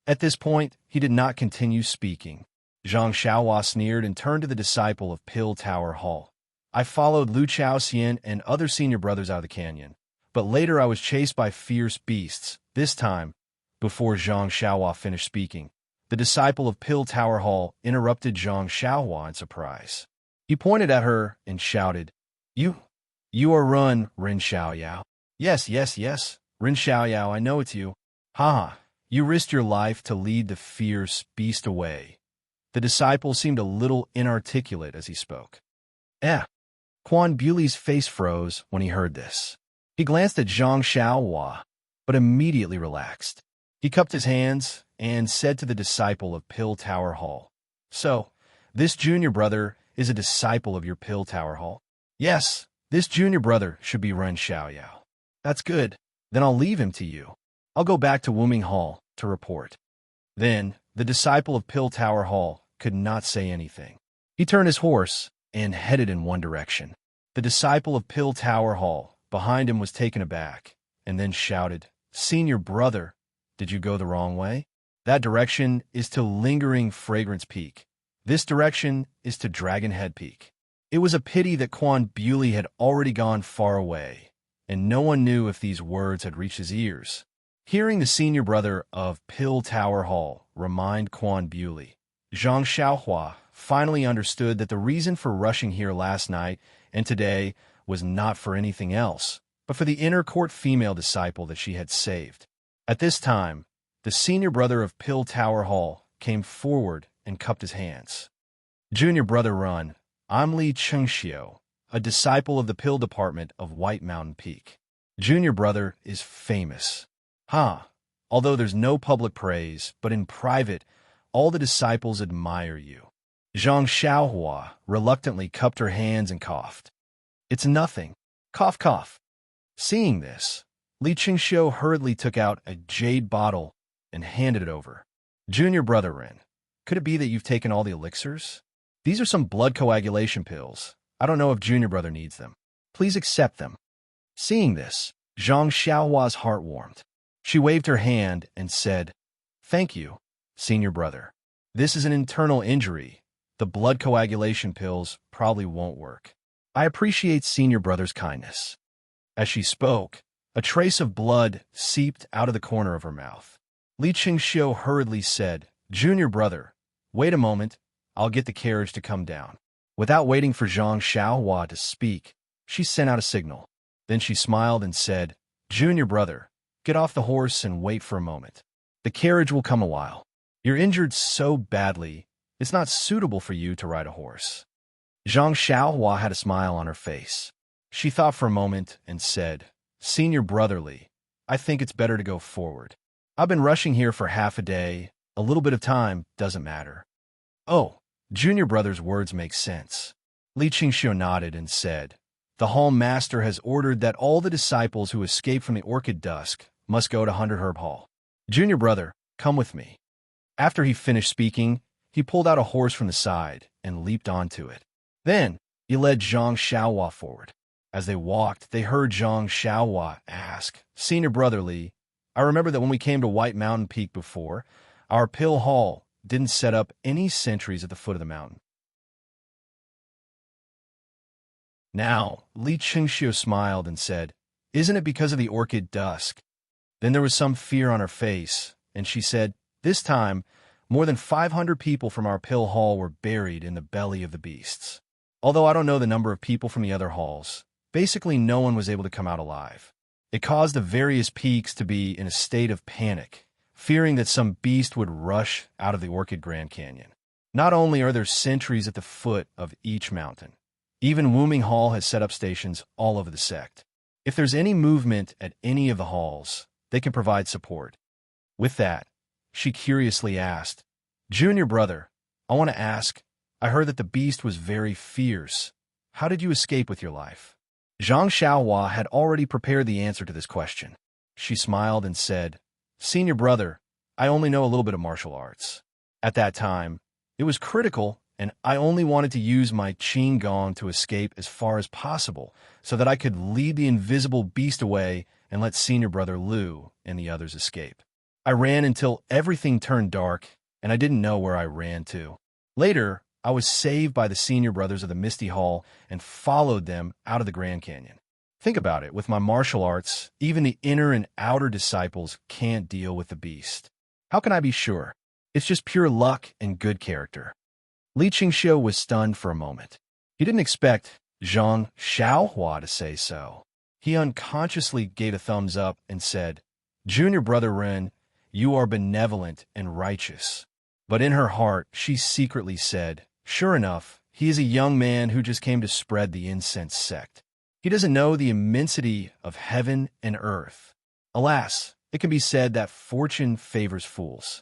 at this point, he did not continue speaking. Zhang Xiaohua sneered and turned to the disciple of Pill Tower Hall. "I followed Lu Chaoxian and other senior brothers out of the canyon, but later I was chased by fierce beasts. This time," before Zhang Xiaohua finished speaking, the disciple of Pill Tower Hall interrupted Zhang Xiaohua in surprise. He pointed at her and shouted, You are Ren Xiaoyao." Yes, Ren Xiaoyao, I know it's you." "Ha! You risked your life to lead the fierce beast away." The disciple seemed a little inarticulate as he spoke. Quan Bewley's face froze when he heard this. He glanced at Zhang Xiaohua, but immediately relaxed. He cupped his hands and said to the disciple of Pill Tower Hall, "So, this junior brother is a disciple of your Pill Tower Hall?" "Yes, this junior brother should be Ren Xiaoyao." "That's good. Then I'll leave him to you. I'll go back to Wuming Hall to report." Then, the disciple of Pill Tower Hall could not say anything. He turned his horse and headed in one direction. The disciple of Pill Tower Hall behind him was taken aback, and then shouted, "Senior brother, did you go the wrong way? That direction is to Lingering Fragrance Peak. This direction is to Dragonhead Peak. It was a pity that Quan Bewley had already gone far away, and no one knew if these words had reached his ears. Hearing the senior brother of Pill Tower Hall remind Quan Bewley, Zhang Xiaohua finally understood that the reason for rushing here last night and today was not for anything else, but for the inner court female disciple that she had saved. At this time, the senior brother of Pill Tower Hall came forward and cupped his hands. Junior brother Run, I'm Li Chengxiu, a disciple of the Pill Department of White Mountain Peak. Junior brother is famous. Although there's no public praise, but in private, all the disciples admire you. Zhang Xiaohua reluctantly cupped her hands and coughed. It's nothing. Cough, cough. Seeing this, Li Qingxiu hurriedly took out a jade bottle and handed it over. Junior brother Ren, could it be that you've taken all the elixirs? These are some blood coagulation pills. I don't know if junior brother needs them. Please accept them. Seeing this, Zhang Xiaohua's heart warmed. She waved her hand and said, Thank you, senior brother. This is an internal injury. The blood coagulation pills probably won't work. I appreciate senior brother's kindness. As she spoke, a trace of blood seeped out of the corner of her mouth. Li Qingxiu hurriedly said, Junior brother, wait a moment, I'll get the carriage to come down. Without waiting for Zhang Xiaohua to speak, she sent out a signal. Then she smiled and said, Junior brother, get off the horse and wait for a moment. The carriage will come a while. You're injured so badly, it's not suitable for you to ride a horse. Zhang Xiaohua had a smile on her face. She thought for a moment and said, Senior brotherly, I think it's better to go forward. I've been rushing here for half a day. A little bit of time doesn't matter. Oh, junior brother's words make sense. Li Qingxiu nodded and said, The hall master has ordered that all the disciples who escape from the Orchid Dusk must go to 100 Herb Hall. Junior brother, come with me. After he finished speaking, he pulled out a horse from the side and leaped onto it. Then, he led Zhang Xiaohua forward. As they walked, they heard Zhang Xiaohua ask, Senior brother Li, I remember that when we came to White Mountain Peak before, our Pill Hall didn't set up any sentries at the foot of the mountain. Now, Li Qingxiu smiled and said, Isn't it because of the Orchid Dusk? Then there was some fear on her face, and she said, This time, more than 500 people from our Pill Hall were buried in the belly of the beasts. Although I don't know the number of people from the other halls, basically no one was able to come out alive. It caused the various peaks to be in a state of panic, fearing that some beast would rush out of the Orchid Grand Canyon. Not only are there sentries at the foot of each mountain, even Wuming Hall has set up stations all over the sect. If there's any movement at any of the halls, they can provide support. With that, she curiously asked, Junior brother, I want to ask, I heard that the beast was very fierce. How did you escape with your life? Zhang Xiaohua had already prepared the answer to this question. She smiled and said, Senior brother, I only know a little bit of martial arts. At that time, it was critical, and I only wanted to use my Qing Gong to escape as far as possible so that I could lead the invisible beast away and let senior brother Lu and the others escape. I ran until everything turned dark, and I didn't know where I ran to. Later, I was saved by the senior brothers of the Misty Hall and followed them out of the Grand Canyon. Think about it, with my martial arts, even the inner and outer disciples can't deal with the beast. How can I be sure? It's just pure luck and good character. Li Qingxiu was stunned for a moment. He didn't expect Zhang Xiaohua to say so. He unconsciously gave a thumbs up and said, Junior brother Ren, you are benevolent and righteous. But in her heart, she secretly said, Sure enough, he is a young man who just came to spread the incense sect. He doesn't know the immensity of heaven and earth. Alas, it can be said that fortune favors fools.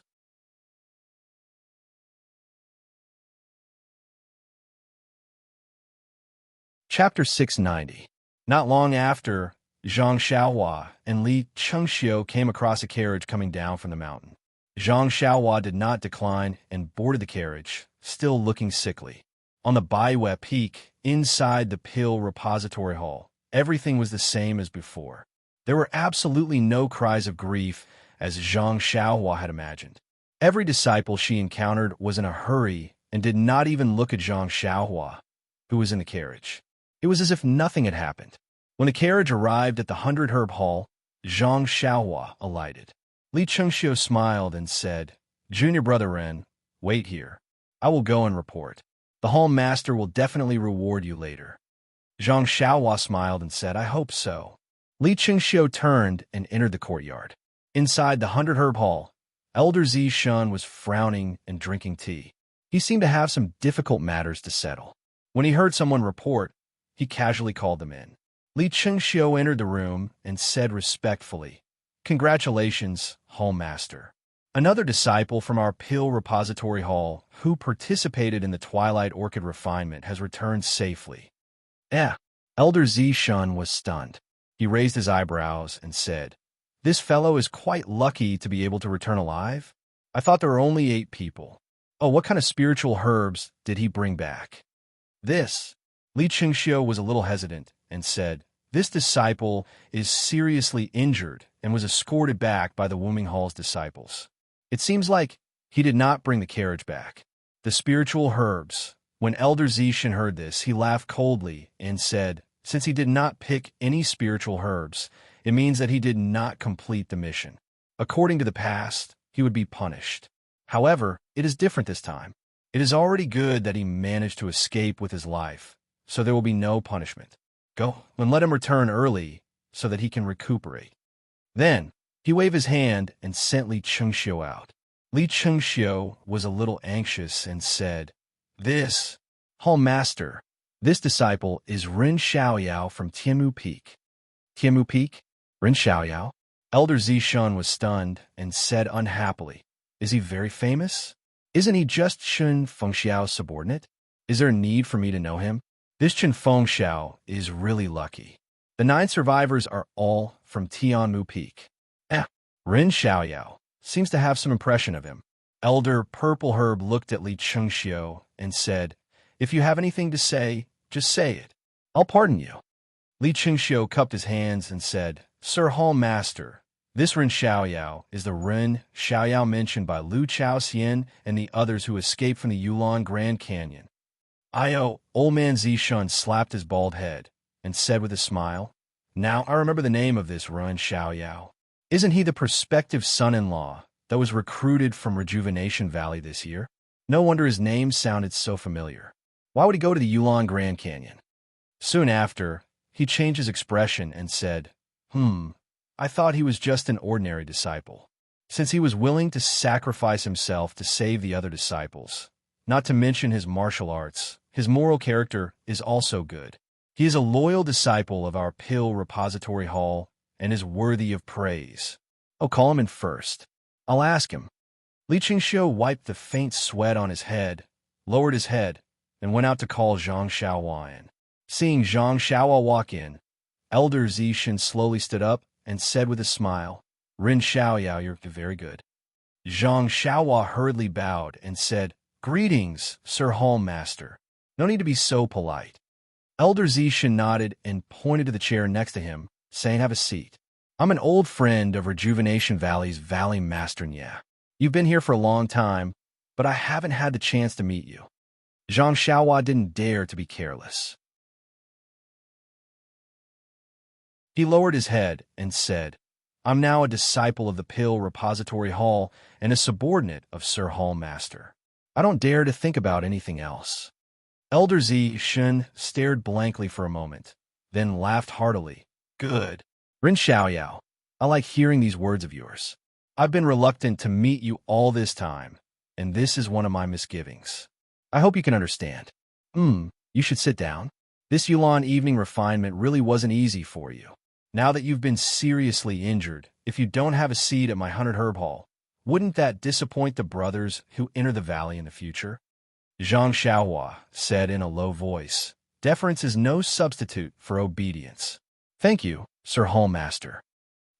Chapter 690. Not long after, Zhang Xiaohua and Li Chengxiu came across a carriage coming down from the mountain. Zhang Xiaohua did not decline and boarded the carriage, still looking sickly. On the Baiwei Peak, inside the Pill Repository Hall, everything was the same as before. There were absolutely no cries of grief, as Zhang Xiaohua had imagined. Every disciple she encountered was in a hurry and did not even look at Zhang Xiaohua, who was in the carriage. It was as if nothing had happened. When the carriage arrived at the 100-herb hall, Zhang Xiaohua alighted. Li Chengxiu smiled and said, "Junior brother Ren, wait here. I will go and report. The hall master will definitely reward you later." Zhang Xiaohua smiled and said, "I hope so." Li Chengxiu turned and entered the courtyard. Inside the 100-herb hall, Elder Zishun was frowning and drinking tea. He seemed to have some difficult matters to settle. When he heard someone report, he casually called them in. Li Chengxiu entered the room and said respectfully, "Congratulations, Hall Master. Another disciple from our Pill Repository Hall who participated in the Twilight Orchid refinement has returned safely." Elder Zishun was stunned. He raised his eyebrows and said, "This fellow is quite lucky to be able to return alive? I thought there were only 8 people. Oh, what kind of spiritual herbs did he bring back?" Li Chengxiu was a little hesitant and said, "This disciple is seriously injured and was escorted back by the Wuming Hall's disciples. It seems like he did not bring the carriage back." The spiritual herbs. When Elder Zishan heard this, he laughed coldly and said, since he did not pick any spiritual herbs, it means that he did not complete the mission. According to the past, he would be punished. However, it is different this time. It is already good that he managed to escape with his life, so there will be no punishment. Go and let him return early so that he can recuperate. Then, he waved his hand and sent Li Chengxiu out. Li Chengxiu was a little anxious and said, "This, Hall Master, this disciple is Ren Xiaoyao from Tianmu Peak." Tianmu Peak? Ren Xiaoyao? Elder Zishun was stunned and said unhappily, "Is he very famous? Isn't he just Chen Fengxiao's subordinate? Is there a need for me to know him? This Chen Fengxiao is really lucky. The 9 survivors are all from Tianmu Peak." Ren Xiaoyao seems to have some impression of him. Elder Purple Herb looked at Li Chengxiu and said, "If you have anything to say, just say it. I'll pardon you." Li Chengxiu cupped his hands and said, "Sir Hall Master, this Ren Xiaoyao is the Ren Xiaoyao mentioned by Lu Chaoxian and the others who escaped from the Yulon Grand Canyon." Old man Zishun slapped his bald head and said with a smile, "Now I remember the name of this Ren Xiaoyao. Isn't he the prospective son-in-law that was recruited from Rejuvenation Valley this year? No wonder his name sounded so familiar. Why would he go to the Yulon Grand Canyon?" Soon after, he changed his expression and said, I thought he was just an ordinary disciple. Since he was willing to sacrifice himself to save the other disciples, not to mention his martial arts, his moral character is also good. He is a loyal disciple of our Pill Repository Hall and is worthy of praise. Oh, call him in first. I'll ask him." Li Chengxiu wiped the faint sweat on his head, lowered his head, and went out to call Zhang Xiaohua in. Seeing Zhang Xiaohua walk in, Elder Zishan slowly stood up and said with a smile, "Ren Xiaoyao, you're very good." Zhang Xiaohua hurriedly bowed and said, "Greetings, Sir Hall Master. No need to be so polite." Elder Zishan nodded and pointed to the chair next to him, saying, "Have a seat. I'm an old friend of Rejuvenation Valley's Valley Master Nya. You've been here for a long time, but I haven't had the chance to meet you." Zhang Xiaohua didn't dare to be careless. He lowered his head and said, "I'm now a disciple of the Pill Repository Hall and a subordinate of Sir Hall Master. I don't dare to think about anything else." Elder Zishun stared blankly for a moment, then laughed heartily. "Good. Ren Xiaoyao, I like hearing these words of yours. I've been reluctant to meet you all this time, and this is one of my misgivings. I hope you can understand. You should sit down. This Yulon evening refinement really wasn't easy for you. Now that you've been seriously injured, if you don't have a seat at my 100-herb hall, wouldn't that disappoint the brothers who enter the valley in the future?" Zhang Xiaohua said in a low voice, "Deference is no substitute for obedience." "Thank you, Sir Hall Master."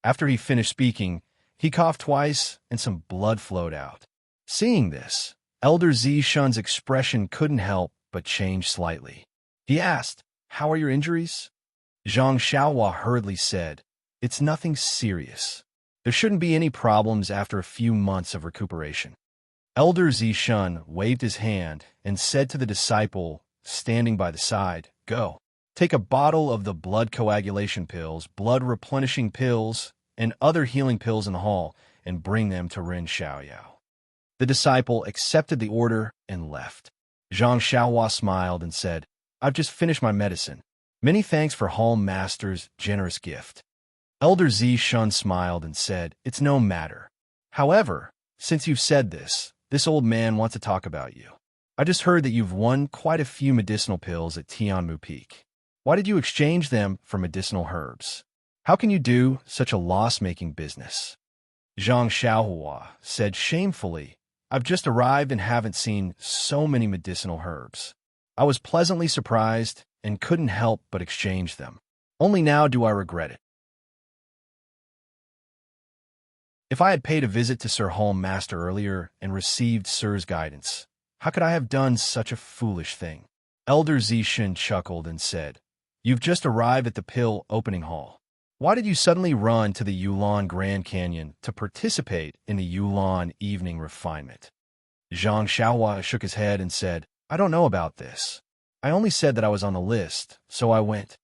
After he finished speaking, he coughed twice and some blood flowed out. Seeing this, Elder Zishun's expression couldn't help but change slightly. He asked, "How are your injuries?" Zhang Xiaohua hurriedly said, "It's nothing serious. There shouldn't be any problems after a few months of recuperation." Elder Zishun waved his hand and said to the disciple standing by the side, "Go. Take a bottle of the blood coagulation pills, blood replenishing pills, and other healing pills in the hall, and bring them to Ren Xiaoyao." The disciple accepted the order and left. Zhang Xiaohua smiled and said, "I've just finished my medicine. Many thanks for Hall Master's generous gift." Elder Zishun smiled and said, "It's no matter. However, since you've said this old man wants to talk about you. I just heard that you've won quite a few medicinal pills at Tianmu Peak. Why did you exchange them for medicinal herbs? How can you do such a loss-making business?" Zhang Xiaohua said shamefully, "I've just arrived and haven't seen so many medicinal herbs. I was pleasantly surprised and couldn't help but exchange them. Only now do I regret it. If I had paid a visit to Sir Hall Master earlier and received Sir's guidance, how could I have done such a foolish thing?" Elder Zishin chuckled and said, "You've just arrived at the pill opening hall. Why did you suddenly run to the Yulon Grand Canyon to participate in the Yulon Evening Refinement?" Zhang Xiaohua shook his head and said, "I don't know about this. I only said that I was on the list, so I went."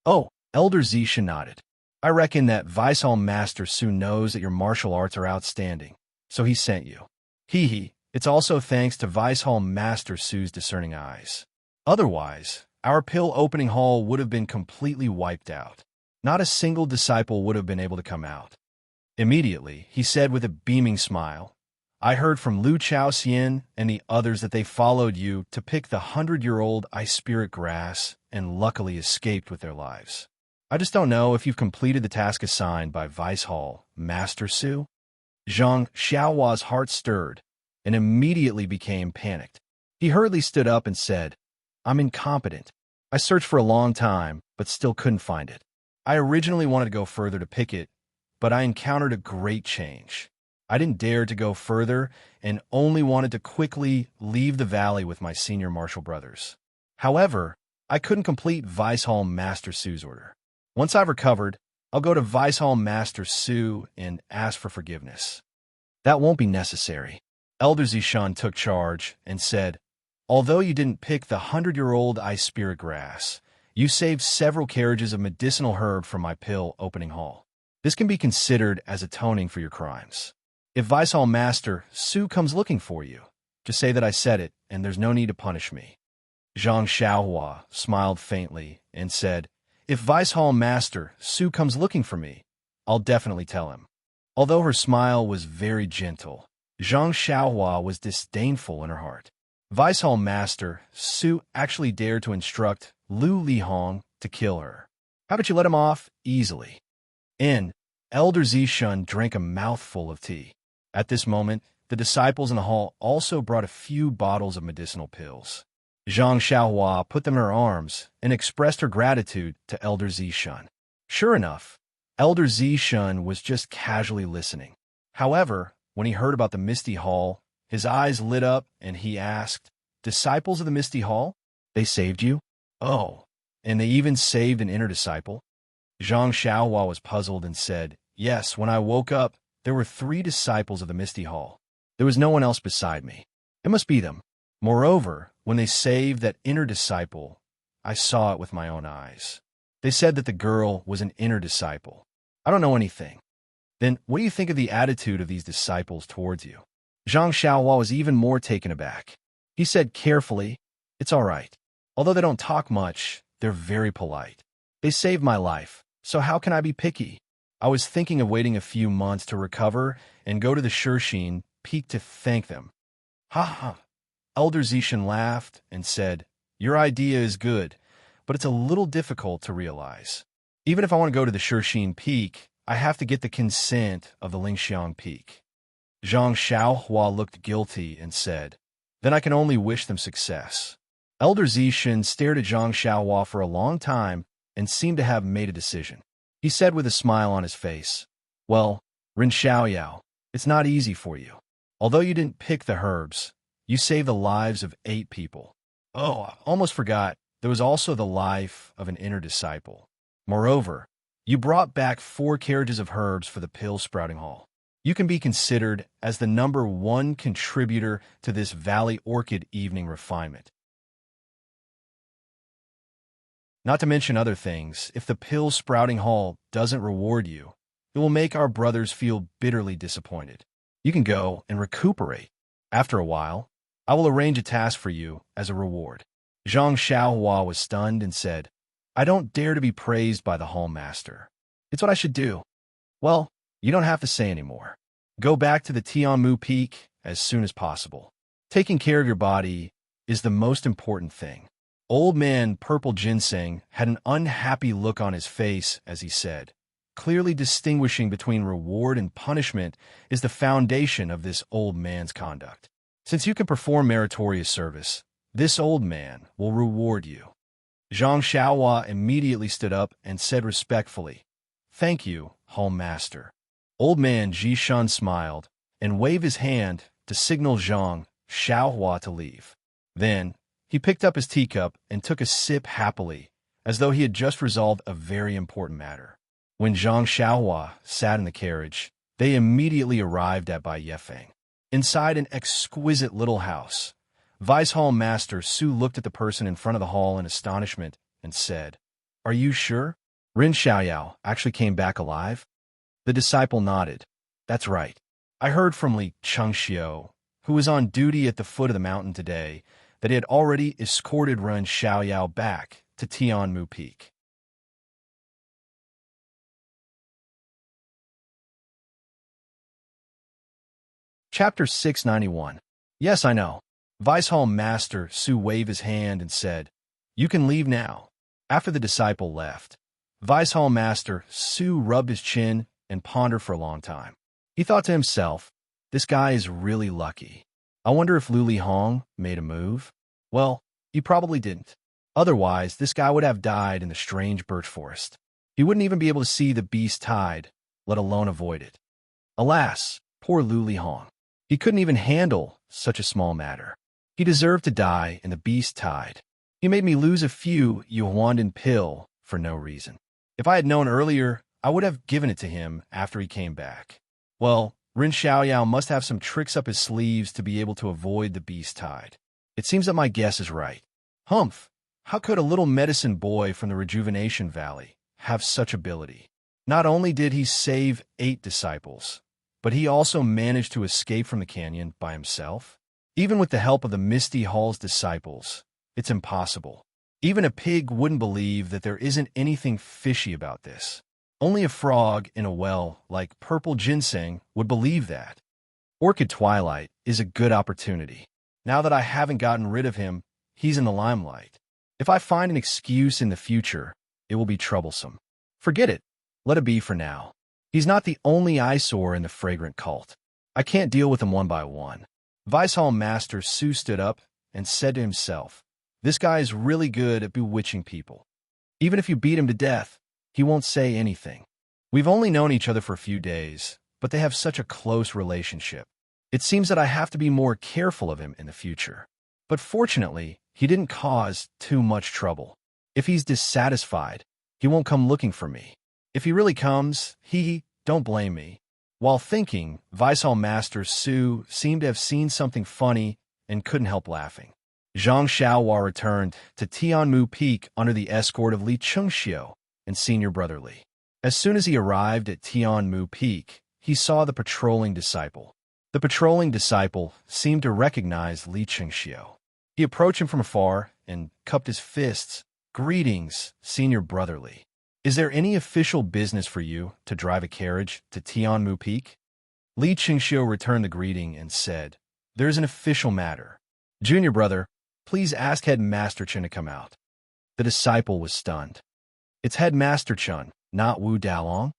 "Oh," Elder Zishin nodded. "I reckon that Vice Hall Master Su knows that your martial arts are outstanding, so he sent you. Hee. It's also thanks to Vice Hall Master Su's discerning eyes. Otherwise, our pill opening hall would have been completely wiped out. Not a single disciple would have been able to come out." Immediately, he said with a beaming smile, "I heard from Lu Chaoxian and the others that they followed you to pick the 100-year-old ice spirit grass and luckily escaped with their lives. I just don't know if you've completed the task assigned by Vice Hall Master Su." Zhang Xiaohua's heart stirred and immediately became panicked. He hurriedly stood up and said, "I'm incompetent. I searched for a long time, but still couldn't find it. I originally wanted to go further to pick it, but I encountered a great change. I didn't dare to go further and only wanted to quickly leave the valley with my senior martial brothers. However, I couldn't complete Vice Hall Master Su's order. Once I've recovered, I'll go to Vice Hall Master Su and ask for forgiveness." "That won't be necessary." Elder Zishan took charge and said, "Although you didn't pick the 100-year-old ice spirit grass, you saved several carriages of medicinal herb from my pill opening hall. This can be considered as atoning for your crimes. If Vice Hall Master Su comes looking for you, just say that I said it, and there's no need to punish me." Zhang Xiaohua smiled faintly and said, "If Vice Hall Master Su comes looking for me, I'll definitely tell him." Although her smile was very gentle, Zhang Xiaohua was disdainful in her heart. Vice Hall Master Su actually dared to instruct Lu Lihong to kill her. How about you let him off easily? And Elder Zishun drank a mouthful of tea. At this moment, the disciples in the hall also brought a few bottles of medicinal pills. Zhang Xiaohua put them in her arms and expressed her gratitude to Elder Zishun. Sure enough, Elder Zishun was just casually listening. However, when he heard about the Misty Hall, his eyes lit up and he asked, "Disciples of the Misty Hall? They saved you?" "Oh, and they even saved an inner disciple?" Zhang Xiaohua was puzzled and said, "Yes, when I woke up, there were 3 disciples of the Misty Hall. There was no one else beside me. It must be them. Moreover, when they saved that inner disciple, I saw it with my own eyes. They said that the girl was an inner disciple. I don't know anything. Then what do you think of the attitude of these disciples towards you?" Zhang Xiaohua was even more taken aback. He said carefully, "It's all right. Although they don't talk much, they're very polite. They saved my life, so how can I be picky? I was thinking of waiting a few months to recover and go to the Shushin Peak to thank them." "Ha ha." Elder Zishin laughed and said, "Your idea is good, but it's a little difficult to realize. Even if I want to go to the Shushin Peak, I have to get the consent of the Lingxiang Peak." Zhang Xiaohua looked guilty and said, "Then I can only wish them success." Elder Zishin stared at Zhang Xiaohua for a long time and seemed to have made a decision. He said with a smile on his face, "Well, Ren Xiaoyao, it's not easy for you. Although you didn't pick the herbs, you saved the lives of 8 people. Oh, I almost forgot, there was also the life of an inner disciple. Moreover, you brought back 4 carriages of herbs for the pill sprouting hall. You can be considered as the #1 contributor to this Valley Orchid evening refinement. Not to mention other things, if the pill sprouting hall doesn't reward you, it will make our brothers feel bitterly disappointed. You can go and recuperate. After a while, I will arrange a task for you as a reward. Zhang Xiaohua was stunned and said, I don't dare to be praised by the hall master. It's what I should do. Well, you don't have to say anymore. Go back to the Tianmu Peak as soon as possible. Taking care of your body is the most important thing. Old man Purple Ginseng had an unhappy look on his face as he said, clearly distinguishing between reward and punishment is the foundation of this old man's conduct. Since you can perform meritorious service, this old man will reward you. Zhang Xiaohua immediately stood up and said respectfully, Thank you, Hall Master. Old man Jishan smiled and waved his hand to signal Zhang Xiaohua to leave. Then, he picked up his teacup and took a sip happily, as though he had just resolved a very important matter. When Zhang Xiaohua sat in the carriage, they immediately arrived at Bai Yefeng. Inside an exquisite little house, Vice Hall Master Su looked at the person in front of the hall in astonishment and said, Are you sure? Rin Xiaoyao actually came back alive? The disciple nodded. That's right. I heard from Li Chengxiu, who was on duty at the foot of the mountain today, that he had already escorted Ren Xiaoyao back to Tianmu Peak. Chapter 691. Yes, I know. Vice Hall Master Su waved his hand and said, You can leave now. After the disciple left, Vice Hall Master Su rubbed his chin and pondered for a long time. He thought to himself, This guy is really lucky. I wonder if Lu Li Hong made a move? Well, he probably didn't. Otherwise, this guy would have died in the strange birch forest. He wouldn't even be able to see the beast tide, let alone avoid it. Alas, poor Lu Li Hong. He couldn't even handle such a small matter. He deserved to die in the beast tide. He made me lose a few Yuhuandan pill for no reason. If I had known earlier, I would have given it to him after he came back. Well, Rin Xiaoyao must have some tricks up his sleeves to be able to avoid the beast tide. It seems that my guess is right. Humph! How could a little medicine boy from the Rejuvenation Valley have such ability? Not only did he save 8 disciples, but he also managed to escape from the canyon by himself. Even with the help of the Misty Hall's disciples, it's impossible. Even a pig wouldn't believe that there isn't anything fishy about this. Only a frog in a well like Purple Ginseng would believe that. Orchid Twilight is a good opportunity. Now that I haven't gotten rid of him, he's in the limelight. If I find an excuse in the future, it will be troublesome. Forget it. Let it be for now. He's not the only eyesore in the fragrant cult. I can't deal with them one by one. Vice Hall Master Su stood up and said to himself, This guy is really good at bewitching people. Even if you beat him to death, he won't say anything. We've only known each other for a few days, but they have such a close relationship. It seems that I have to be more careful of him in the future. But fortunately, he didn't cause too much trouble. If he's dissatisfied, he won't come looking for me. If he really comes, don't blame me. While thinking, Vice Hall Master Su seemed to have seen something funny and couldn't help laughing. Zhang Xiaohua returned to Tianmu Peak under the escort of Li Chengxiu and Senior Brother Li. As soon as he arrived at Tianmu Peak, he saw the patrolling disciple. The patrolling disciple seemed to recognize Li Chengxiu. He approached him from afar and cupped his fists. Greetings, Senior Brother Li. Is there any official business for you to drive a carriage to Tianmu Peak? Li Chengxiu returned the greeting and said, There is an official matter. Junior brother, please ask Headmaster Chen to come out. The disciple was stunned. It's Headmaster Chen, not Wu Dalong?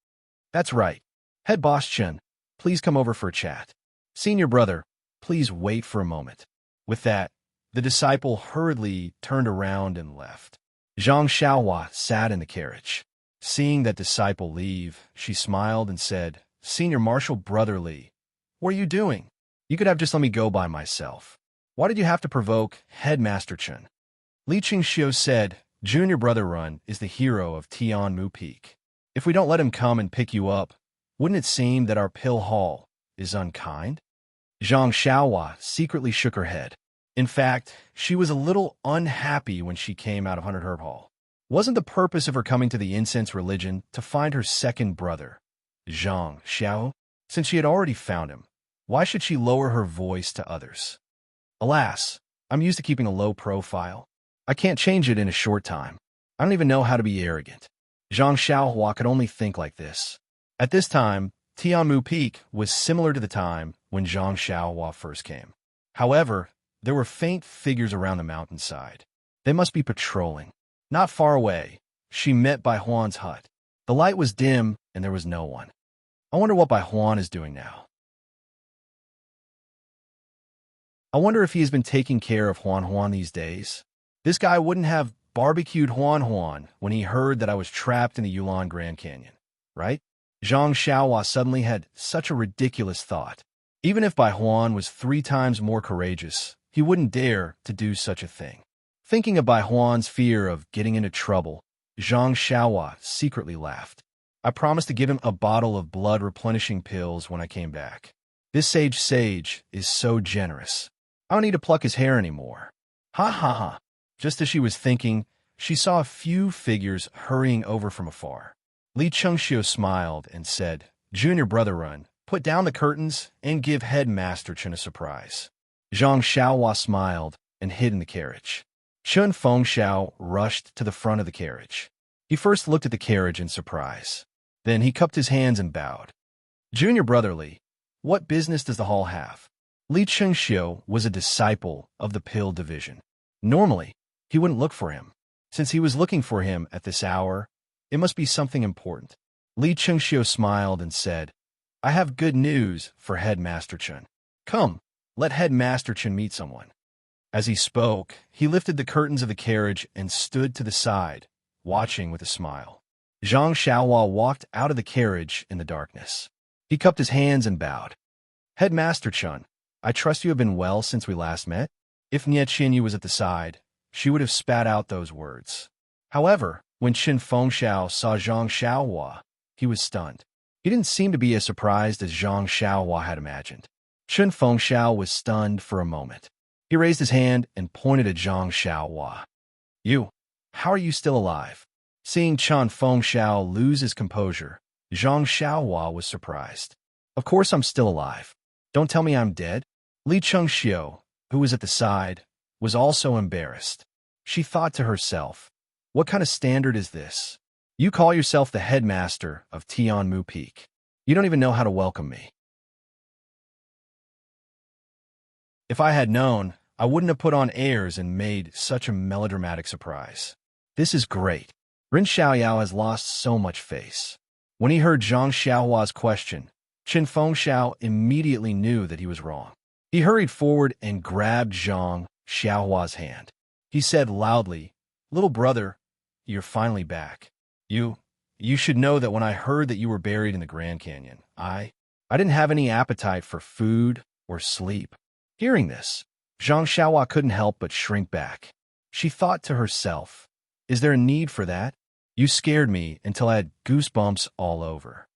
That's right. Head Boss Chen, please come over for a chat. Senior brother, please wait for a moment. With that, the disciple hurriedly turned around and left. Zhang Xiaohua sat in the carriage. Seeing that disciple leave, she smiled and said, Senior Marshal Brother Li, what are you doing? You could have just let me go by myself. Why did you have to provoke Headmaster Chen? Li Chengxiu said, Junior Brother Run is the hero of Tianmu Peak. If we don't let him come and pick you up, wouldn't it seem that our pill hall is unkind? Zhang Xiaohua secretly shook her head. In fact, she was a little unhappy when she came out of 100 Herb Hall. Wasn't the purpose of her coming to the incense religion to find her second brother, Zhang Xiao? Since she had already found him, why should she lower her voice to others? Alas, I'm used to keeping a low profile. I can't change it in a short time. I don't even know how to be arrogant. Zhang Xiaohua could only think like this. At this time, Tianmu Peak was similar to the time when Zhang Xiaohua first came. However, there were faint figures around the mountainside. They must be patrolling. Not far away, she met Bai Huan's hut. The light was dim, and there was no one. I wonder what Bai Huan is doing now. I wonder if he has been taking care of Huan Huan these days. This guy wouldn't have barbecued Huan Huan when he heard that I was trapped in the Yulon Grand Canyon, right? Zhang Xiaohua suddenly had such a ridiculous thought. Even if Bai Huan was 3 times more courageous, he wouldn't dare to do such a thing. Thinking of Bai Huan's fear of getting into trouble, Zhang Xiaohua secretly laughed. I promised to give him a bottle of blood-replenishing pills when I came back. This sage is so generous. I don't need to pluck his hair anymore. Ha ha ha. Just as she was thinking, she saw a few figures hurrying over from afar. Li Chengxiu smiled and said, Junior Brother Run, put down the curtains and give Headmaster Chen a surprise. Zhang Xiaohua smiled and hid in the carriage. Chen Fengxiao rushed to the front of the carriage. He first looked at the carriage in surprise. Then he cupped his hands and bowed. Junior Brother Li, what business does the hall have? Li Chengxiu was a disciple of the pill division. Normally, he wouldn't look for him. Since he was looking for him at this hour, it must be something important. Li Chengxiu smiled and said, I have good news for Headmaster Chen. Come, let Headmaster Chen meet someone. As he spoke, he lifted the curtains of the carriage and stood to the side, watching with a smile. Zhang Xiaohua walked out of the carriage in the darkness. He cupped his hands and bowed. Headmaster Chen, I trust you have been well since we last met? If Nie Qinyu was at the side, she would have spat out those words. However, when Qin Fengxiao saw Zhang Xiaohua, he was stunned. He didn't seem to be as surprised as Zhang Xiaohua had imagined. Qin Fengxiao was stunned for a moment. He raised his hand and pointed at Zhang Xiaohua. You, how are you still alive? Seeing Qin Fengxiao lose his composure, Zhang Xiaohua was surprised. Of course I'm still alive. Don't tell me I'm dead. Li Chengxiu, who was at the side, was also embarrassed. She thought to herself, what kind of standard is this? You call yourself the headmaster of Tianmu Peak. You don't even know how to welcome me. If I had known, I wouldn't have put on airs and made such a melodramatic surprise. This is great. Ren Xiaoyao has lost so much face. When he heard Zhang Xiaohua's question, Qin Fengxiao immediately knew that he was wrong. He hurried forward and grabbed Zhang Xiaohua's hand. He said loudly, Little brother, you're finally back. You should know that when I heard that you were buried in the Grand Canyon, I didn't have any appetite for food or sleep. Hearing this, Zhang Xiaohua couldn't help but shrink back. She thought to herself, is there a need for that? You scared me until I had goosebumps all over.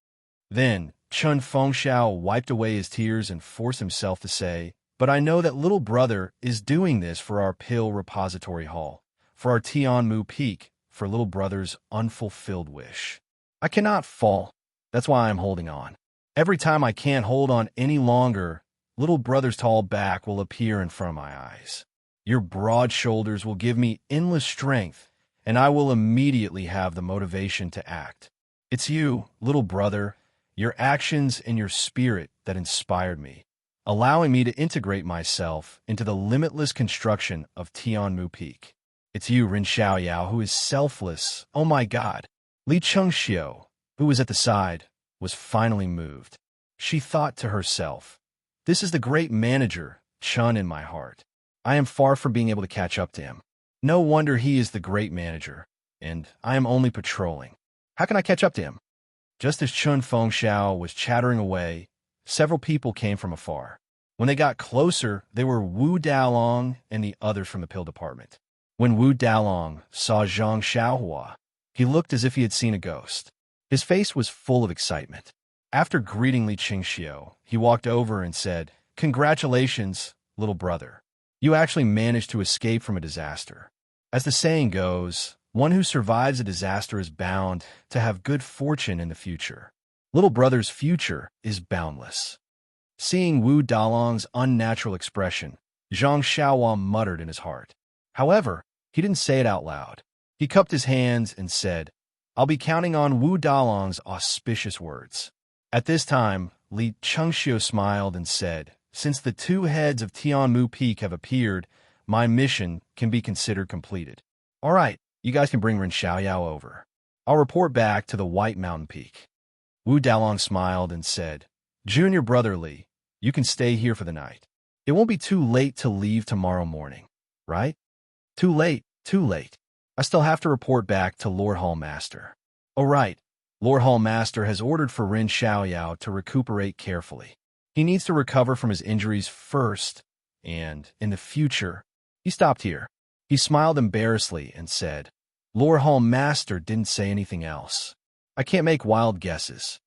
Then, Qin Fengxiao wiped away his tears and forced himself to say, but I know that little brother is doing this for our pill repository hall, for our Tianmu Peak, for little brother's unfulfilled wish. I cannot fall. That's why I'm holding on. Every time I can't hold on any longer, little brother's tall back will appear in front of my eyes. Your broad shoulders will give me endless strength, and I will immediately have the motivation to act. It's you, little brother, your actions and your spirit that inspired me, allowing me to integrate myself into the limitless construction of Tianmu Peak. It's you, Ren Xiaoyao, who is selfless. Oh my God. Li Chengxiu, who was at the side, was finally moved. She thought to herself, this is the great manager, Chen, in my heart. I am far from being able to catch up to him. No wonder he is the great manager, and I am only patrolling. How can I catch up to him? Just as Qin Fengxiao was chattering away, several people came from afar. When they got closer, they were Wu Dalong and the others from the pill department. When Wu Dalong saw Zhang Xiaohua, he looked as if he had seen a ghost. His face was full of excitement. After greeting Li Qingxiu, he walked over and said, "Congratulations, little brother. You actually managed to escape from a disaster. As the saying goes, one who survives a disaster is bound to have good fortune in the future. Little brother's future is boundless." Seeing Wu Dalong's unnatural expression, Zhang Xiaohua muttered in his heart. However, he didn't say it out loud. He cupped his hands and said, "I'll be counting on Wu Dalong's auspicious words." At this time, Li Chengxiu smiled and said, "Since the two heads of Tianmu Peak have appeared, my mission can be considered completed. All right, you guys can bring Ren Xiaoyao over. I'll report back to the White Mountain Peak." Wu Dalong smiled and said, "Junior brother Li, you can stay here for the night. It won't be too late to leave tomorrow morning, right?" "Too late, too late. I still have to report back to Lord Hall Master." "Oh right, Lord Hall Master has ordered for Ren Xiaoyao to recuperate carefully. He needs to recover from his injuries first, and, in the future..." He stopped here. He smiled embarrassedly and said, "Lord Hall Master didn't say anything else. I can't make wild guesses."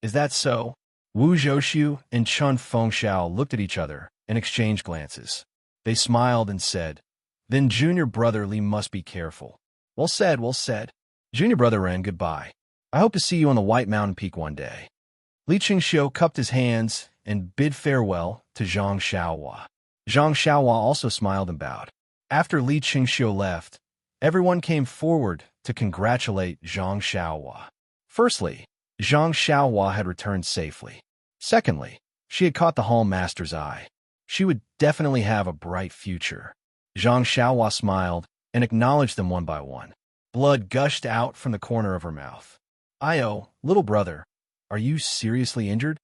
"Is that so?" Wu Zhouxiu and Chun Fengxiao looked at each other and exchanged glances. They smiled and said, "Then Junior Brother Li must be careful." Well said, well said. Junior Brother Ren, goodbye. I hope to see you on the White Mountain Peak one day." Li Qingxiu cupped his hands and bid farewell to Zhang Xiaohua. Zhang Xiaohua also smiled and bowed. After Li Qingxiu left, everyone came forward to congratulate Zhang Xiaohua. Firstly, Zhang Xiaohua had returned safely. Secondly, she had caught the Hall Master's eye. She would definitely have a bright future. Zhang Xiaohua smiled and acknowledged them one by one. Blood gushed out from the corner of her mouth. "Io, little brother, are you seriously injured?"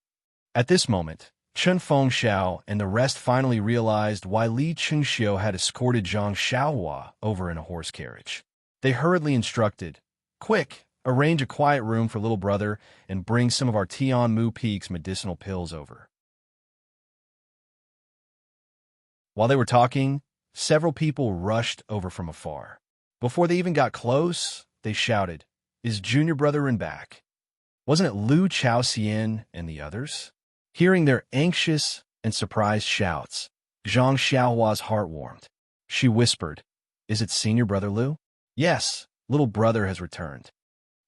At this moment, Chun Fengxiao and the rest finally realized why Li Qingxiu had escorted Zhang Xiaohua over in a horse carriage. They hurriedly instructed, "Quick, arrange a quiet room for little brother and bring some of our Tianmu Peak's medicinal pills over." While they were talking, several people rushed over from afar. Before they even got close, they shouted, "Is Junior Brother Ren back? Wasn't it Lu Chaoxian and the others?" Hearing their anxious and surprised shouts, Zhang Xiaohua's heart warmed. She whispered, "Is it Senior Brother Lu?" "Yes, little brother has returned.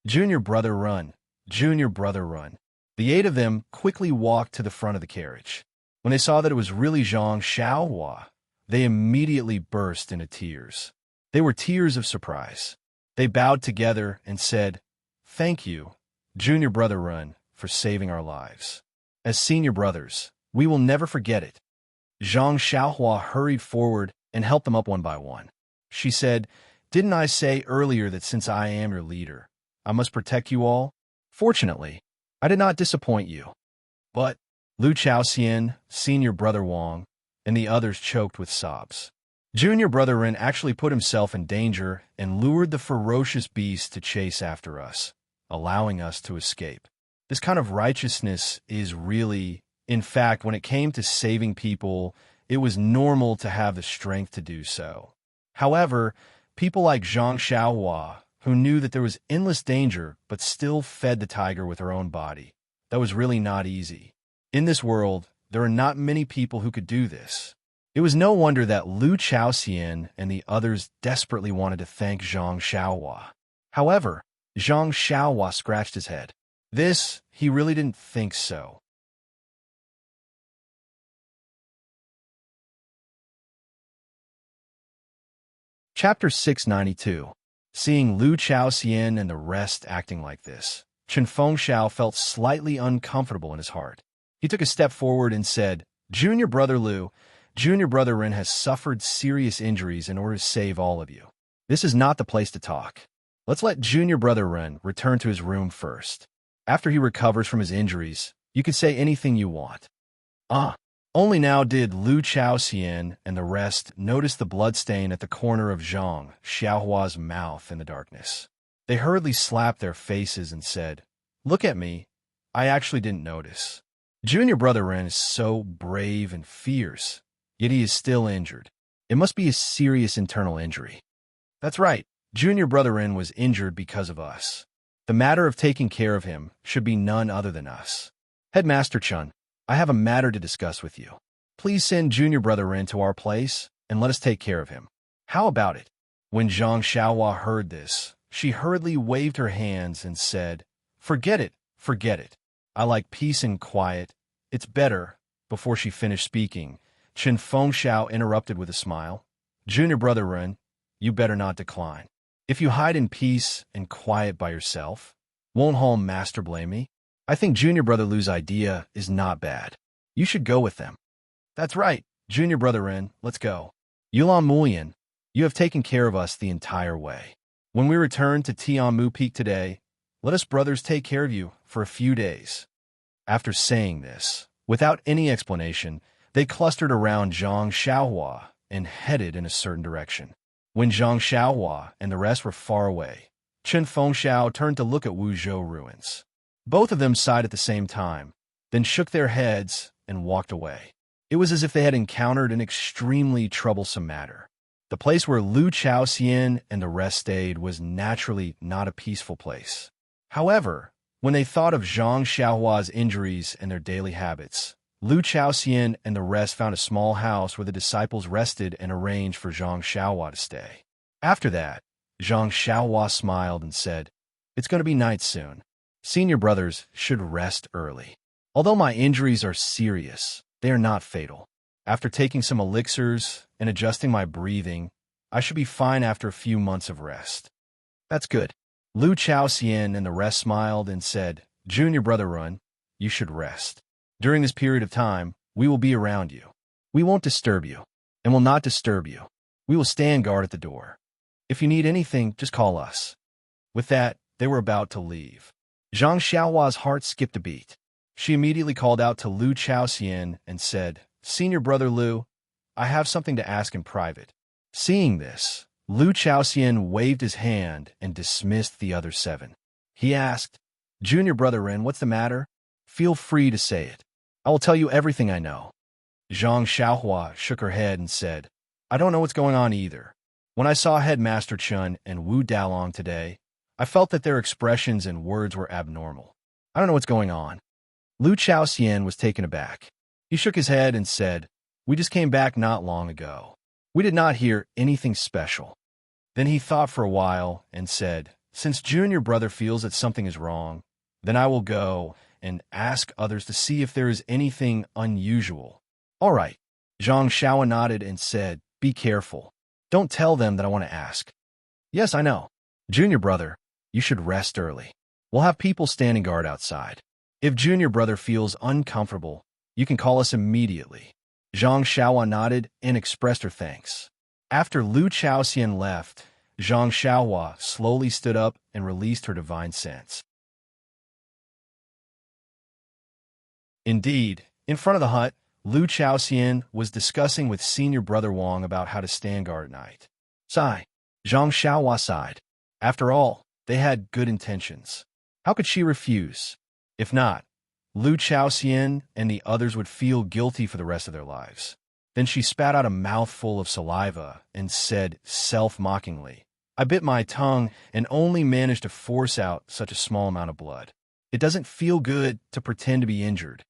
Junior Brother Run, Junior Brother Run." The 8 of them quickly walked to the front of the carriage. When they saw that it was really Zhang Xiaohua, they immediately burst into tears. They were tears of surprise. They bowed together and said, "Thank you, Junior Brother Run, for saving our lives. As senior brothers, we will never forget it." Zhang Xiaohua hurried forward and helped them up one by one. She said, "Didn't I say earlier that since I am your leader, I must protect you all? Fortunately, I did not disappoint you." But Lu Chaoxian, Senior Brother Wang, and the others choked with sobs. Junior Brother Ren actually put himself in danger and lured the ferocious beast to chase after us, allowing us to escape. This kind of righteousness is really, in fact, when it came to saving people, it was normal to have the strength to do so. However, people like Zhang Xiaohua, who knew that there was endless danger but still fed the tiger with her own body, that was really not easy. In this world, there are not many people who could do this. It was no wonder that Lu Chaoxian and the others desperately wanted to thank Zhang Xiaohua. However, Zhang Xiaohua scratched his head. This, he really didn't think so. Chapter 692. Seeing Lu Chaoxian and the rest acting like this, Chun Fengxiao felt slightly uncomfortable in his heart. He took a step forward and said, "Junior Brother Lu, Junior Brother Ren has suffered serious injuries in order to save all of you. This is not the place to talk. Let's let Junior Brother Ren return to his room first. After he recovers from his injuries, you can say anything you want." Only now did Lu Chaoxian and the rest notice the bloodstain at the corner of Zhang Xiaohua's mouth in the darkness. They hurriedly slapped their faces and said, "Look at me. I actually didn't notice. Junior Brother Ren is so brave and fierce, yet he is still injured. It must be a serious internal injury." "That's right. Junior Brother Ren was injured because of us. The matter of taking care of him should be none other than us. Headmaster Chun, I have a matter to discuss with you. Please send junior brother Ren to our place, and let us take care of him. How about it? When Zhang Xiaohua heard this, she hurriedly waved her hands and said, Forget it, forget it. I like peace and quiet. It's better. Before she finished speaking, Chen Fengxiao interrupted with a smile. Junior brother Ren, you better not decline. If you hide in peace and quiet by yourself, won't Hall Master blame me? I think junior brother Lu's idea is not bad. You should go with them. That's right, junior brother Ren, let's go. Yulan Mulian, you have taken care of us the entire way. When we return to Tianmu Peak today, let us brothers take care of you for a few days. After saying this, without any explanation, they clustered around Zhang Xiaohua and headed in a certain direction. When Zhang Xiaohua and the rest were far away, Chen Fengxiao turned to look at Wuzhou ruins. Both of them sighed at the same time, then shook their heads and walked away. It was as if they had encountered an extremely troublesome matter. The place where Lu Chaoxian and the rest stayed was naturally not a peaceful place. However, when they thought of Zhang Xiaohua's injuries and their daily habits, Lu Chaoxian and the rest found a small house where the disciples rested and arranged for Zhang Xiaohua to stay. After that, Zhang Xiaohua smiled and said, It's going to be night soon. Senior brothers should rest early. Although my injuries are serious, they are not fatal. After taking some elixirs and adjusting my breathing, I should be fine after a few months of rest. That's good. Lu Chaoxian and the rest smiled and said, Junior brother Run, you should rest. During this period of time, we will be around you. We won't disturb you, and will not disturb you. We will stand guard at the door. If you need anything, just call us. With that, they were about to leave. Zhang Xiaohua's heart skipped a beat. She immediately called out to Lu Chaoxian and said, Senior brother Lu, I have something to ask in private. Seeing this, Lu Chaoxian waved his hand and dismissed the other 7. He asked, Junior brother Ren, what's the matter? Feel free to say it. I will tell you everything I know. Zhang Xiaohua shook her head and said, I don't know what's going on either. When I saw Headmaster Chun and Wu Dalong today, I felt that their expressions and words were abnormal. I don't know what's going on. Lu Chaoxian was taken aback. He shook his head and said, We just came back not long ago. We did not hear anything special. Then he thought for a while and said, Since junior brother feels that something is wrong, then I will go and ask others to see if there is anything unusual. All right. Zhang Xiaohua nodded and said, Be careful. Don't tell them that I want to ask. Yes, I know. Junior brother, you should rest early. We'll have people standing guard outside. If junior brother feels uncomfortable, you can call us immediately. Zhang Xiaohua nodded and expressed her thanks. After Lu Chaoxian left, Zhang Xiaohua slowly stood up and released her divine sense. Indeed, in front of the hut, Lu Chaoxian was discussing with senior brother Wang about how to stand guard at night. Sigh. Zhang Xiaohua sighed. After all, they had good intentions. How could she refuse? If not, Lu Chaoxian and the others would feel guilty for the rest of their lives. Then she spat out a mouthful of saliva and said self-mockingly, I bit my tongue and only managed to force out such a small amount of blood. It doesn't feel good to pretend to be injured.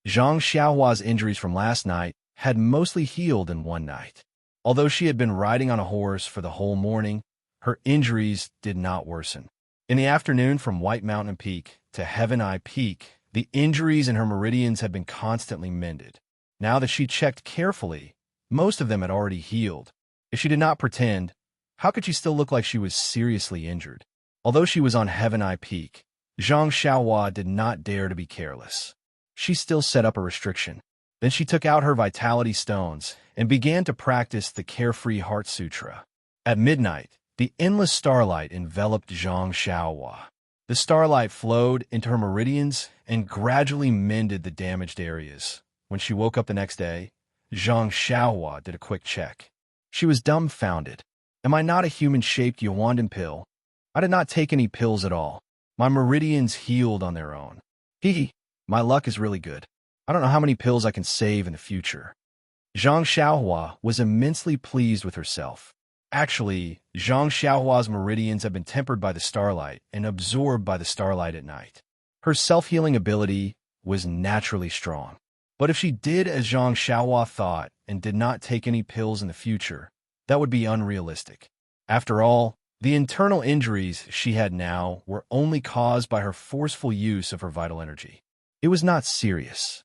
Zhang Xiaohua's injuries from last night had mostly healed in one night. Although she had been riding on a horse for the whole morning, her injuries did not worsen. In the afternoon from White Mountain Peak to Heaven Eye Peak, the injuries in her meridians had been constantly mended. Now that she checked carefully, most of them had already healed. If she did not pretend, how could she still look like she was seriously injured? Although she was on Heaven Eye Peak, Zhang Xiaohua did not dare to be careless. She still set up a restriction. Then she took out her vitality stones and began to practice the Carefree Heart Sutra. At midnight, the endless starlight enveloped Zhang Xiaohua. The starlight flowed into her meridians and gradually mended the damaged areas. When she woke up the next day, Zhang Xiaohua did a quick check. She was dumbfounded. Am I not a human-shaped Yuandan pill? I did not take any pills at all. My meridians healed on their own. Hee, my luck is really good. I don't know how many pills I can save in the future. Zhang Xiaohua was immensely pleased with herself. Actually, Zhang Xiaohua's meridians had been tempered by the starlight and absorbed by the starlight at night. Her self-healing ability was naturally strong. But if she did as Zhang Xiaohua thought and did not take any pills in the future, that would be unrealistic. After all, the internal injuries she had now were only caused by her forceful use of her vital energy. It was not serious.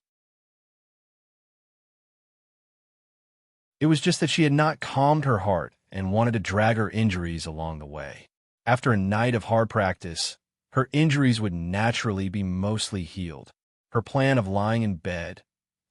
It was just that she had not calmed her heart and wanted to drag her injuries along the way. After a night of hard practice, her injuries would naturally be mostly healed. Her plan of lying in bed,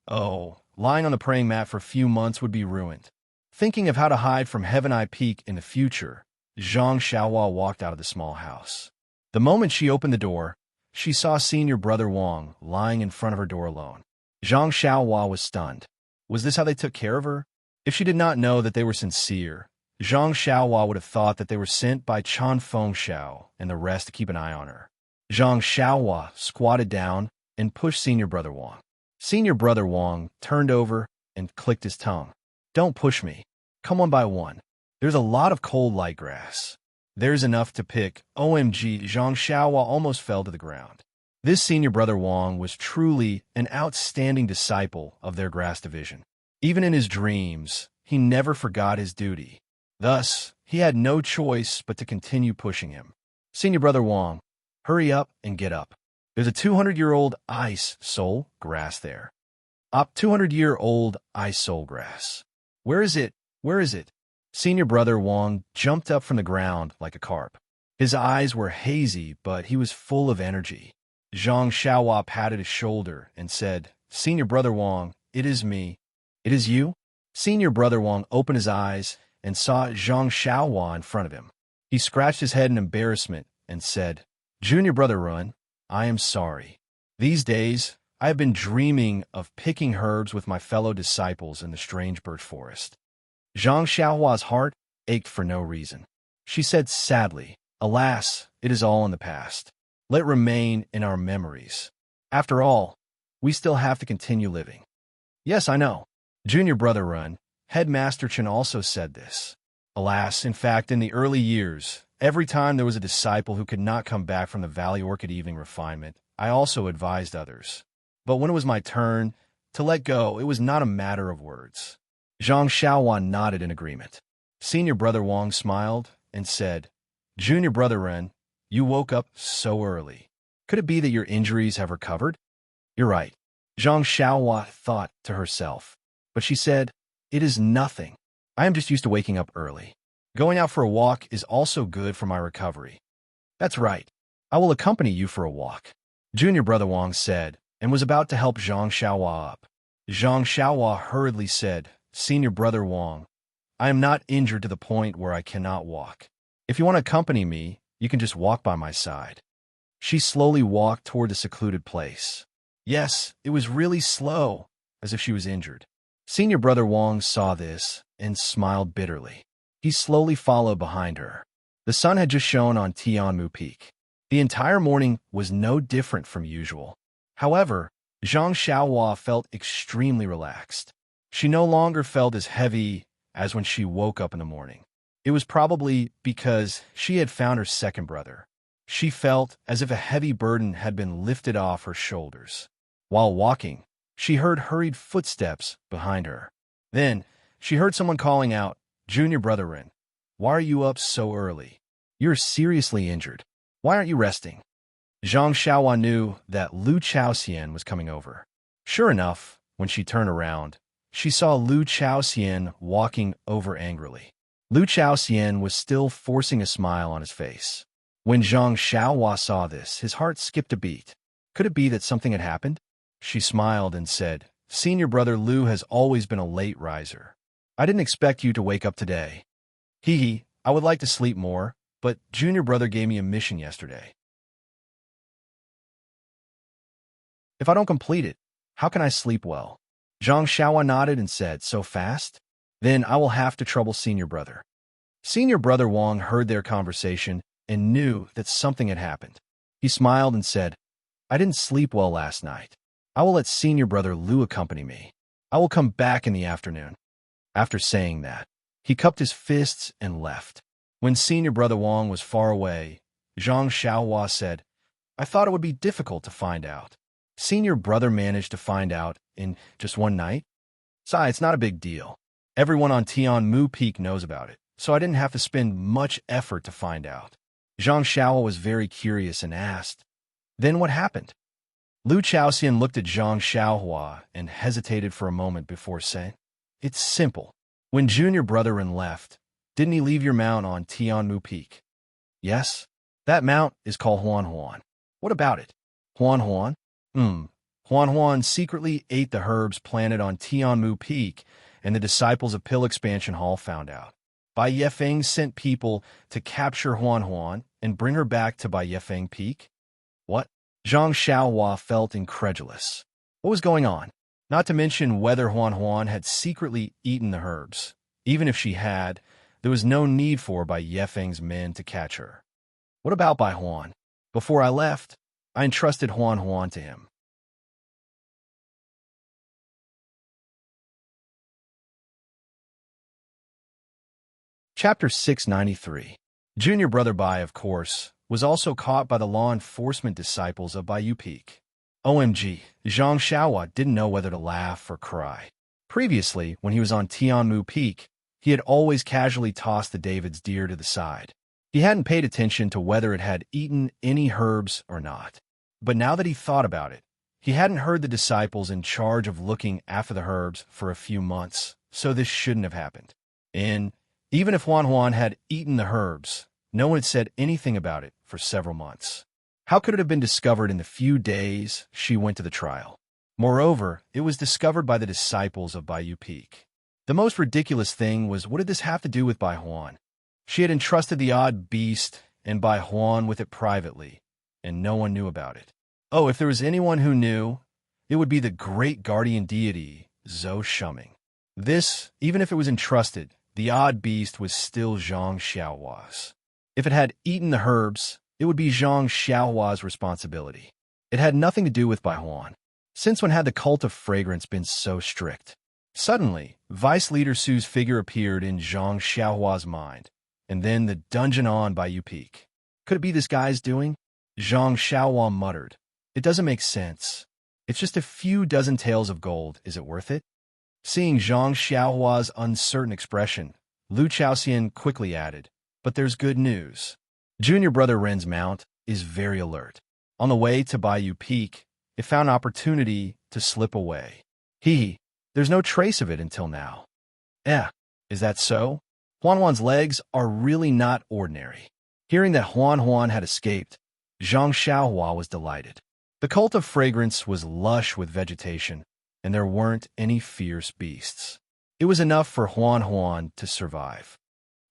lying on the praying mat for a few months would be ruined. Thinking of how to hide from Heaven Eye Peak in the future, Zhang Xiaohua walked out of the small house. The moment she opened the door, she saw Senior Brother Wang lying in front of her door alone. Zhang Xiaohua was stunned. Was this how they took care of her? If she did not know that they were sincere, Zhang Xiaohua would have thought that they were sent by Chan Fengxiao and the rest to keep an eye on her. Zhang Xiaohua squatted down and pushed Senior Brother Wang. Senior Brother Wang turned over and clicked his tongue. Don't push me. Come one by one. There's a lot of cold light grass. There's enough to pick. OMG, Zhang Xiaohua almost fell to the ground. This Senior Brother Wang was truly an outstanding disciple of their grass division. Even in his dreams, he never forgot his duty. Thus, he had no choice but to continue pushing him. Senior Brother Wang, hurry up and get up. There's a 200-year-old ice soul grass there. 200-year-old ice soul grass. Where is it? Where is it? Senior Brother Wang jumped up from the ground like a carp. His eyes were hazy, but he was full of energy. Zhang Xiaohua patted his shoulder and said, Senior Brother Wang, it is me. It is you? Senior Brother Wang opened his eyes and saw Zhang Xiaohua in front of him. He scratched his head in embarrassment and said, Junior Brother Run, I am sorry. These days, I have been dreaming of picking herbs with my fellow disciples in the strange birch forest. Zhang Xiaohua's heart ached for no reason. She said sadly, Alas, it is all in the past. Let it remain in our memories. After all, we still have to continue living. Yes, I know. Junior Brother Run, Headmaster Chen also said this. Alas, in fact, in the early years, every time there was a disciple who could not come back from the Valley Orchid Evening Refinement, I also advised others. But when it was my turn to let go, it was not a matter of words. Zhang Xiaohua nodded in agreement. Senior Brother Wang smiled and said, Junior Brother Ren, you woke up so early. Could it be that your injuries have recovered? You're right. Zhang Xiaohua thought to herself. But she said, It is nothing. I am just used to waking up early. Going out for a walk is also good for my recovery. That's right. I will accompany you for a walk. Junior Brother Wang said, and was about to help Zhang Xiaohua up. Zhang Xiaohua hurriedly said, Senior Brother Wang, I am not injured to the point where I cannot walk. If you want to accompany me, you can just walk by my side. She slowly walked toward the secluded place. Yes, it was really slow, as if she was injured. Senior Brother Wang saw this and smiled bitterly. He slowly followed behind her. The sun had just shone on Tianmu Peak. The entire morning was no different from usual. However, Zhang Xiaohua felt extremely relaxed. She no longer felt as heavy as when she woke up in the morning. It was probably because she had found her second brother. She felt as if a heavy burden had been lifted off her shoulders. While walking, she heard hurried footsteps behind her. Then, she heard someone calling out, Junior Brother Ren, why are you up so early? You're seriously injured. Why aren't you resting? Zhang Xiaohua knew that Lu Chaoxian was coming over. Sure enough, when she turned around, she saw Lu Chaoxian walking over angrily. Lu Chaoxian was still forcing a smile on his face. When Zhang Xiaohua saw this, his heart skipped a beat. Could it be that something had happened? She smiled and said, Senior Brother Lu has always been a late riser. I didn't expect you to wake up today. Hee, I would like to sleep more, but Junior Brother gave me a mission yesterday. If I don't complete it, how can I sleep well? Zhang Xiaohua nodded and said, So fast? Then I will have to trouble Senior Brother. Senior Brother Wang heard their conversation and knew that something had happened. He smiled and said, I didn't sleep well last night. I will let Senior Brother Lu accompany me. I will come back in the afternoon. After saying that, he cupped his fists and left. When Senior Brother Wang was far away, Zhang Xiaohua said, I thought it would be difficult to find out. Senior brother managed to find out in just one night? Besides, it's not a big deal. Everyone on Tianmu Peak knows about it, so I didn't have to spend much effort to find out. Zhang Xiao was very curious and asked, "Then what happened?" Lu Chaoxian looked at Zhang Xiaohua and hesitated for a moment before saying, "It's simple. When junior brother Ren left, didn't he leave your mount on Tianmu Peak?" "Yes. That mount is called Huan Huan." "What about it?" "Huan Huan? Huan Huan secretly ate the herbs planted on Tianmu Peak, and the disciples of Pill Expansion Hall found out. Bai Yefeng sent people to capture Huan Huan and bring her back to Bai Yefeng Peak." "What?" Zhang Xiaohua felt incredulous. What was going on? Not to mention whether Huan Huan had secretly eaten the herbs. Even if she had, there was no need for Bai Yefeng's men to catch her. "What about Bai Huan? Before I left, I entrusted Huan Huan to him." Chapter 693. Junior brother Bai, of course, was also caught by the law enforcement disciples of Baiyu Peak. OMG, Zhang Xiaohua didn't know whether to laugh or cry. Previously, when he was on Tianmu Peak, he had always casually tossed the David's deer to the side. He hadn't paid attention to whether it had eaten any herbs or not. But now that he thought about it, he hadn't heard the disciples in charge of looking after the herbs for a few months, so this shouldn't have happened. And even if Huan Huan had eaten the herbs, no one had said anything about it for several months. How could it have been discovered in the few days she went to the trial? Moreover, it was discovered by the disciples of Baiyu Peak. The most ridiculous thing was, what did this have to do with Bai Huan? She had entrusted the odd beast and Bai Huan with it privately, and no one knew about it. Oh, if there was anyone who knew, it would be the great guardian deity, Zhou Shuming. This, even if it was entrusted, the odd beast was still Zhang Xiaohua's. If it had eaten the herbs, it would be Zhang Xiaohua's responsibility. It had nothing to do with Bai Huan. Since when had the cult of fragrance been so strict? Suddenly, Vice Leader Su's figure appeared in Zhang Xiaohua's mind, and then the dungeon on Baiyu Peak. Could it be this guy's doing? Zhang Xiaohua muttered. It doesn't make sense. It's just a few dozen taels of gold. Is it worth it? Seeing Zhang Xiaohua's uncertain expression, Lu Chaoxian quickly added, "But there's good news. Junior brother Ren's mount is very alert. On the way to Baiyu Peak, it found an opportunity to slip away. There's no trace of it until now." Is that so? Huan Huan's legs are really not ordinary. Hearing that Huan Huan had escaped, Zhang Xiaohua was delighted. The cult of fragrance was lush with vegetation, and there weren't any fierce beasts. It was enough for Huan Huan to survive.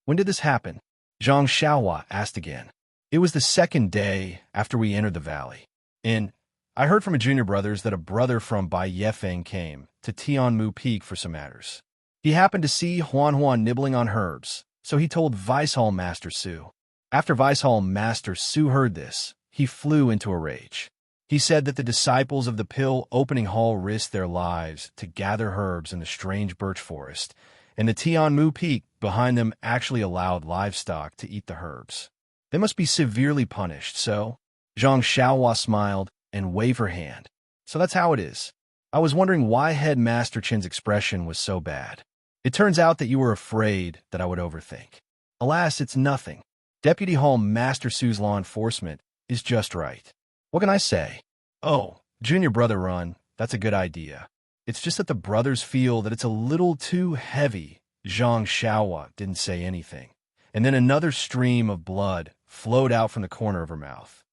"When did this happen?" Zhang Xiaohua asked again. "It was the second day after we entered the valley. I heard from a junior brothers that a brother from Bai Yefeng came to Tianmu Peak for some matters. He happened to see Huan Huan nibbling on herbs, so he told Vice Hall Master Su. After Vice Hall Master Su heard this, he flew into a rage. He said that the disciples of the Pill Opening Hall risked their lives to gather herbs in the strange birch forest, and the Tianmu Peak behind them actually allowed livestock to eat the herbs. They must be severely punished, so..." Zhang Xiaohua smiled and waved her hand. "So that's how it is. I was wondering why Headmaster Chen's expression was so bad. It turns out that you were afraid that I would overthink. Alas, it's nothing. Deputy Hall Master Su's law enforcement is just right. What can I say? Oh, junior brother Run, that's a good idea. It's just that the brothers feel that it's a little too heavy." Zhang Xiaohua didn't say anything, and then another stream of blood flowed out from the corner of her mouth.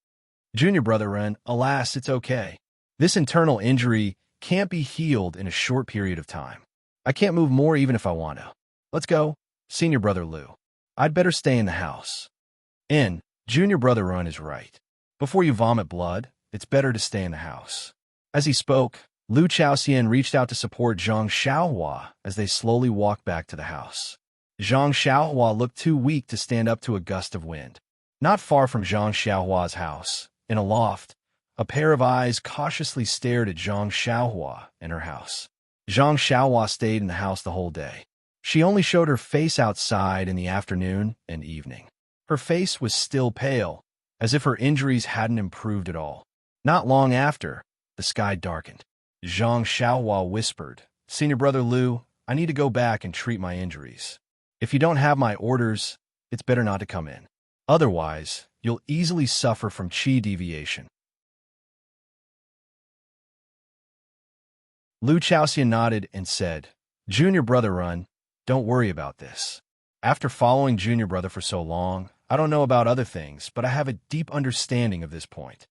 "Junior brother Ren, alas, it's okay. This internal injury can't be healed in a short period of time. I can't move more even if I want to. Let's go, senior brother Lu. I'd better stay in the house." Junior brother Ren is right. Before you vomit blood, it's better to stay in the house. As he spoke, Lu Chaoxian reached out to support Zhang Xiaohua as they slowly walked back to the house. Zhang Xiaohua looked too weak to stand up to a gust of wind. Not far from Zhang Xiaohua's house, in a loft, a pair of eyes cautiously stared at Zhang Xiaohua and her house. Zhang Xiaohua stayed in the house the whole day. She only showed her face outside in the afternoon and evening. Her face was still pale, as if her injuries hadn't improved at all. Not long after, the sky darkened. Zhang Xiaohua whispered, "Senior brother Liu, I need to go back and treat my injuries. If you don't have my orders, it's better not to come in. Otherwise, you'll easily suffer from qi deviation." Liu Chaoxian nodded and said, "Junior brother Run, don't worry about this. After following Junior brother for so long, I don't know about other things, but I have a deep understanding of this point."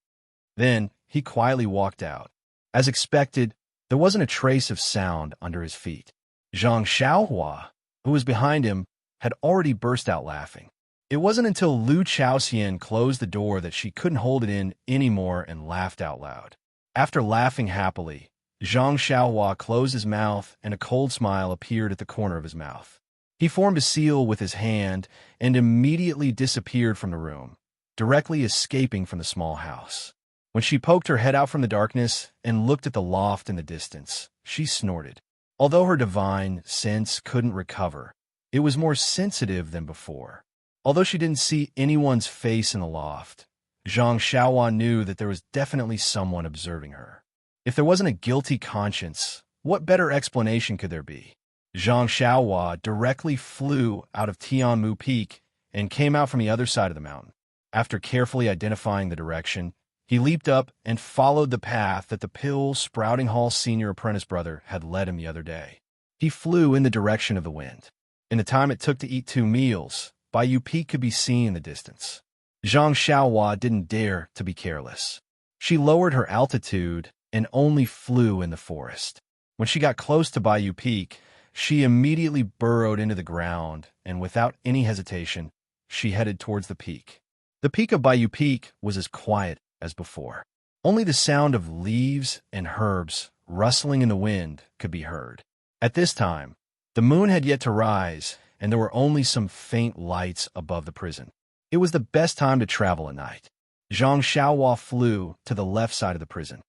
Then he quietly walked out. As expected, there wasn't a trace of sound under his feet. Zhang Xiaohua, who was behind him, had already burst out laughing. It wasn't until Liu Chaoxian closed the door that she couldn't hold it in anymore and laughed out loud. After laughing happily, Zhang Xiaohua closed his mouth and a cold smile appeared at the corner of his mouth. He formed a seal with his hand and immediately disappeared from the room, directly escaping from the small house. When she poked her head out from the darkness and looked at the loft in the distance, she snorted. Although her divine sense couldn't recover, it was more sensitive than before. Although she didn't see anyone's face in the loft, Zhang Xiaohua knew that there was definitely someone observing her. If there wasn't a guilty conscience, what better explanation could there be? Zhang Xiaohua directly flew out of Tianmu Peak and came out from the other side of the mountain. After carefully identifying the direction, he leaped up and followed the path that the Pill Sprouting Hall senior apprentice brother had led him the other day. He flew in the direction of the wind. In the time it took to eat 2 meals, Bayou Peak could be seen in the distance. Zhang Xiaohua didn't dare to be careless. She lowered her altitude and only flew in the forest. When she got close to Bayou Peak, she immediately burrowed into the ground, and without any hesitation, she headed towards the peak. The peak of Bayou Peak was as quiet as before. Only the sound of leaves and herbs rustling in the wind could be heard. At this time, the moon had yet to rise, and there were only some faint lights above the prison. It was the best time to travel at night. Zhang Xiaohua flew to the left side of the prison.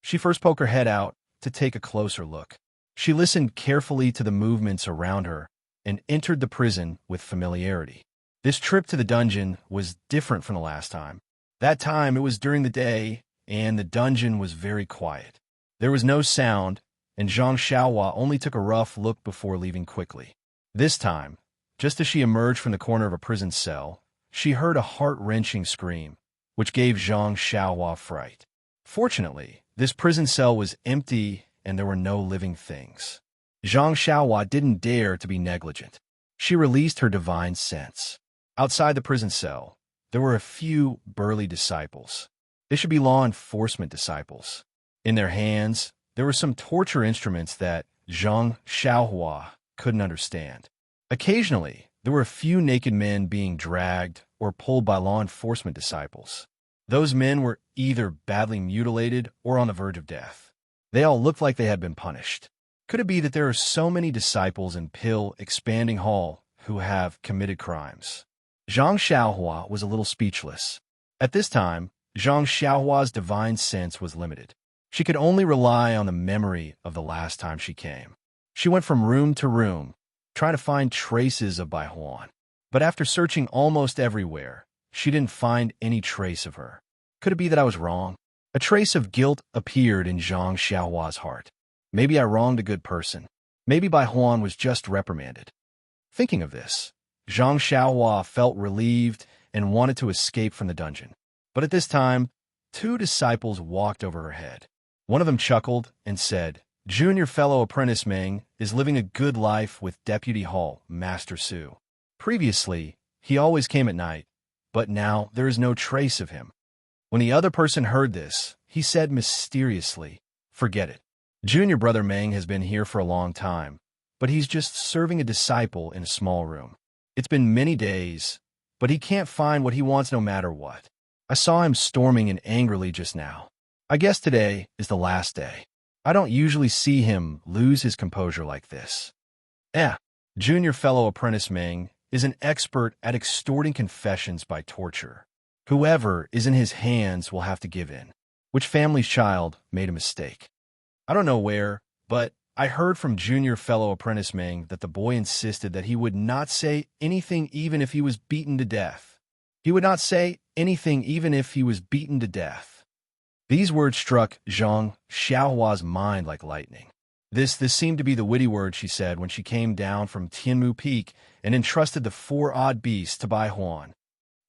She first poked her head out to take a closer look. She listened carefully to the movements around her and entered the prison with familiarity. This trip to the dungeon was different from the last time. That time it was during the day, and the dungeon was very quiet. There was no sound, and Zhang Xiaohua only took a rough look before leaving quickly. This time, just as she emerged from the corner of a prison cell, she heard a heart-wrenching scream, which gave Zhang Xiaohua fright. Fortunately, this prison cell was empty and there were no living things. Zhang Xiaohua didn't dare to be negligent. She released her divine sense. Outside the prison cell, there were a few burly disciples. They should be law enforcement disciples. In their hands, there were some torture instruments that Zhang Xiaohua couldn't understand. Occasionally, there were a few naked men being dragged or pulled by law enforcement disciples. Those men were either badly mutilated or on the verge of death. They all looked like they had been punished. Could it be that there are so many disciples in Pill Expanding Hall who have committed crimes? Zhang Xiaohua was a little speechless. At this time, Zhang Xiaohua's divine sense was limited. She could only rely on the memory of the last time she came. She went from room to room, trying to find traces of Bai Huan. But after searching almost everywhere, she didn't find any trace of her. Could it be that I was wrong? A trace of guilt appeared in Zhang Xiaohua's heart. Maybe I wronged a good person. Maybe Bai Huan was just reprimanded. Thinking of this, Zhang Xiaohua felt relieved and wanted to escape from the dungeon. But at this time, 2 disciples walked over her head. One of them chuckled and said, "Junior fellow apprentice Meng is living a good life with Deputy Hall Master Su. Previously, he always came at night, but now there is no trace of him." When the other person heard this, he said mysteriously, "Forget it. Junior brother Meng has been here for a long time, but he's just serving a disciple in a small room. It's been many days, but he can't find what he wants no matter what. I saw him storming and angrily just now. I guess today is the last day. I don't usually see him lose his composure like this." Junior fellow apprentice Meng is an expert at extorting confessions by torture. Whoever is in his hands will have to give in. Which family's child made a mistake? I don't know where, but I heard from junior fellow apprentice Meng that the boy insisted that he would not say anything even if he was beaten to death. He would not say anything even if he was beaten to death. These words struck Zhang Xiaohua's mind like lightning. This seemed to be the witty word she said when she came down from Tianmu Peak and entrusted the 4 odd beasts to Bai Huan.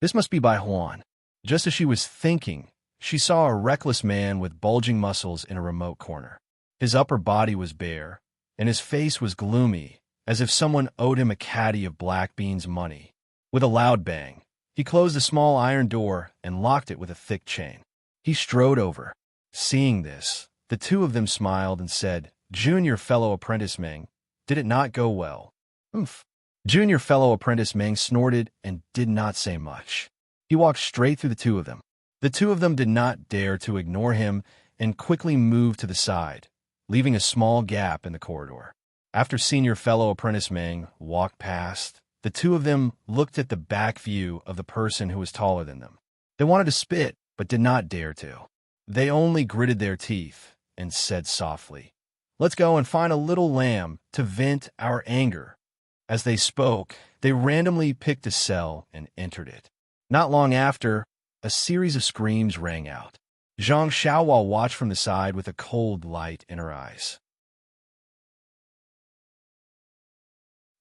This must be Bai Huan. Just as she was thinking, she saw a reckless man with bulging muscles in a remote corner. His upper body was bare, and his face was gloomy, as if someone owed him a caddy of black beans money. With a loud bang, he closed a small iron door and locked it with a thick chain. He strode over. Seeing this, the two of them smiled and said, "Junior fellow apprentice Meng, did it not go well?" "Oomph." Junior fellow apprentice Meng snorted and did not say much. He walked straight through the two of them. The two of them did not dare to ignore him and quickly moved to the side, leaving a small gap in the corridor. After senior fellow apprentice Meng walked past, the two of them looked at the back view of the person who was taller than them. They wanted to spit, but did not dare to. They only gritted their teeth and said softly, "Let's go and find a little lamb to vent our anger." As they spoke, they randomly picked a cell and entered it. Not long after, a series of screams rang out. Zhang Xiaohua watched from the side with a cold light in her eyes.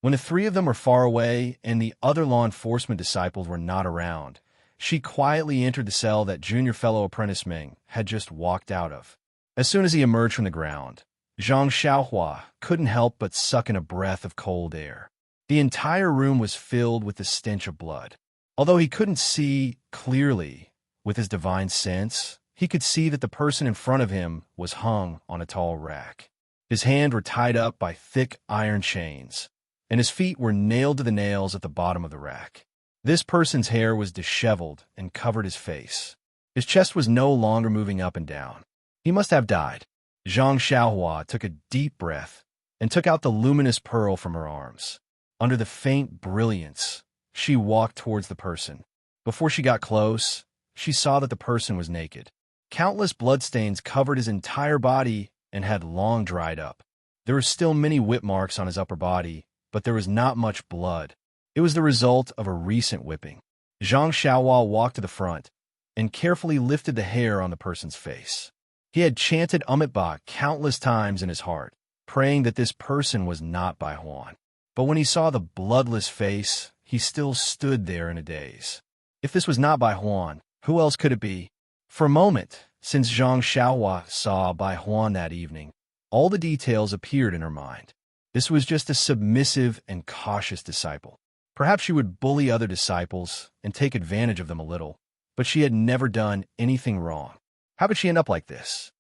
When the three of them were far away and the other law enforcement disciples were not around, she quietly entered the cell that junior fellow apprentice Meng had just walked out of. As soon as he emerged from the ground, Zhang Xiaohua couldn't help but suck in a breath of cold air. The entire room was filled with the stench of blood. Although he couldn't see clearly with his divine sense, he could see that the person in front of him was hung on a tall rack. His hands were tied up by thick iron chains, and his feet were nailed to the nails at the bottom of the rack. This person's hair was disheveled and covered his face. His chest was no longer moving up and down. He must have died. Zhang Xiaohua took a deep breath and took out the luminous pearl from her arms. Under the faint brilliance, she walked towards the person. Before she got close, she saw that the person was naked. Countless bloodstains covered his entire body and had long dried up. There were still many whip marks on his upper body, but there was not much blood. It was the result of a recent whipping. Zhang Xiaohua walked to the front and carefully lifted the hair on the person's face. He had chanted Umitba countless times in his heart, praying that this person was not Bai Huan. But when he saw the bloodless face, he still stood there in a daze. If this was not Bai Huan, who else could it be? For a moment, since Zhang Xiaohua saw Bai Huan that evening, all the details appeared in her mind. This was just a submissive and cautious disciple. Perhaps she would bully other disciples and take advantage of them a little, but she had never done anything wrong. How could she end up like this?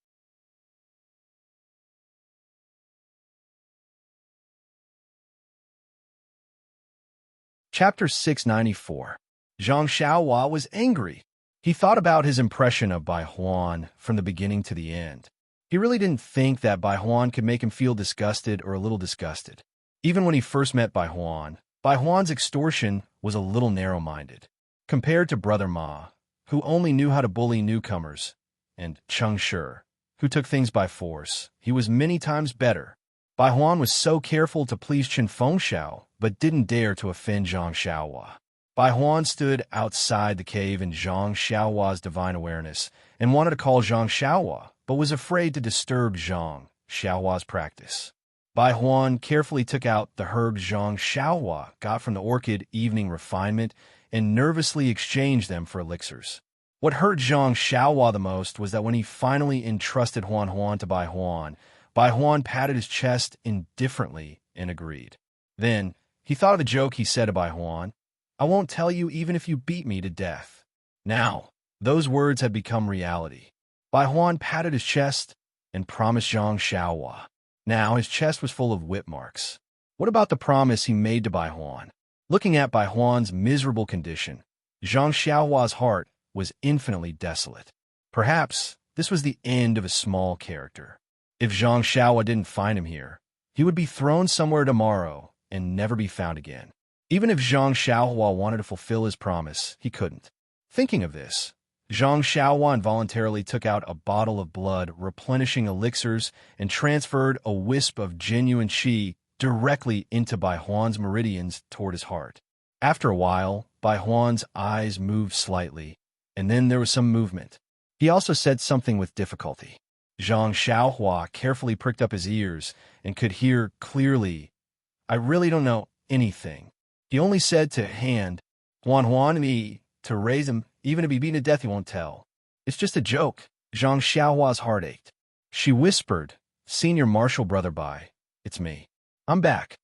Chapter 694. Zhang Xiaohua was angry. He thought about his impression of Bai Huan from the beginning to the end. He really didn't think that Bai Huan could make him feel disgusted or a little disgusted. Even when he first met Bai Huan's extortion was a little narrow-minded. Compared to Brother Ma, who only knew how to bully newcomers, and Cheng Shi, who took things by force, he was many times better. Bai Huan was so careful to please Chen Fengxiao, but didn't dare to offend Zhang Xiaohua. Bai Huan stood outside the cave in Zhang Xiaohua's divine awareness and wanted to call Zhang Xiaohua, but was afraid to disturb Zhang Xiaohua's practice. Bai Huan carefully took out the herbs Zhang Xiaohua got from the orchid evening refinement and nervously exchanged them for elixirs. What hurt Zhang Xiaohua the most was that when he finally entrusted Huan to Bai Huan patted his chest indifferently and agreed. Then, he thought of the joke he said to Bai Huan, "I won't tell you even if you beat me to death." Now, those words had become reality. Bai Huan patted his chest and promised Zhang Xiaohua. Now, his chest was full of whip marks. What about the promise he made to Bai Huan? Looking at Bai Huan's miserable condition, Zhang Xiaohua's heart was infinitely desolate. Perhaps this was the end of a small character. If Zhang Xiaohua didn't find him here, he would be thrown somewhere tomorrow and never be found again. Even if Zhang Xiaohua wanted to fulfill his promise, he couldn't. Thinking of this, Zhang Xiaohua involuntarily took out a bottle of blood replenishing elixirs and transferred a wisp of genuine qi directly into Bai Huan's meridians toward his heart. After a while, Bai Huan's eyes moved slightly, and then there was some movement. He also said something with difficulty. Zhang Xiaohua carefully pricked up his ears and could hear clearly, "I really don't know anything." He only said to Hand, Huan me, to raise him, even to be beaten to death he won't tell. "It's just a joke." Zhang Xiaohua's heart ached. She whispered, "Senior Marshal Brother Bai, it's me. I'm back."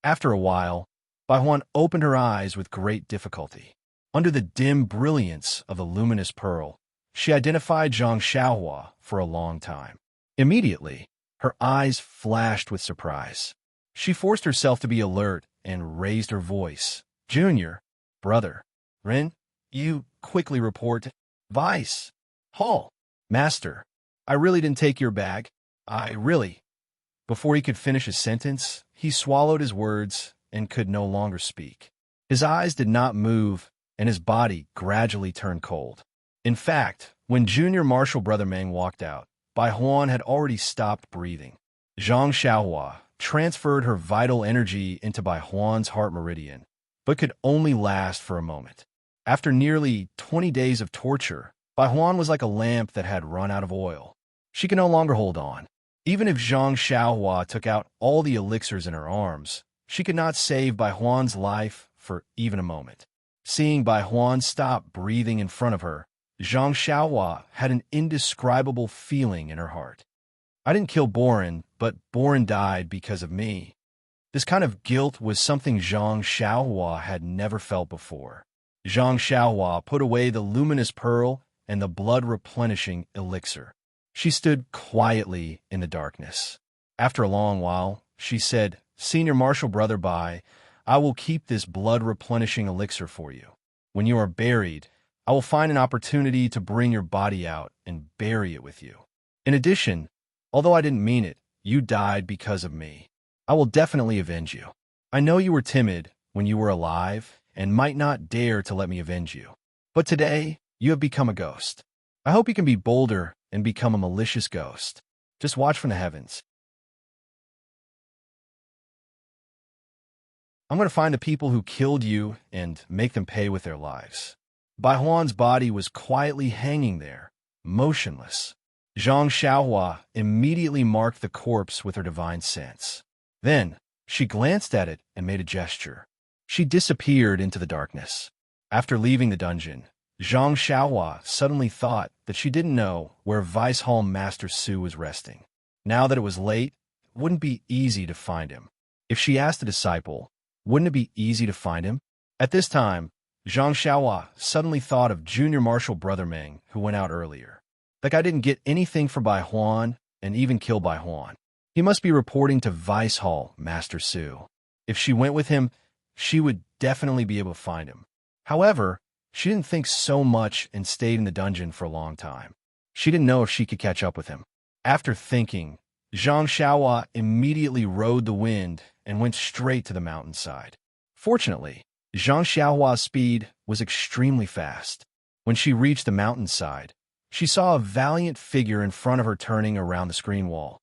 After a while, Bai Huan opened her eyes with great difficulty. Under the dim brilliance of the luminous pearl, she identified Zhang Xiaohua for a long time. Immediately, her eyes flashed with surprise. She forced herself to be alert and raised her voice. "Junior, brother, Ren, you quickly report. Vice, Hall, Master, I really didn't take your bag. I really." Before he could finish his sentence, he swallowed his words and could no longer speak. His eyes did not move, and his body gradually turned cold. In fact, when Junior Marshal Brother Meng walked out, Bai Huan had already stopped breathing. Zhang Xiaohua transferred her vital energy into Bai Huan's heart meridian, but could only last for a moment. After nearly 20 days of torture, Bai Huan was like a lamp that had run out of oil. She could no longer hold on. Even if Zhang Xiaohua took out all the elixirs in her arms, she could not save Bai Huan's life for even a moment. Seeing Bai Huan stop breathing in front of her, Zhang Xiaohua had an indescribable feeling in her heart. "I didn't kill Boren, but Boren died because of me." This kind of guilt was something Zhang Xiaohua had never felt before. Zhang Xiaohua put away the luminous pearl and the blood-replenishing elixir. She stood quietly in the darkness. After a long while, she said, "Senior Marshal Brother Bai, I will keep this blood-replenishing elixir for you. When you are buried, I will find an opportunity to bring your body out and bury it with you. In addition, although I didn't mean it, you died because of me. I will definitely avenge you. I know you were timid when you were alive and might not dare to let me avenge you. But today, you have become a ghost. I hope you can be bolder and become a malicious ghost. Just watch from the heavens. I'm going to find the people who killed you and make them pay with their lives." Bai Huan's body was quietly hanging there, motionless. Zhang Xiaohua immediately marked the corpse with her divine sense. Then, she glanced at it and made a gesture. She disappeared into the darkness. After leaving the dungeon, Zhang Xiaohua suddenly thought that she didn't know where Vice Hall Master Su was resting. Now that it was late, it wouldn't be easy to find him. If she asked a disciple, wouldn't it be easy to find him? At this time, Zhang Xiaohua suddenly thought of Junior Marshal Brother Meng, who went out earlier. That guy didn't get anything from Bai Huan and even killed Bai Huan. He must be reporting to Vice Hall Master Su. If she went with him, she would definitely be able to find him. However, she didn't think so much and stayed in the dungeon for a long time. She didn't know if she could catch up with him. After thinking, Zhang Xiaohua immediately rode the wind and went straight to the mountainside. Fortunately, Zhang Xiaohua's speed was extremely fast. When she reached the mountainside, she saw a valiant figure in front of her turning around the screen wall.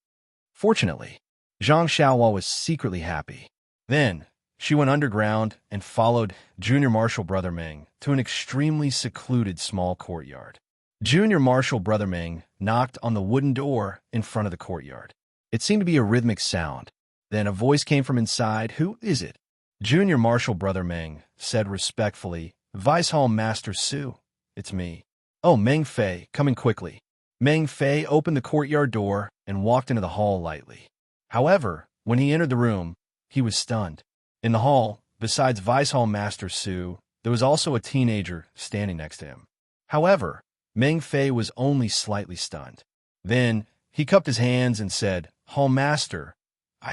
Fortunately, Zhang Xiaohua was secretly happy. Then, she went underground and followed Junior Marshal Brother Meng to an extremely secluded small courtyard. Junior Marshal Brother Meng knocked on the wooden door in front of the courtyard. It seemed to be a rhythmic sound. Then a voice came from inside. "Who is it?" Junior Marshal Brother Meng said respectfully, "Vice Hall Master Su, it's me." "Oh, Meng Fei, come in quickly." Meng Fei opened the courtyard door and walked into the hall lightly. However, when he entered the room, he was stunned. In the hall, besides Vice Hall Master Su, there was also a teenager standing next to him. However, Meng Fei was only slightly stunned. Then, he cupped his hands and said, "Hall Master."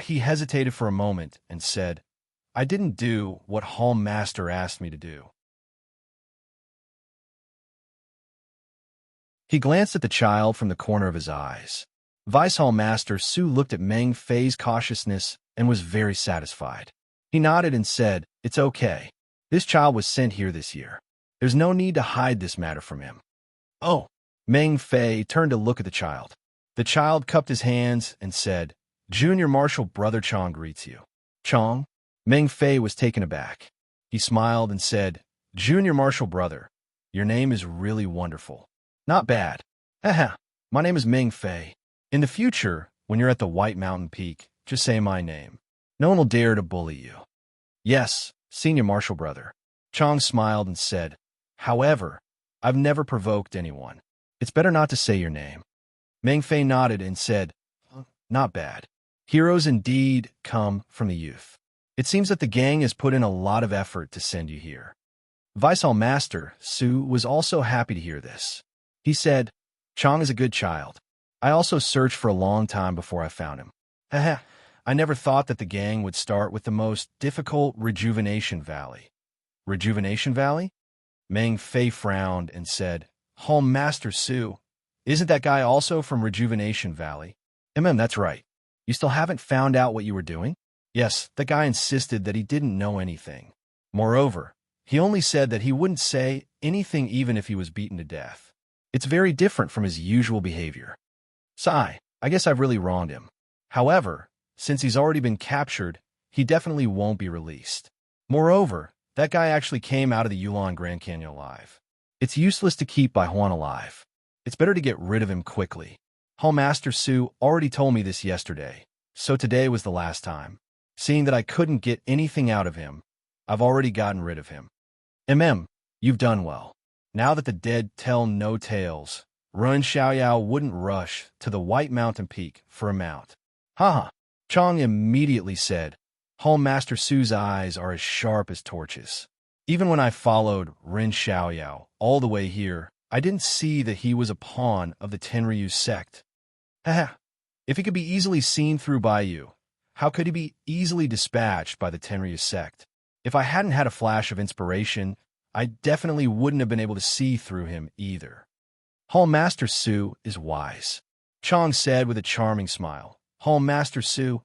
He hesitated for a moment and said, "I didn't do what Hall Master asked me to do." He glanced at the child from the corner of his eyes. Vice Hall Master Su looked at Meng Fei's cautiousness and was very satisfied. He nodded and said, "It's okay. This child was sent here this year. There's no need to hide this matter from him." "Oh." Meng Fei turned to look at the child. The child cupped his hands and said, "Junior Marshal Brother Chong greets you." "Chong?" Meng Fei was taken aback. He smiled and said, "Junior Marshal Brother, Your name is really wonderful. Not bad. Haha, my name is Ming Fei. In the future, when you're at the White Mountain Peak, just say my name. No one will dare to bully you. Yes, Senior Marshal Brother. Chong smiled and said, however, I've never provoked anyone. It's better not to say your name. Meng Fei nodded and said, not bad. Heroes indeed come from the youth. It seems that the gang has put in a lot of effort to send you here. Vice Master Su was also happy to hear this. He said, Chong is a good child. I also searched for a long time before I found him. Haha, I never thought that the gang would start with the most difficult Rejuvenation Valley. Rejuvenation Valley? Meng Fei frowned and said, Master Su, isn't that guy also from Rejuvenation Valley? That's right. You still haven't found out what you were doing? Yes, the guy insisted that he didn't know anything. Moreover, he only said that he wouldn't say anything even if he was beaten to death. It's very different from his usual behavior. Sigh, I guess I've really wronged him. However, since he's already been captured, he definitely won't be released. Moreover, that guy actually came out of the Yulon Grand Canyon alive. It's useless to keep Bai Huan alive. It's better to get rid of him quickly. Master Su already told me this yesterday, so today was the last time. Seeing that I couldn't get anything out of him, I've already gotten rid of him. You've done well. Now that the dead tell no tales, Run Xiaoyao wouldn't rush to the White Mountain Peak for a mount. Haha, Chong immediately said, Master Su's eyes are as sharp as torches. Even when I followed Ren Xiaoyao all the way here, I didn't see that he was a pawn of the Tenryu sect. Haha, if he could be easily seen through by you, how could he be easily dispatched by the Tenryu sect? If I hadn't had a flash of inspiration, I definitely wouldn't have been able to see through him either. Master Su is wise, Chong said with a charming smile. Master Su,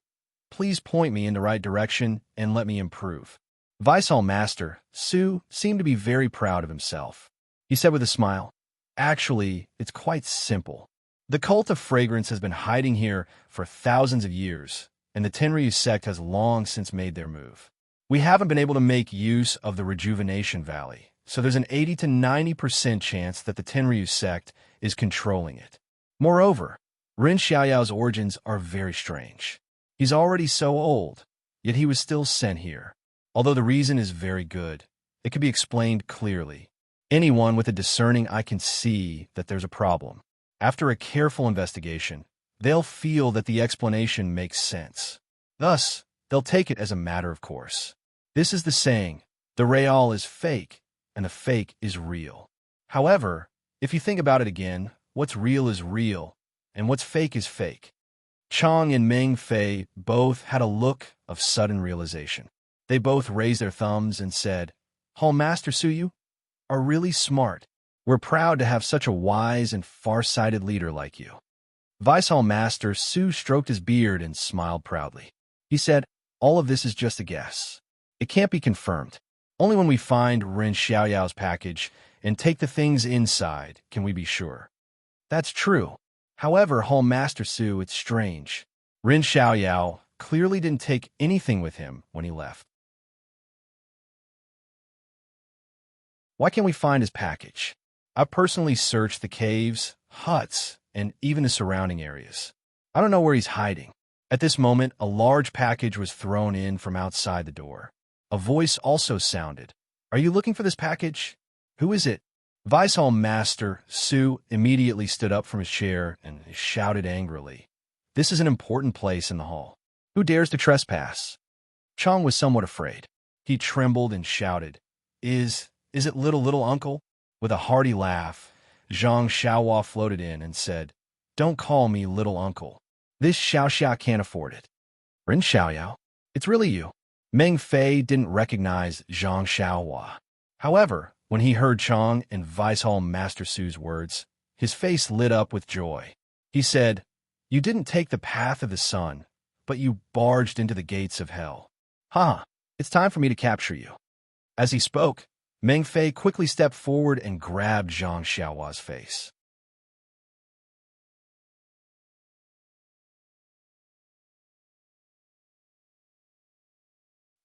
please point me in the right direction and let me improve. Vice Master Su seemed to be very proud of himself. He said with a smile, actually, it's quite simple. The cult of fragrance has been hiding here for thousands of years, and the Tenryu sect has long since made their move. We haven't been able to make use of the Rejuvenation Valley, so there's an 80 to 90% chance that the Tenryu sect is controlling it. Moreover, Ren Xiaoyao's origins are very strange. He's already so old, yet he was still sent here. Although the reason is very good, it can be explained clearly. Anyone with a discerning eye can see that there's a problem. After a careful investigation, they'll feel that the explanation makes sense. Thus, they'll take it as a matter of course. This is the saying, the real is fake, and the fake is real. However, if you think about it again, what's real is real, and what's fake is fake. Chong and Meng Fei both had a look of sudden realization. They both raised their thumbs and said, Master Su, you are really smart. We're proud to have such a wise and far-sighted leader like you. Vice Master Su stroked his beard and smiled proudly. He said, all of this is just a guess. It can't be confirmed. Only when we find Ren Xiaoyao's package and take the things inside can we be sure. That's true. However, Master Su, it's strange. Ren Xiaoyao clearly didn't take anything with him when he left. Why can't we find his package? I've personally searched the caves, huts, and even the surrounding areas. I don't know where he's hiding. At this moment, a large package was thrown in from outside the door. A voice also sounded. Are you looking for this package? Who is it? Vice Master Su immediately stood up from his chair and shouted angrily. This is an important place in the hall. Who dares to trespass? Chong was somewhat afraid. He trembled and shouted, Is it little uncle? With a hearty laugh, Zhang Xiaohua floated in and said, Don't call me little uncle. This Xiaoxia can't afford it. Ren Xiaoyao, it's really you. Meng Fei didn't recognize Zhang Xiaohua. However, when he heard Chong and Vice Master Su's words, his face lit up with joy. He said, You didn't take the path of the sun, but you barged into the gates of hell. It's time for me to capture you. As he spoke, Meng Fei quickly stepped forward and grabbed Zhang Xiaohua's face.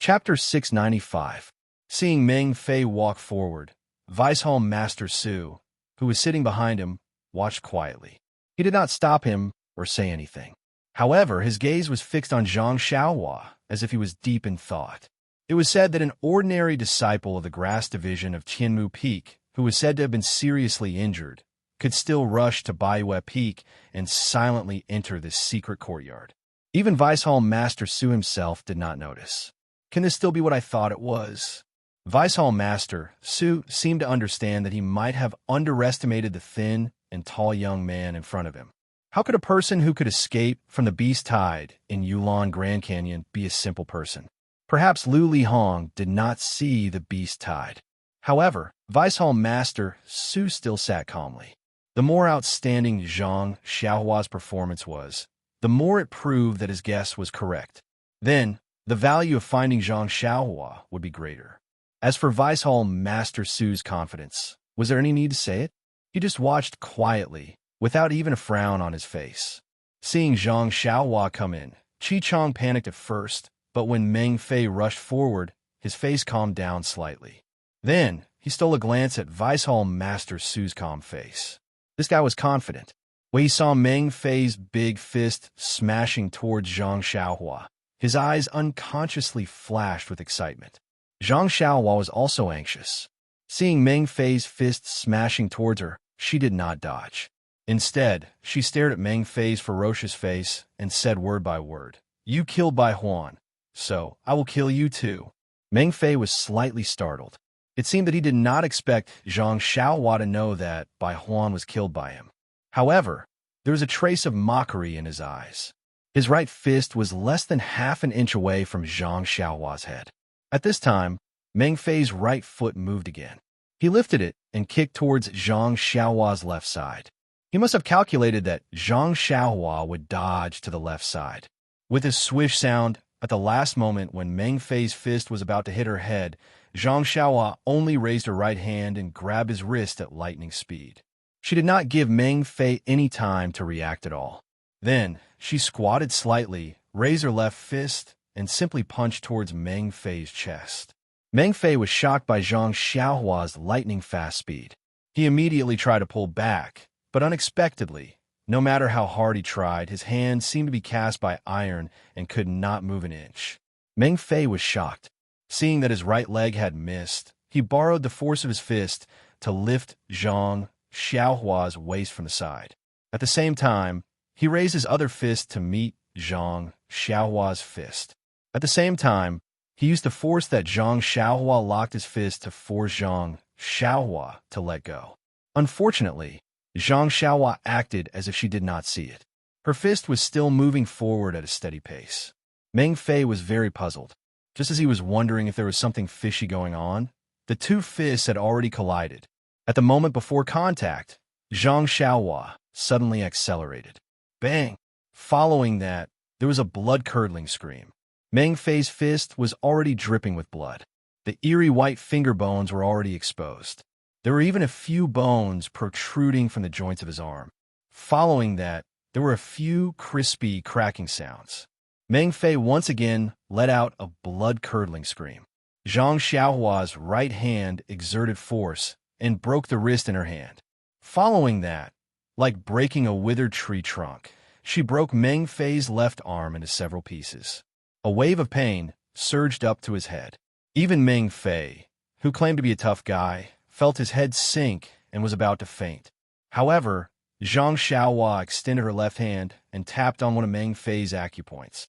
Chapter 695. Seeing Meng Fei walk forward, Vice Hall Master Su, who was sitting behind him, watched quietly. He did not stop him or say anything. However, his gaze was fixed on Zhang Xiaohua, as if he was deep in thought. It was said that an ordinary disciple of the grass division of Tianmu Peak, who was said to have been seriously injured, could still rush to Baiyue Peak and silently enter this secret courtyard. Even Vice Hall Master Su himself did not notice. Can this still be what I thought it was? Vice Hall Master Su seemed to understand that he might have underestimated the thin and tall young man in front of him. How could a person who could escape from the Beast Tide in Yulon Grand Canyon be a simple person? Perhaps Lu Lihong did not see the Beast Tide. However, Vice Hall Master Su still sat calmly. The more outstanding Zhang Xiaohua's performance was, the more it proved that his guess was correct. Then, the value of finding Zhang Xiaohua would be greater. As for Vice Hall Master Su's confidence, was there any need to say it? He just watched quietly, without even a frown on his face. Seeing Zhang Xiaohua come in, Qi Chong panicked at first, but when Meng Fei rushed forward, his face calmed down slightly. Then, he stole a glance at Vice Hall Master Su's calm face. This guy was confident. When he saw Meng Fei's big fist smashing towards Zhang Xiaohua, his eyes unconsciously flashed with excitement. Zhang Xiaohua was also anxious. Seeing Meng Fei's fist smashing towards her, she did not dodge. Instead, she stared at Meng Fei's ferocious face and said word by word, "You killed Bai Huan, so I will kill you too." Meng Fei was slightly startled. It seemed that he did not expect Zhang Xiaohua to know that Bai Huan was killed by him. However, there was a trace of mockery in his eyes. His right fist was less than half an inch away from Zhang Xiaohua's head. At this time, Meng Fei's right foot moved again. He lifted it and kicked towards Zhang Xiaohua's left side. He must have calculated that Zhang Xiaohua would dodge to the left side. With a swish sound, at the last moment when Meng Fei's fist was about to hit her head, Zhang Xiaohua only raised her right hand and grabbed his wrist at lightning speed. She did not give Meng Fei any time to react at all. Then, she squatted slightly, raised her left fist, and simply punched towards Meng Fei's chest. Meng Fei was shocked by Zhang Xiaohua's lightning-fast speed. He immediately tried to pull back, but unexpectedly, no matter how hard he tried, his hand seemed to be cast by iron and could not move an inch. Meng Fei was shocked. Seeing that his right leg had missed, he borrowed the force of his fist to lift Zhang Xiaohua's waist from the side. At the same time, he raised his other fist to meet Zhang Xiaohua's fist. At the same time, he used the force that Zhang Xiaohua locked his fist to force Zhang Xiaohua to let go. Unfortunately, Zhang Xiaohua acted as if she did not see it. Her fist was still moving forward at a steady pace. Meng Fei was very puzzled. Just as he was wondering if there was something fishy going on, the two fists had already collided. At the moment before contact, Zhang Xiaohua suddenly accelerated. Bang! Following that, there was a blood-curdling scream. Meng Fei's fist was already dripping with blood. The eerie white finger bones were already exposed. There were even a few bones protruding from the joints of his arm. Following that, there were a few crispy cracking sounds. Meng Fei once again let out a blood-curdling scream. Zhang Xiaohua's right hand exerted force and broke the wrist in her hand. Following that, like breaking a withered tree trunk, she broke Meng Fei's left arm into several pieces. A wave of pain surged up to his head. Even Meng Fei, who claimed to be a tough guy, felt his head sink and was about to faint. However, Zhang Xiaohua extended her left hand and tapped on one of Meng Fei's acupoints.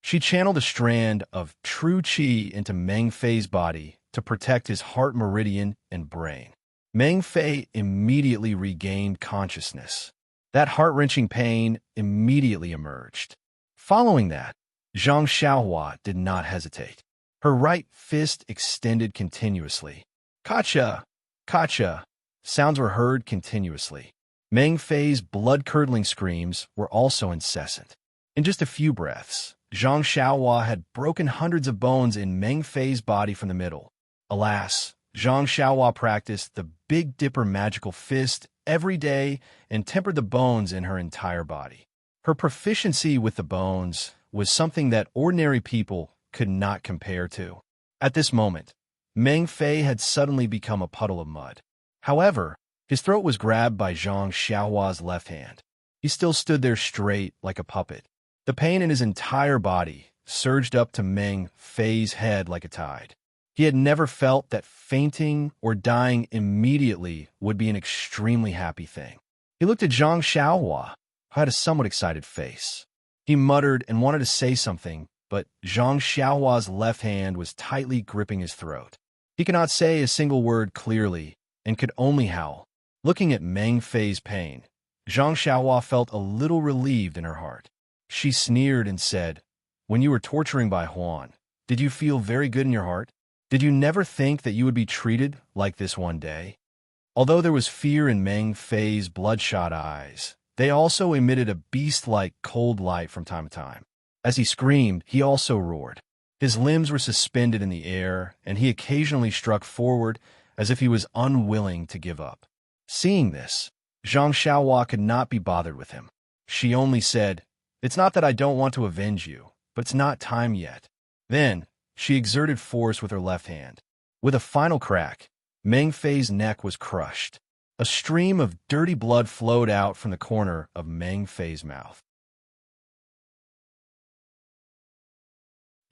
She channeled a strand of true qi into Meng Fei's body to protect his heart meridian and brain. Meng Fei immediately regained consciousness. That heart-wrenching pain immediately emerged. Following that, Zhang Xiaohua did not hesitate. Her right fist extended continuously. Kacha! Kacha! Sounds were heard continuously. Meng Fei's blood-curdling screams were also incessant. In just a few breaths, Zhang Xiaohua had broken hundreds of bones in Meng Fei's body from the middle. Alas, Zhang Xiaohua practiced the Big Dipper magical fist every day and tempered the bones in her entire body. Her proficiency with the bones was something that ordinary people could not compare to. At this moment, Meng Fei had suddenly become a puddle of mud. However, his throat was grabbed by Zhang Xiaohua's left hand. He still stood there straight like a puppet. The pain in his entire body surged up to Meng Fei's head like a tide. He had never felt that fainting or dying immediately would be an extremely happy thing. He looked at Zhang Xiaohua, who had a somewhat excited face. He muttered and wanted to say something, but Zhang Xiaohua's left hand was tightly gripping his throat. He could not say a single word clearly and could only howl. Looking at Meng Fei's pain, Zhang Xiaohua felt a little relieved in her heart. She sneered and said, "When you were torturing Bai Huan, did you feel very good in your heart? Did you never think that you would be treated like this one day?" Although there was fear in Meng Fei's bloodshot eyes, they also emitted a beast-like cold light from time to time. As he screamed, he also roared. His limbs were suspended in the air, and he occasionally struck forward as if he was unwilling to give up. Seeing this, Zhang Xiaohua could not be bothered with him. She only said, "It's not that I don't want to avenge you, but it's not time yet." Then, she exerted force with her left hand. With a final crack, Meng Fei's neck was crushed. A stream of dirty blood flowed out from the corner of Meng Fei's mouth.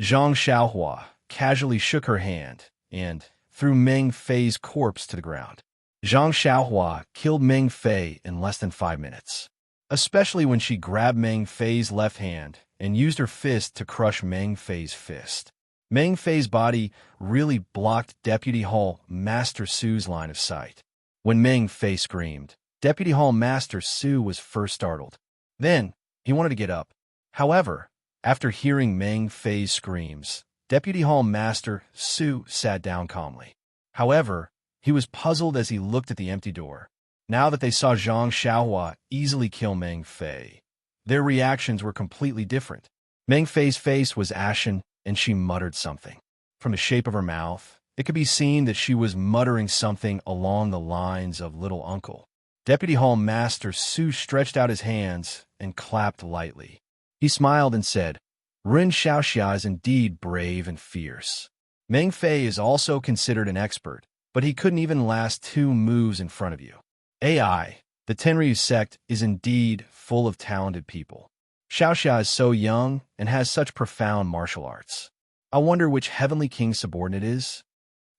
Zhang Xiaohua casually shook her hand and threw Meng Fei's corpse to the ground. Zhang Xiaohua killed Meng Fei in less than 5 minutes, especially when she grabbed Meng Fei's left hand and used her fist to crush Meng Fei's fist. Meng Fei's body really blocked Deputy Hall Master Su's line of sight. When Meng Fei screamed, Deputy Hall Master Su was first startled. Then, he wanted to get up. However, after hearing Meng Fei's screams, Deputy Hall Master Su sat down calmly. However, he was puzzled as he looked at the empty door. Now that they saw Zhang Xiaohua easily kill Meng Fei, their reactions were completely different. Meng Fei's face was ashen, and she muttered something. From the shape of her mouth, it could be seen that she was muttering something along the lines of "little uncle." Deputy Hall Master Su stretched out his hands and clapped lightly. He smiled and said, "Ren Xiaoxia is indeed brave and fierce. Meng Fei is also considered an expert, but he couldn't even last 2 moves in front of you. AI, the Tenryu sect, is indeed full of talented people. Xiaoxia is so young and has such profound martial arts. I wonder which Heavenly King's subordinate is?"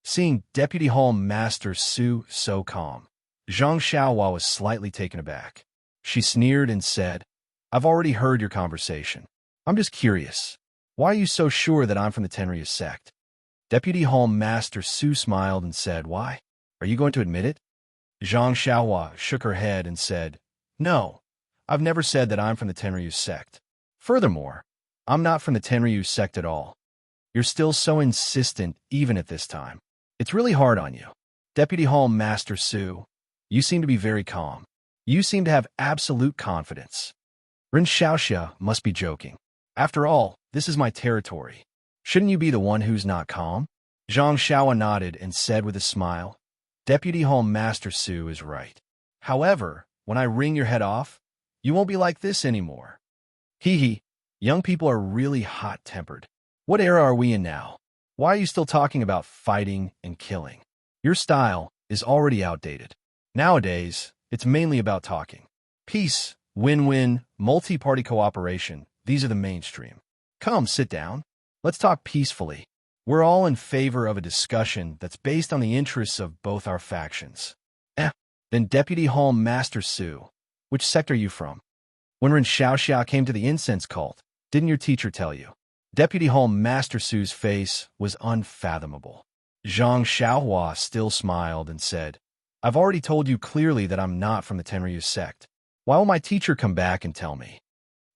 Seeing Deputy Hall Master Su so calm, Zhang Xiaohua was slightly taken aback. She sneered and said, "I've already heard your conversation. I'm just curious. Why are you so sure that I'm from the Tenryu sect?" Deputy Hall Master Su smiled and said, "Why? Are you going to admit it?" Zhang Xiaohua shook her head and said, "No, I've never said that I'm from the Tenryu sect. Furthermore, I'm not from the Tenryu sect at all. You're still so insistent even at this time. It's really hard on you." Deputy Hall Master Su, you seem to be very calm. You seem to have absolute confidence. Ren Xiaoxia must be joking. After all, this is my territory. Shouldn't you be the one who's not calm? Zhang Xiaohua nodded and said with a smile, "Deputy Hall Master Su is right. However, when I wring your head off, you won't be like this anymore." Hee hee, young people are really hot-tempered. What era are we in now? Why are you still talking about fighting and killing? Your style is already outdated. Nowadays, it's mainly about talking. Peace, win-win, multi-party cooperation, these are the mainstream. Come, sit down. Let's talk peacefully. We're all in favor of a discussion that's based on the interests of both our factions. Then Deputy Hall Master Su, which sect are you from? When Ren Xiaoxia came to the incense cult, didn't your teacher tell you? Deputy Hall Master Su's face was unfathomable. Zhang Xiaohua still smiled and said, "I've already told you clearly that I'm not from the Tenryu sect. Why will my teacher come back and tell me?"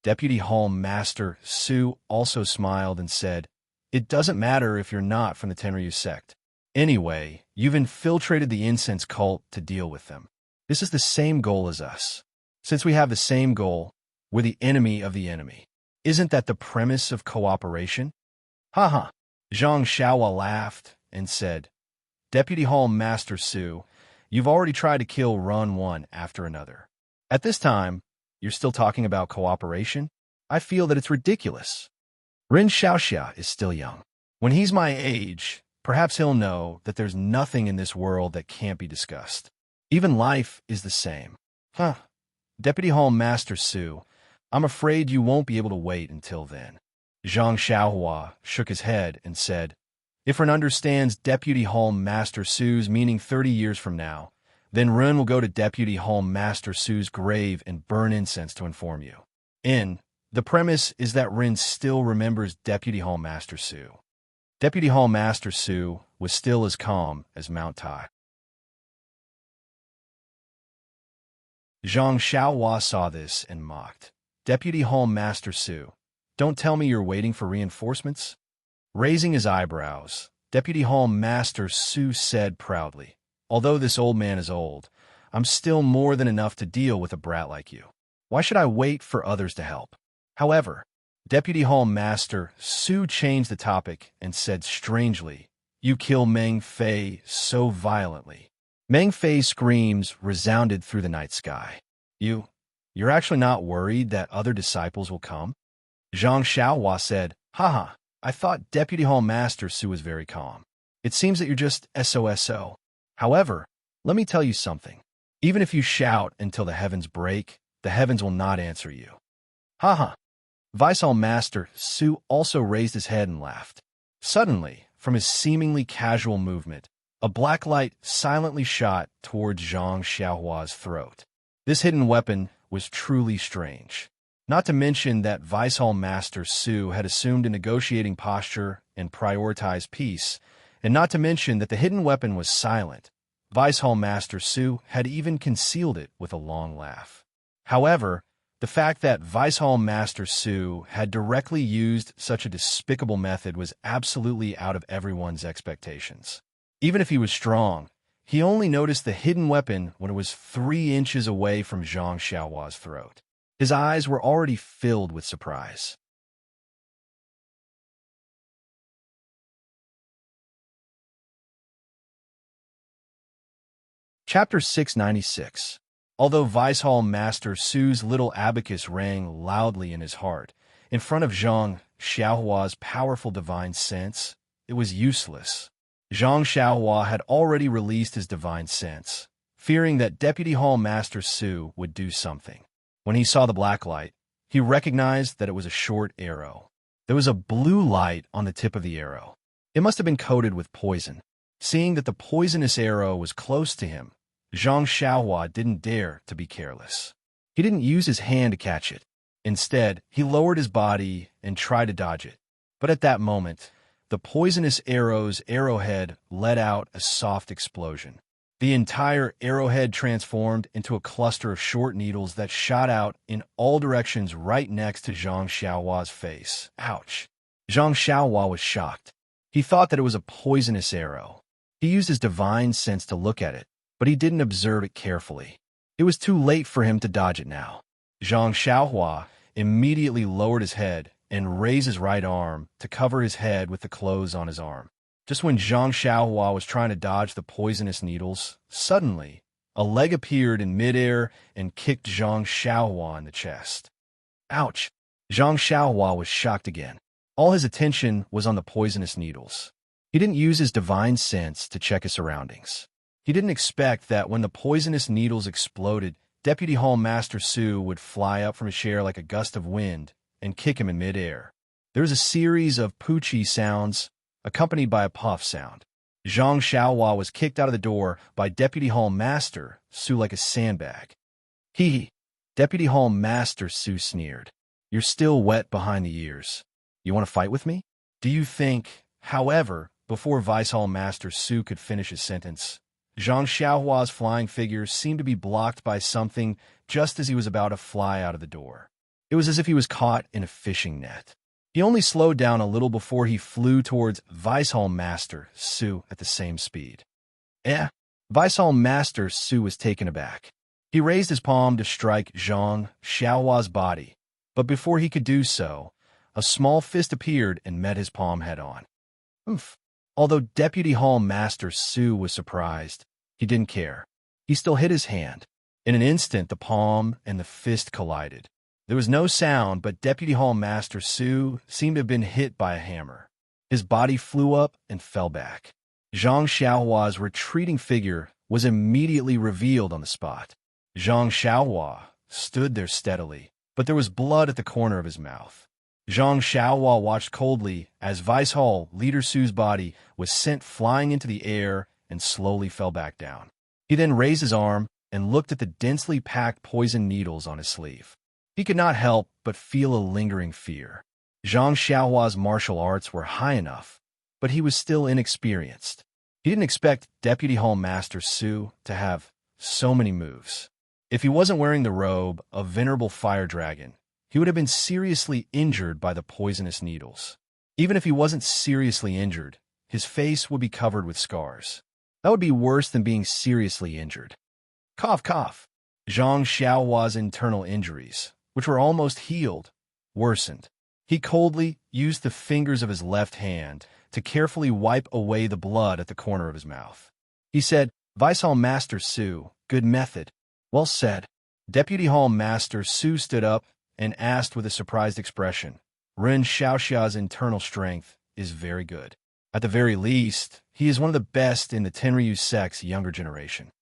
Deputy Hall Master Su also smiled and said, "It doesn't matter if you're not from the Tenryu sect. Anyway, you've infiltrated the incense cult to deal with them. This is the same goal as us. Since we have the same goal, we're the enemy of the enemy. Isn't that the premise of cooperation?" Haha. Zhang Xiaohua laughed and said, "Deputy Hall Master Su, you've already tried to kill Run one after another. At this time, you're still talking about cooperation? I feel that it's ridiculous." Rin Xiaoxia is still young. When he's my age, perhaps he'll know that there's nothing in this world that can't be discussed. Even life is the same. Huh. Deputy Hall Master Su, I'm afraid you won't be able to wait until then. Zhang Xiaohua shook his head and said, if Ren understands Deputy Hall Master Su's meaning 30 years from now, then Ren will go to Deputy Hall Master Su's grave and burn incense to inform you. The premise is that Ren still remembers Deputy Hall Master Su. Deputy Hall Master Su was still as calm as Mount Tai. Zhang Xiaohua saw this and mocked. Deputy Hall Master Su, don't tell me you're waiting for reinforcements? Raising his eyebrows, Deputy Hall Master Su said proudly, although this old man is old, I'm still more than enough to deal with a brat like you. Why should I wait for others to help? However, Deputy Hall Master Su changed the topic and said strangely, you kill Meng Fei so violently. Meng Fei's screams resounded through the night sky. You're actually not worried that other disciples will come? Zhang Xiaohua said, haha, I thought Deputy Hall Master Su was very calm. It seems that you're just SOSO. However, let me tell you something. Even if you shout until the heavens break, the heavens will not answer you. Haha. Vice Hall Master Su also raised his head and laughed. Suddenly, from his seemingly casual movement, a black light silently shot towards Zhang Xiaohua's throat. This hidden weapon was truly strange. Not to mention that Vice Hall Master Su had assumed a negotiating posture and prioritized peace, and not to mention that the hidden weapon was silent. Vice Hall Master Su had even concealed it with a long laugh. However, the fact that Vice Hall Master Su had directly used such a despicable method was absolutely out of everyone's expectations. Even if he was strong, he only noticed the hidden weapon when it was 3 inches away from Zhang Xiaohua's throat. His eyes were already filled with surprise. Chapter 696. Although Vice Hall Master Su's little abacus rang loudly in his heart, in front of Zhang Xiaohua's powerful divine sense, it was useless. Zhang Xiaohua had already released his divine sense, fearing that Deputy Hall Master Su would do something. When he saw the black light, he recognized that it was a short arrow. There was a blue light on the tip of the arrow. It must have been coated with poison. Seeing that the poisonous arrow was close to him, Zhang Xiaohua didn't dare to be careless. He didn't use his hand to catch it. Instead, he lowered his body and tried to dodge it. But at that moment, the poisonous arrow's arrowhead let out a soft explosion. The entire arrowhead transformed into a cluster of short needles that shot out in all directions right next to Zhang Xiaohua's face. Ouch! Zhang Xiaohua was shocked. He thought that it was a poisonous arrow. He used his divine sense to look at it, but he didn't observe it carefully. It was too late for him to dodge it now. Zhang Xiaohua immediately lowered his head and raised his right arm to cover his head with the clothes on his arm. Just when Zhang Xiaohua was trying to dodge the poisonous needles, suddenly, a leg appeared in midair and kicked Zhang Xiaohua in the chest. Ouch! Zhang Xiaohua was shocked again. All his attention was on the poisonous needles. He didn't use his divine sense to check his surroundings. He didn't expect that when the poisonous needles exploded, Deputy Hall Master Su would fly up from his chair like a gust of wind and kick him in midair. There was a series of poochie sounds, accompanied by a puff sound. Zhang Xiaohua was kicked out of the door by Deputy Hall Master Su like a sandbag. Hee. Deputy Hall Master Su sneered. You're still wet behind the ears. You want to fight with me? Do you think, however, before Vice Hall Master Su could finish his sentence, Zhang Xiaohua's flying figure seemed to be blocked by something just as he was about to fly out of the door. It was as if he was caught in a fishing net. He only slowed down a little before he flew towards Vice Hall Master Su at the same speed. Vice Hall Master Su was taken aback. He raised his palm to strike Zhang Xiaohua's body, but before he could do so, a small fist appeared and met his palm head-on. Oof. Although Deputy Hall Master Su was surprised, he didn't care. He still hit his hand. In an instant, the palm and the fist collided. There was no sound, but Deputy Hall Master Su seemed to have been hit by a hammer. His body flew up and fell back. Zhang Xiaohua's retreating figure was immediately revealed on the spot. Zhang Xiaohua stood there steadily, but there was blood at the corner of his mouth. Zhang Xiaohua watched coldly as Vice Hall Leader Su's body was sent flying into the air and slowly fell back down. He then raised his arm and looked at the densely packed poison needles on his sleeve. He could not help but feel a lingering fear. Zhang Xiaohua's martial arts were high enough, but he was still inexperienced. He didn't expect Deputy Hall Master Su to have so many moves. If he wasn't wearing the robe of Venerable Fire Dragon, he would have been seriously injured by the poisonous needles. Even if he wasn't seriously injured, his face would be covered with scars. That would be worse than being seriously injured. Cough, cough. Zhang Xiaohua's internal injuries, which were almost healed, worsened. He coldly used the fingers of his left hand to carefully wipe away the blood at the corner of his mouth. He said, "Vice Hall Master Su, good method." "Well said." Deputy Hall Master Su stood up and asked with a surprised expression, "Ren Xiaoxia's internal strength is very good. At the very least, he is one of the best in the Tenryu sect's younger generation."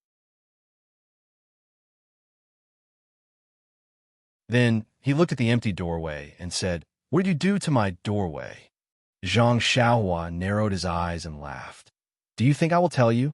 Then he looked at the empty doorway and said, "What did you do to my doorway?" Zhang Xiaohua narrowed his eyes and laughed. "Do you think I will tell you?"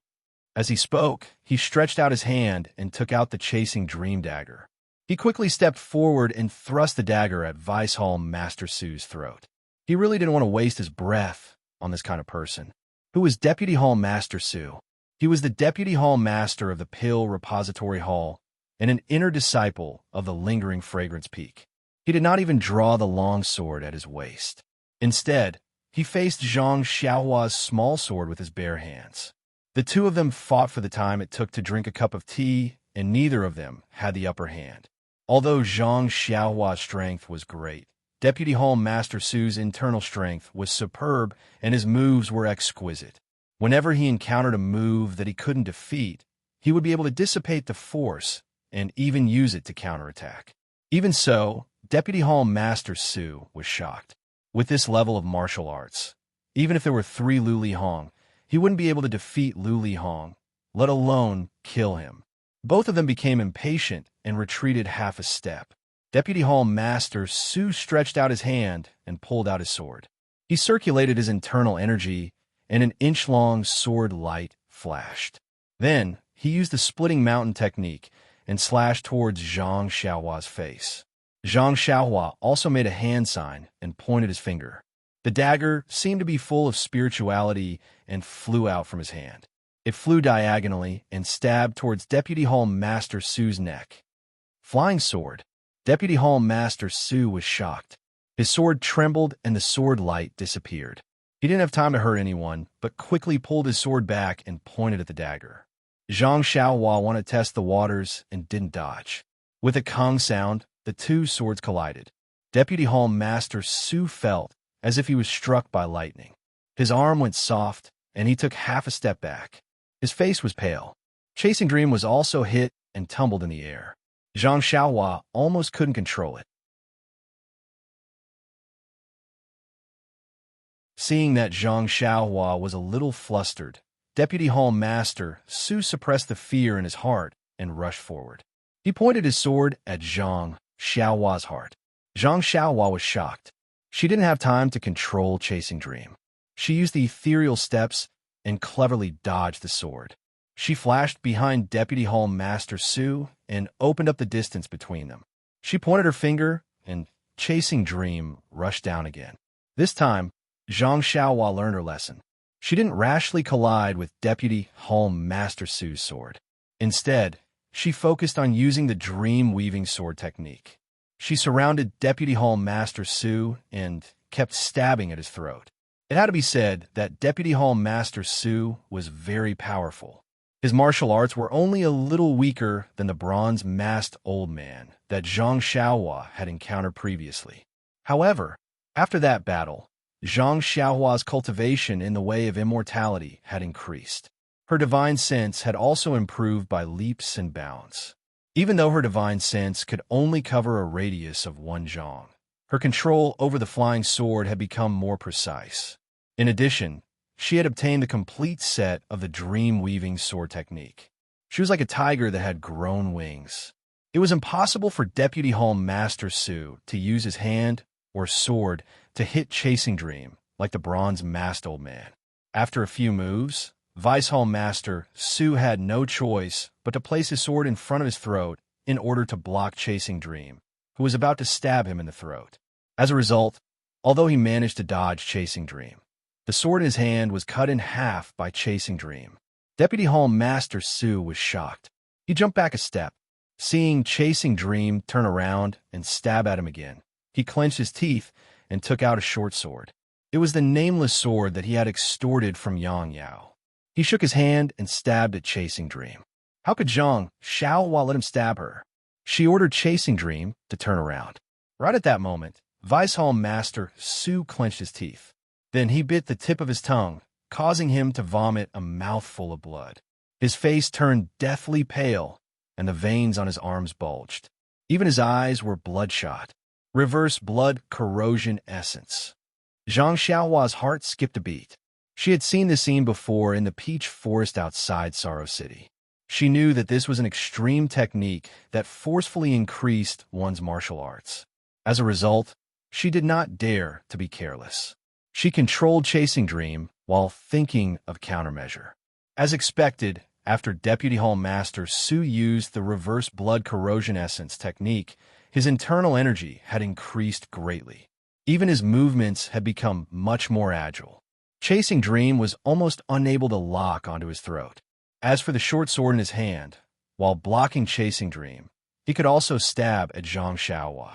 As he spoke, he stretched out his hand and took out the chasing dream dagger. He quickly stepped forward and thrust the dagger at Vice Hall Master Su's throat. He really didn't want to waste his breath on this kind of person. Who was Deputy Hall Master Su? He was the Deputy Hall Master of the Pill Repository Hall and an inner disciple of the Lingering Fragrance Peak. He did not even draw the long sword at his waist. Instead, he faced Zhang Xiaohua's small sword with his bare hands. The two of them fought for the time it took to drink a cup of tea, and neither of them had the upper hand. Although Zhang Xiaohua's strength was great, Deputy Hall Master Su's internal strength was superb and his moves were exquisite. Whenever he encountered a move that he couldn't defeat, he would be able to dissipate the force and even use it to counterattack. Even so, Deputy Hall Master Su was shocked. With this level of martial arts, even if there were 3 Lu Li Hong, he wouldn't be able to defeat Lu Li Hong, let alone kill him. Both of them became impatient and retreated half a step. Deputy Hall Master Su stretched out his hand and pulled out his sword. He circulated his internal energy, and an inch-long sword light flashed. Then, he used the splitting mountain technique and slashed towards Zhang Xiaohua's face. Zhang Xiaohua also made a hand sign and pointed his finger. The dagger seemed to be full of spirituality and flew out from his hand. It flew diagonally and stabbed towards Deputy Hall Master Su's neck. Flying sword. Deputy Hall Master Su was shocked. His sword trembled and the sword light disappeared. He didn't have time to hurt anyone, but quickly pulled his sword back and pointed at the dagger. Zhang Xiaohua wanted to test the waters and didn't dodge. With a Kong sound, the two swords collided. Deputy Hall Master Su felt as if he was struck by lightning. His arm went soft, and he took half a step back. His face was pale. Chasing Dream was also hit and tumbled in the air. Zhang Xiaohua almost couldn't control it. Seeing that Zhang Xiaohua was a little flustered, Deputy Hall Master Su suppressed the fear in his heart and rushed forward. He pointed his sword at Zhang Xiaohua's heart. Zhang Xiaohua was shocked. She didn't have time to control Chasing Dream. She used the ethereal steps and cleverly dodged the sword. She flashed behind Deputy Hall Master Su and opened up the distance between them. She pointed her finger, and Chasing Dream rushed down again. This time, Zhang Xiaohua learned her lesson. She didn't rashly collide with Deputy Hall Master Su's sword. Instead, she focused on using the dream-weaving sword technique. She surrounded Deputy Hall Master Su and kept stabbing at his throat. It had to be said that Deputy Hall Master Su was very powerful. His martial arts were only a little weaker than the bronze-masked old man that Zhang Xiaohua had encountered previously. However, after that battle, Zhang Xiaohua's cultivation in the way of immortality had increased. Her divine sense had also improved by leaps and bounds. Even though her divine sense could only cover a radius of 1 zhang, her control over the flying sword had become more precise. In addition, she had obtained the complete set of the dream-weaving sword technique. She was like a tiger that had grown wings. It was impossible for Deputy Hall Master Su to use his hand or sword to hit Chasing Dream like the bronze-masked old man. After a few moves, Vice Hall Master Su had no choice but to place his sword in front of his throat in order to block Chasing Dream, who was about to stab him in the throat. As a result, although he managed to dodge Chasing Dream, the sword in his hand was cut in half by Chasing Dream. Deputy Hall Master Su was shocked. He jumped back a step. Seeing Chasing Dream turn around and stab at him again, he clenched his teeth and took out a short sword. It was the nameless sword that he had extorted from Yang Yao. He shook his hand and stabbed at Chasing Dream. How could Zhang Xiaohua let him stab her? She ordered Chasing Dream to turn around. Right at that moment, Vice Hall Master Su clenched his teeth. Then he bit the tip of his tongue, causing him to vomit a mouthful of blood. His face turned deathly pale, and the veins on his arms bulged. Even his eyes were bloodshot. Reverse blood corrosion essence. Zhang Xiaohua's heart skipped a beat. She had seen this scene before in the peach forest outside Sorrow City. She knew that this was an extreme technique that forcefully increased one's martial arts. As a result, she did not dare to be careless. She controlled Chasing Dream while thinking of countermeasure. As expected, after Deputy Hall Master Su used the reverse blood corrosion essence technique, his internal energy had increased greatly. Even his movements had become much more agile. Chasing Dream was almost unable to lock onto his throat. As for the short sword in his hand, while blocking Chasing Dream, he could also stab at Zhang Xiaohua.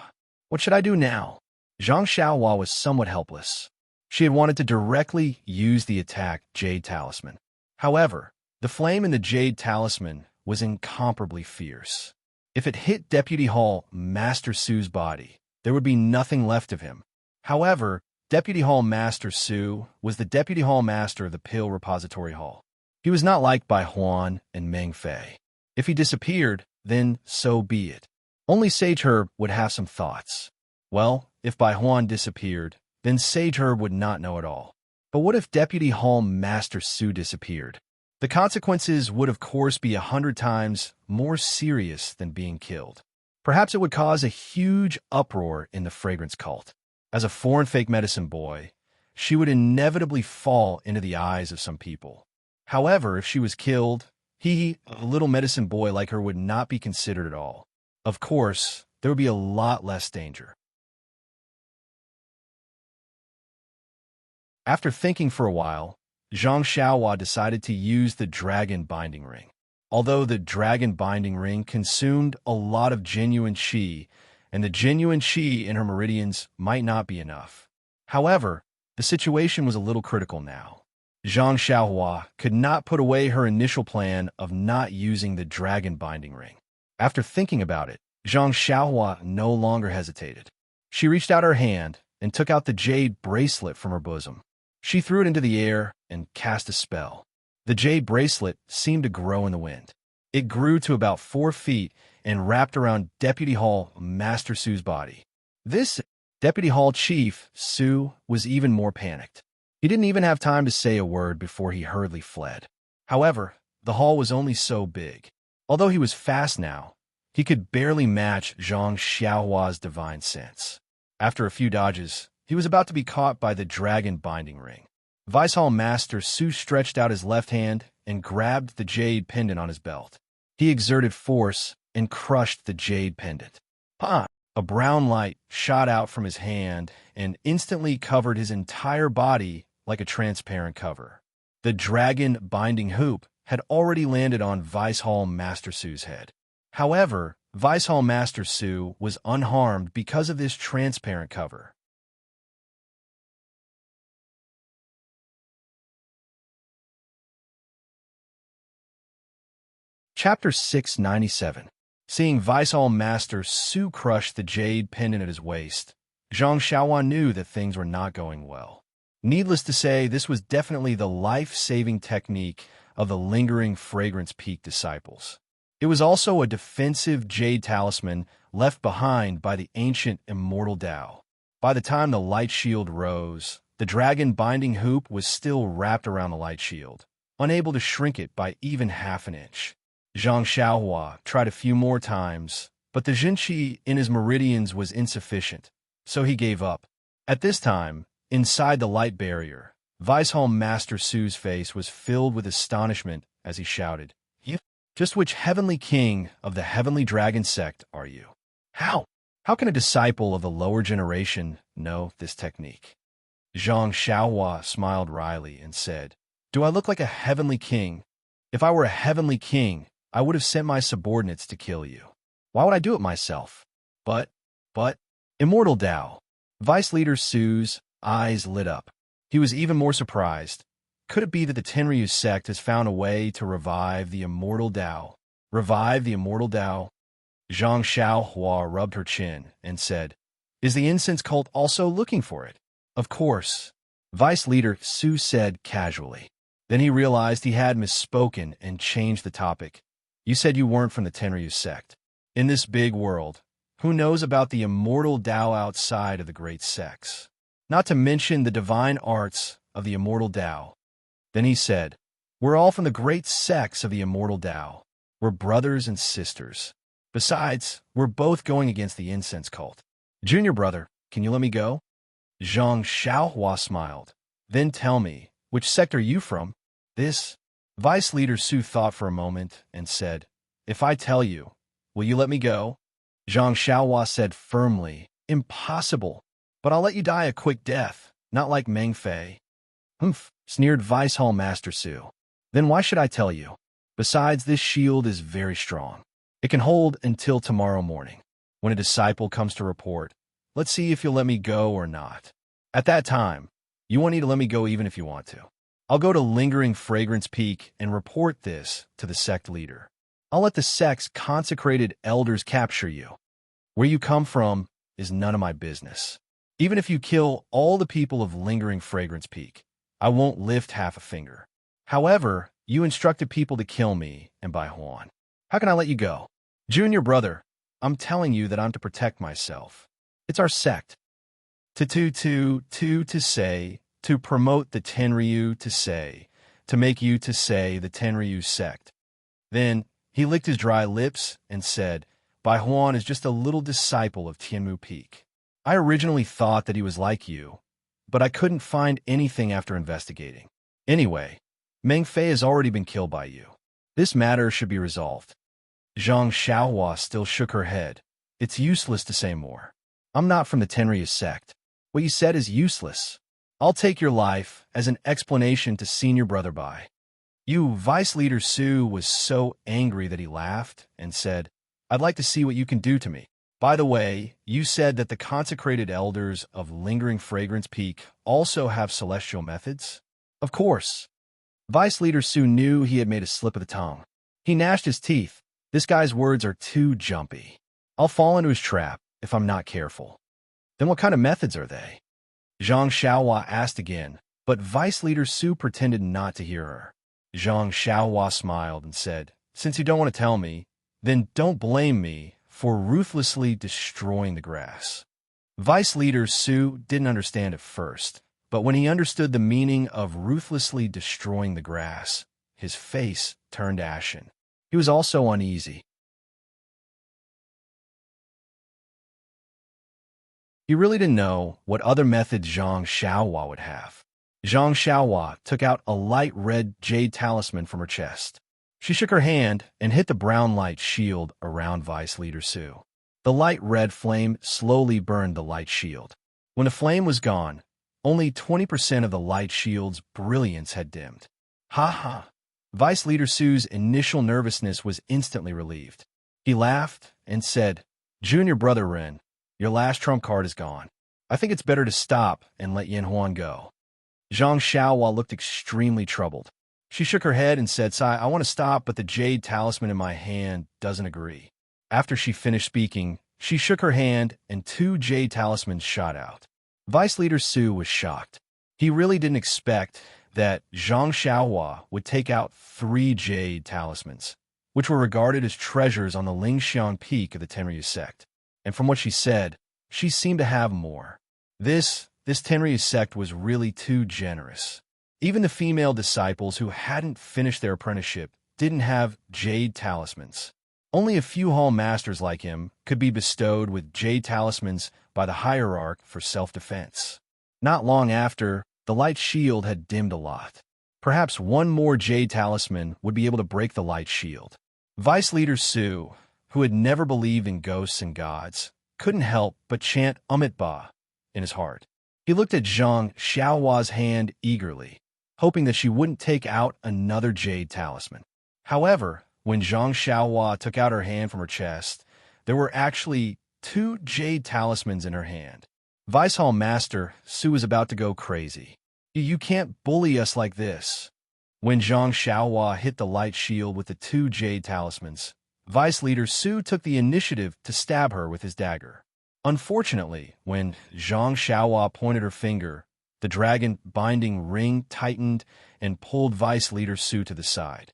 What should I do now? Zhang Xiaohua was somewhat helpless. She had wanted to directly use the attack Jade Talisman. However, the flame in the Jade Talisman was incomparably fierce. If it hit Deputy Hall Master Su's body, there would be nothing left of him. However, Deputy Hall Master Su was the Deputy Hall Master of the Pill Repository Hall. He was not liked by Huan and Meng Fei. If he disappeared, then so be it. Only Sage Herb would have some thoughts. Well, if Bai Huan disappeared, then Sage Herb would not know at all. But what if Deputy Hall Master Su disappeared? The consequences would of course be 100 times more serious than being killed. Perhaps it would cause a huge uproar in the fragrance cult. As a foreign fake medicine boy, she would inevitably fall into the eyes of some people. However, if she was killed, a little medicine boy like her would not be considered at all. Of course, there would be a lot less danger. After thinking for a while, Zhang Xiaohua decided to use the Dragon Binding Ring. Although the Dragon Binding Ring consumed a lot of genuine qi, and the genuine qi in her meridians might not be enough. However, the situation was a little critical now. Zhang Xiaohua could not put away her initial plan of not using the Dragon Binding Ring. After thinking about it, Zhang Xiaohua no longer hesitated. She reached out her hand and took out the jade bracelet from her bosom. She threw it into the air and cast a spell. The jade bracelet seemed to grow in the wind. It grew to about 4 feet and wrapped around Deputy Hall Master Su's body. This Deputy Hall Chief, Su, was even more panicked. He didn't even have time to say a word before he hurriedly fled. However, the hall was only so big. Although he was fast now, he could barely match Zhang Xiaohua's divine sense. After a few dodges, he was about to be caught by the Dragon Binding Ring. Vice Hall Master Su stretched out his left hand and grabbed the jade pendant on his belt. He exerted force and crushed the jade pendant. "Pah!" A brown light shot out from his hand and instantly covered his entire body like a transparent cover. The dragon binding hoop had already landed on Vice Hall Master Su's head. However, Vice Hall Master Su was unharmed because of this transparent cover. Chapter 697. Seeing Vice Hall Master Su crush the jade pendant at his waist, Zhang Xiaohua knew that things were not going well. Needless to say, this was definitely the life-saving technique of the lingering fragrance peak disciples. It was also a defensive jade talisman left behind by the ancient immortal Tao. By the time the light shield rose, the dragon binding hoop was still wrapped around the light shield, unable to shrink it by even half an inch. Zhang Xiaohua tried a few more times, but the Jinqi in his meridians was insufficient, so he gave up. At this time, inside the light barrier, Viceholm Master Su's face was filled with astonishment as he shouted, "You? Just which heavenly king of the heavenly dragon sect are you? How? How can a disciple of the lower generation know this technique?" Zhang Xiaohua smiled wryly and said, "Do I look like a heavenly king? If I were a heavenly king, I would have sent my subordinates to kill you. Why would I do it myself? But, Immortal Tao." Vice Leader Su's eyes lit up. He was even more surprised. Could it be that the Tenryu sect has found a way to revive the Immortal Tao? Revive the Immortal Tao? Zhang Xiaohua rubbed her chin and said, "Is the incense cult also looking for it?" "Of course," Vice Leader Su said casually. Then he realized he had misspoken and changed the topic. "You said you weren't from the Tenryu sect. In this big world, who knows about the immortal Tao outside of the great sects? Not to mention the divine arts of the immortal Tao." Then he said, "We're all from the great sects of the immortal Tao. We're brothers and sisters. Besides, we're both going against the incense cult. Junior brother, can you let me go?" Zhang Xiaohua smiled. "Then tell me, which sect are you from?" "This." Vice Leader Su thought for a moment and said, "If I tell you, will you let me go?" Zhang Xiaohua said firmly, "Impossible. But I'll let you die a quick death, not like Meng Fei." "Humph," sneered Viceholm Master Su. "Then why should I tell you? Besides, this shield is very strong. It can hold until tomorrow morning. When a disciple comes to report, let's see if you'll let me go or not. At that time, you won't need to let me go even if you want to. I'll go to Lingering Fragrance Peak and report this to the sect leader. I'll let the sect's consecrated elders capture you. Where you come from is none of my business. Even if you kill all the people of Lingering Fragrance Peak, I won't lift half a finger. However, you instructed people to kill me and Bai Huan. How can I let you go? Junior brother, I'm telling you that I'm to protect myself. It's our sect. To say, to promote the Tenryu to say, to make you to say the Tenryu sect." Then he licked his dry lips and said, "Bai Huan is just a little disciple of Tianmu Peak. I originally thought that he was like you, but I couldn't find anything after investigating. Anyway, Meng Fei has already been killed by you. This matter should be resolved." Zhang Xiaohua still shook her head. "It's useless to say more. I'm not from the Tenryu sect. What you said is useless. I'll take your life as an explanation to Senior Brother Bai." Vice Leader Su was so angry that he laughed and said, "I'd like to see what you can do to me. By the way, you said that the consecrated elders of Lingering Fragrance Peak also have celestial methods?" "Of course." Vice Leader Su knew he had made a slip of the tongue. He gnashed his teeth. This guy's words are too jumpy. I'll fall into his trap if I'm not careful. "Then what kind of methods are they?" Zhang Xiaohua asked again, but Vice Leader Su pretended not to hear her. Zhang Xiaohua smiled and said, "Since you don't want to tell me, then don't blame me for ruthlessly destroying the grass." Vice Leader Su didn't understand at first, but when he understood the meaning of ruthlessly destroying the grass, his face turned ashen. He was also uneasy. He really didn't know what other methods Zhang Xiaohua would have. Zhang Xiaohua took out a light red jade talisman from her chest. She shook her hand and hit the brown light shield around Vice Leader Su. The light red flame slowly burned the light shield. When the flame was gone, only 20% of the light shield's brilliance had dimmed. "Ha ha!" Vice Leader Su's initial nervousness was instantly relieved. He laughed and said, "Junior Brother Ren, your last trump card is gone. I think it's better to stop and let Yin Huan go." Zhang Xiaohua looked extremely troubled. She shook her head and said, "Sai, I want to stop, but the jade talisman in my hand doesn't agree." After she finished speaking, she shook her hand and 2 jade talismans shot out. Vice Leader Su was shocked. He really didn't expect that Zhang Xiaohua would take out 3 jade talismans. which were regarded as treasures on the Lingxiang peak of the Tenryu sect. And from what she said, she seemed to have more. This Tenryu sect was really too generous. Even the female disciples who hadn't finished their apprenticeship didn't have jade talismans. Only a few hall masters like him could be bestowed with jade talismans by the hierarch for self-defense. Not long after, the light shield had dimmed a lot. Perhaps one more jade talisman would be able to break the light shield. Vice Leader Su, who had never believed in ghosts and gods, couldn't help but chant Ba in his heart. He looked at Zhang Xiaohua's hand eagerly, hoping that she wouldn't take out another jade talisman. However, when Zhang Xiaohua took out her hand from her chest, there were actually 2 jade talismans in her hand. Vice Hall Master Su was about to go crazy. You can't bully us like this. When Zhang Xiaohua hit the light shield with the 2 jade talismans, Vice Leader Su took the initiative to stab her with his dagger. Unfortunately, when Zhang Xiaohua pointed her finger, the dragon binding ring tightened and pulled Vice Leader Su to the side.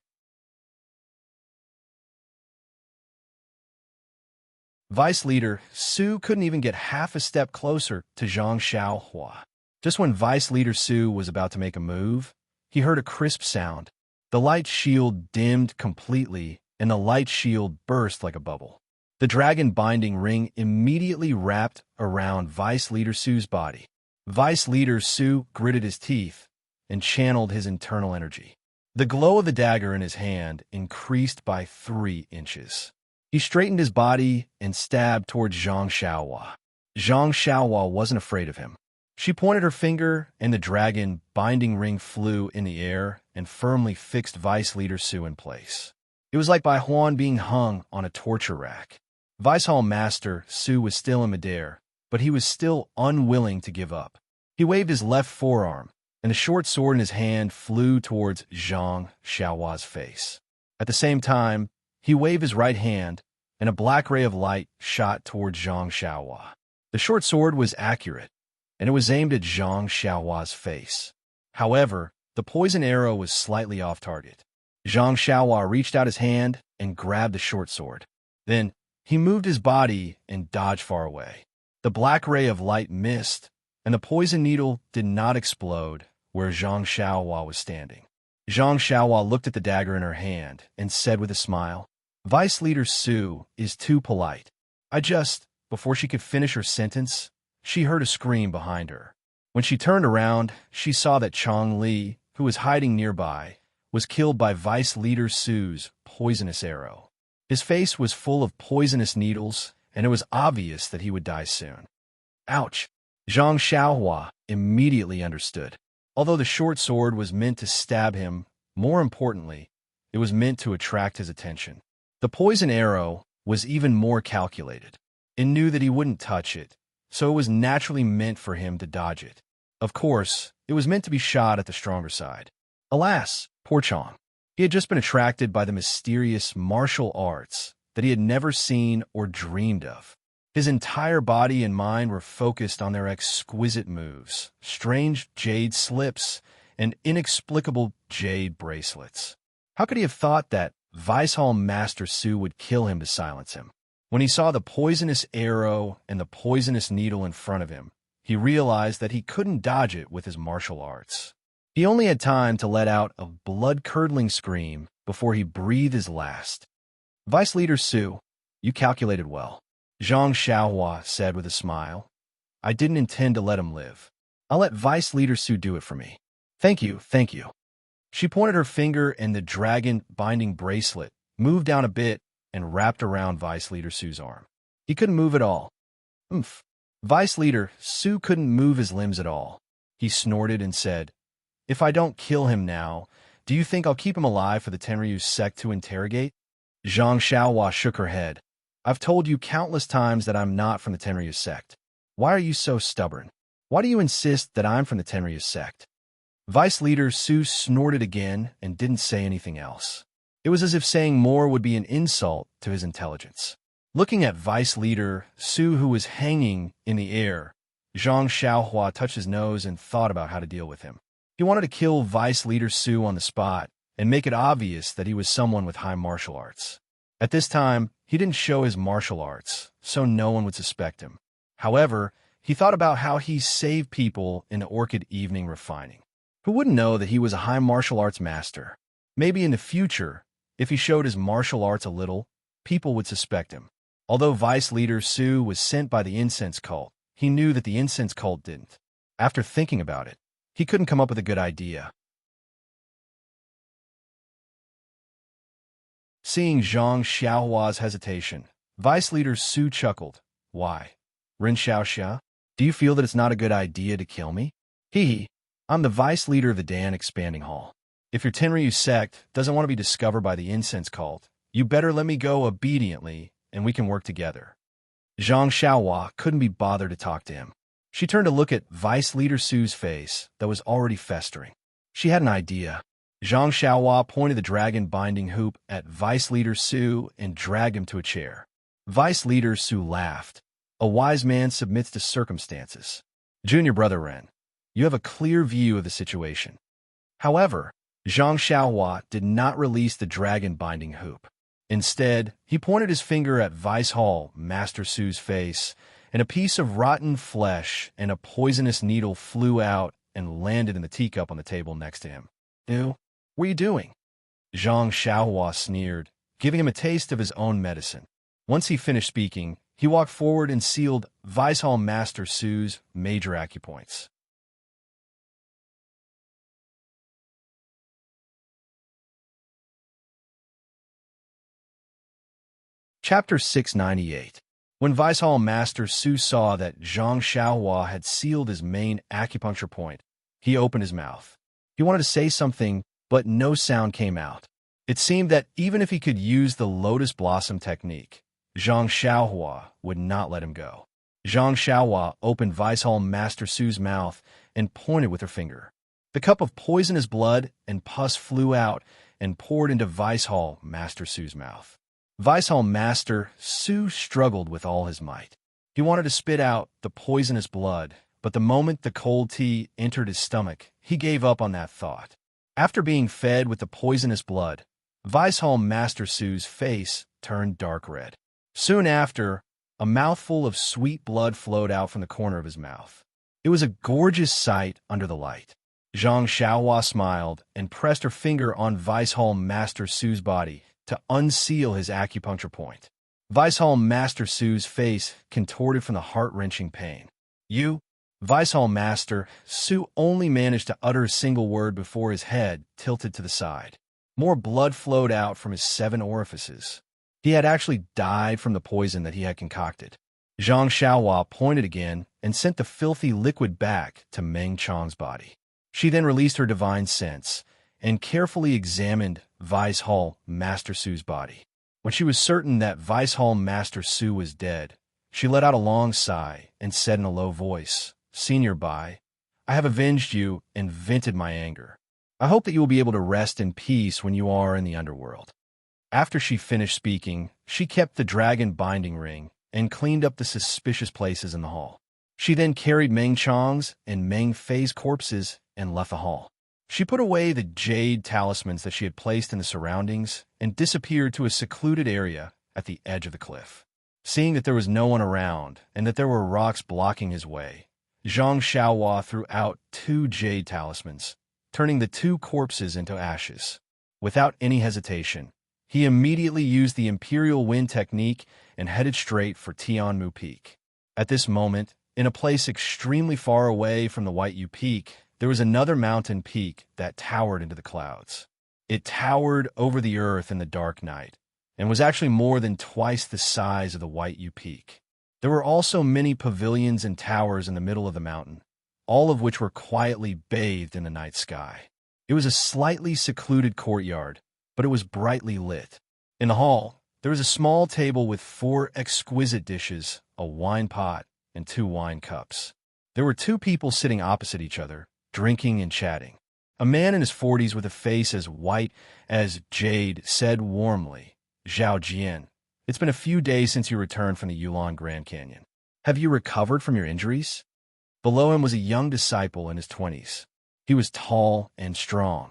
Vice Leader Su couldn't even get half a step closer to Zhang Xiaohua. Just when Vice Leader Su was about to make a move, he heard a crisp sound. The light shield dimmed completely, and the light shield burst like a bubble. The dragon binding ring immediately wrapped around Vice Leader Su's body. Vice Leader Su gritted his teeth and channeled his internal energy. The glow of the dagger in his hand increased by 3 inches. He straightened his body and stabbed towards Zhang Xiaohua. Zhang Xiaohua wasn't afraid of him. She pointed her finger, and the dragon binding ring flew in the air and firmly fixed Vice Leader Su in place. It was like Bai Huan being hung on a torture rack. Vice Hall Master Su was still in midair, but he was still unwilling to give up. He waved his left forearm, and the short sword in his hand flew towards Zhang Xiaohua's face. At the same time, he waved his right hand, and a black ray of light shot towards Zhang Xiaohua. The short sword was accurate, and it was aimed at Zhang Xiaohua's face. However, the poison arrow was slightly off target. Zhang Xiaohua reached out his hand and grabbed the short sword. Then, he moved his body and dodged far away. The black ray of light missed, and the poison needle did not explode where Zhang Xiaohua was standing. Zhang Xiaohua looked at the dagger in her hand and said with a smile, "Vice Leader Su is too polite. Before she could finish her sentence, she heard a scream behind her. When she turned around, she saw that Chong Li, who was hiding nearby, was killed by Vice Leader Su's poisonous arrow. His face was full of poisonous needles, and it was obvious that he would die soon. Ouch! Zhang Xiaohua immediately understood. Although the short sword was meant to stab him, more importantly, it was meant to attract his attention. The poison arrow was even more calculated. It knew that he wouldn't touch it, so it was naturally meant for him to dodge it. Of course, it was meant to be shot at the stronger side. Alas, poor Chong. He had just been attracted by the mysterious martial arts that he had never seen or dreamed of. His entire body and mind were focused on their exquisite moves, strange jade slips, and inexplicable jade bracelets. How could he have thought that Vice Hall Master Su would kill him to silence him? When he saw the poisonous arrow and the poisonous needle in front of him, he realized that he couldn't dodge it with his martial arts. He only had time to let out a blood-curdling scream before he breathed his last. "Vice Leader Su, you calculated well," Zhang Xiaohua said with a smile. "I didn't intend to let him live. I'll let Vice Leader Su do it for me." Thank you. She pointed her finger, and the dragon binding bracelet moved down a bit and wrapped around Vice Leader Su's arm. He couldn't move at all. Oomph. Vice Leader Su couldn't move his limbs at all. He snorted and said, "If I don't kill him now, do you think I'll keep him alive for the Tenryu sect to interrogate?" Zhang Xiaohua shook her head. "I've told you countless times that I'm not from the Tenryu sect. Why are you so stubborn? Why do you insist that I'm from the Tenryu sect?" Vice Leader Su snorted again and didn't say anything else. It was as if saying more would be an insult to his intelligence. Looking at Vice Leader Su, who was hanging in the air, Zhang Xiaohua touched his nose and thought about how to deal with him. He wanted to kill Vice Leader Su on the spot and make it obvious that he was someone with high martial arts. At this time, he didn't show his martial arts, so no one would suspect him. However, he thought about how he saved people in Orchid Evening Refining. Who wouldn't know that he was a high martial arts master? Maybe in the future, if he showed his martial arts a little, people would suspect him. Although Vice Leader Sue was sent by the incense cult, he knew that the incense cult didn't. After thinking about it, he couldn't come up with a good idea. Seeing Zhang Xiaohua's hesitation, Vice Leader Sue chuckled. Why? Ren Xiaoxia, do you feel that it's not a good idea to kill me? Hee. I'm the Vice Leader of the Dan Expanding Hall. If your Tenryu sect doesn't want to be discovered by the incense cult, you better let me go obediently, and we can work together. Zhang Xiaohua couldn't be bothered to talk to him. She turned to look at Vice Leader Sue's face that was already festering. She had an idea. Zhang Xiaohua pointed the dragon binding hoop at Vice Leader Sue and dragged him to a chair. Vice Leader Sue laughed. A wise man submits to circumstances. Junior Brother Ren, you have a clear view of the situation. However, Zhang Xiaohua did not release the dragon binding hoop. Instead, he pointed his finger at Vice Hall Master Sue's face, and a piece of rotten flesh and a poisonous needle flew out and landed in the teacup on the table next to him. Ew, what are you doing? Zhang Xiaohua sneered, giving him a taste of his own medicine. Once he finished speaking, he walked forward and sealed Vice Hall Master Sue's major acupoints. Chapter 698. When Vice Hall Master Su saw that Zhang Xiaohua had sealed his main acupuncture point, he opened his mouth. He wanted to say something, but no sound came out. It seemed that even if he could use the lotus blossom technique, Zhang Xiaohua would not let him go. Zhang Xiaohua opened Vice Hall Master Su's mouth and pointed with her finger. The cup of poisonous blood and pus flew out and poured into Vice Hall Master Su's mouth. Vice Hall Master Su struggled with all his might. He wanted to spit out the poisonous blood, but the moment the cold tea entered his stomach, he gave up on that thought. After being fed with the poisonous blood, Vice Hall Master Su's face turned dark red. Soon after, a mouthful of sweet blood flowed out from the corner of his mouth. It was a gorgeous sight under the light. Zhang Xiaohua smiled and pressed her finger on Vice Hall Master Su's body to unseal his acupuncture point. Vice Hall Master Su's face contorted from the heart-wrenching pain. You, Vice Hall Master Su only managed to utter a single word before his head tilted to the side. More blood flowed out from his 7 orifices. He had actually died from the poison that he had concocted. Zhang Xiaohua pointed again and sent the filthy liquid back to Meng Chang's body. She then released her divine sense and carefully examined Vice Hall Master Su's body. When she was certain that Vice Hall Master Su was dead, she let out a long sigh and said in a low voice, Senior Bai, I have avenged you and vented my anger. I hope that you will be able to rest in peace when you are in the underworld. After she finished speaking, she kept the dragon binding ring and cleaned up the suspicious places in the hall. She then carried Meng Chang's and Meng Fei's corpses and left the hall. She put away the jade talismans that she had placed in the surroundings and disappeared to a secluded area at the edge of the cliff. Seeing that there was no one around and that there were rocks blocking his way, Zhang Xiaohua threw out 2 jade talismans, turning the 2 corpses into ashes. Without any hesitation, he immediately used the Imperial Wind technique and headed straight for Tianmu Peak. At this moment, in a place extremely far away from the White Yu Peak, there was another mountain peak that towered into the clouds. It towered over the earth in the dark night, and was actually more than twice the size of the White Yu Peak. There were also many pavilions and towers in the middle of the mountain, all of which were quietly bathed in the night sky. It was a slightly secluded courtyard, but it was brightly lit. In the hall, there was a small table with 4 exquisite dishes, a wine pot, and 2 wine cups. There were 2 people sitting opposite each other, drinking and chatting. A man in his 40s with a face as white as jade said warmly, Zhao Jian, it's been a few days since you returned from the Yulon Grand Canyon. Have you recovered from your injuries? Below him was a young disciple in his 20s. He was tall and strong,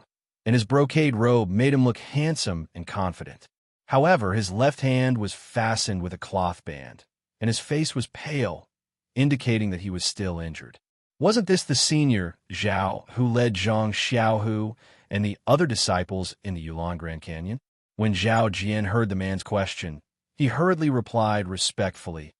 and his brocade robe made him look handsome and confident. However, his left hand was fastened with a cloth band, and his face was pale, indicating that he was still injured. Wasn't this the senior, Zhao, who led Zhang Xiaohu and the other disciples in the Yulon Grand Canyon? When Zhao Jian heard the man's question, he hurriedly replied respectfully,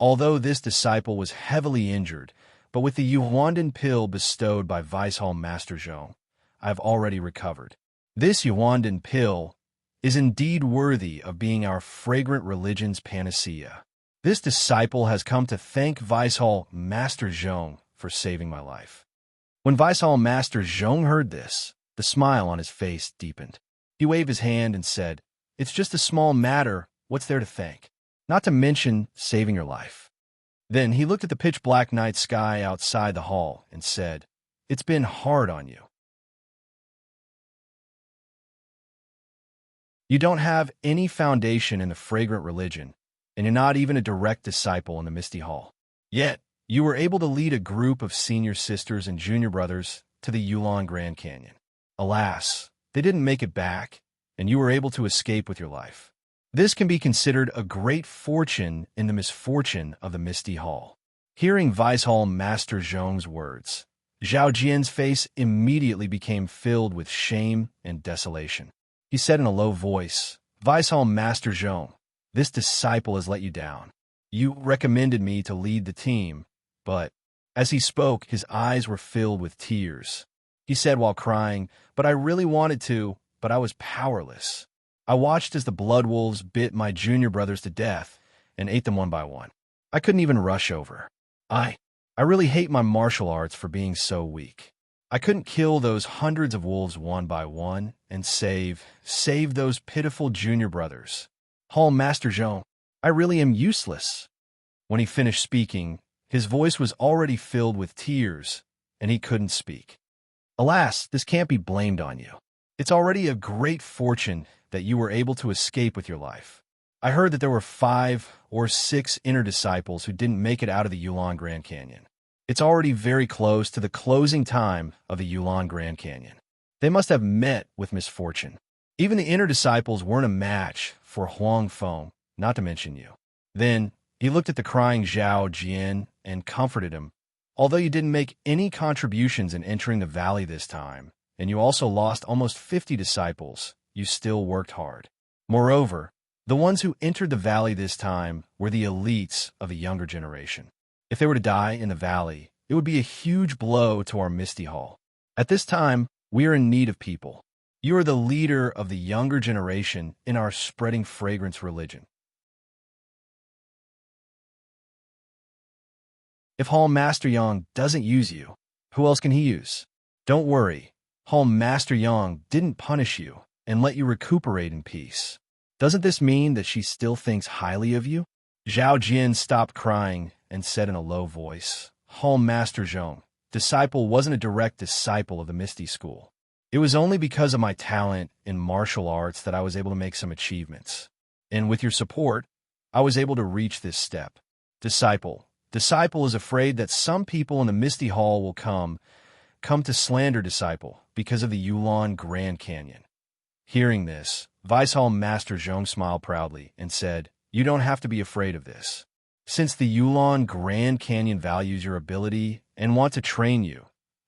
"Although this disciple was heavily injured, but with the Yuandan pill bestowed by Vice Hall Master Zhong, I have already recovered. This Yuandan pill is indeed worthy of being our fragrant religion's panacea. This disciple has come to thank Vice Hall Master Zhong for saving my life." When Vice Hall Master Zhong heard this, the smile on his face deepened. He waved his hand and said, "It's just a small matter. What's there to thank? Not to mention saving your life." Then he looked at the pitch-black night sky outside the hall and said, "It's been hard on you. You don't have any foundation in the fragrant religion, and you're not even a direct disciple in the Misty Hall. Yet, you were able to lead a group of senior sisters and junior brothers to the Yulon Grand Canyon. Alas, they didn't make it back, and you were able to escape with your life. This can be considered a great fortune in the misfortune of the Misty Hall." Hearing Vice Hall Master Zhong's words, Zhao Jian's face immediately became filled with shame and desolation. He said in a low voice, "Vice Hall Master Zhong, this disciple has let you down. You recommended me to lead the team, but..." As he spoke, his eyes were filled with tears. He said while crying, "But I really wanted to, but I was powerless. I watched as the blood wolves bit my junior brothers to death and ate them one by one. I couldn't even rush over. I really hate my martial arts for being so weak. I couldn't kill those hundreds of wolves one by one and save those pitiful junior brothers. Hall Master Zhong, I really am useless." When he finished speaking, his voice was already filled with tears, and he couldn't speak. "Alas, this can't be blamed on you. It's already a great fortune that you were able to escape with your life. I heard that there were 5 or 6 inner disciples who didn't make it out of the Yulon Grand Canyon. It's already very close to the closing time of the Yulon Grand Canyon. They must have met with misfortune. Even the inner disciples weren't a match for Huang Feng, not to mention you." Then he looked at the crying Zhao Jian and comforted him. "Although you didn't make any contributions in entering the valley this time, and you also lost almost 50 disciples, you still worked hard. Moreover, the ones who entered the valley this time were the elites of the younger generation. If they were to die in the valley, it would be a huge blow to our Misty Hall. At this time, we are in need of people. You are the leader of the younger generation in our spreading fragrance religion. If Hall Master Yang doesn't use you, who else can he use? Don't worry, Hall Master Yang didn't punish you and let you recuperate in peace. Doesn't this mean that she still thinks highly of you?" Zhao Jian stopped crying and said in a low voice, "Hall Master Zhong, disciple wasn't a direct disciple of the Misty School. It was only because of my talent in martial arts that I was able to make some achievements. And with your support, I was able to reach this step. Disciple is afraid that some people in the Misty Hall will come to slander disciple because of the Yulon Grand Canyon." Hearing this, Vice Hall Master Zhong smiled proudly and said, "You don't have to be afraid of this. Since the Yulon Grand Canyon values your ability and want to train you,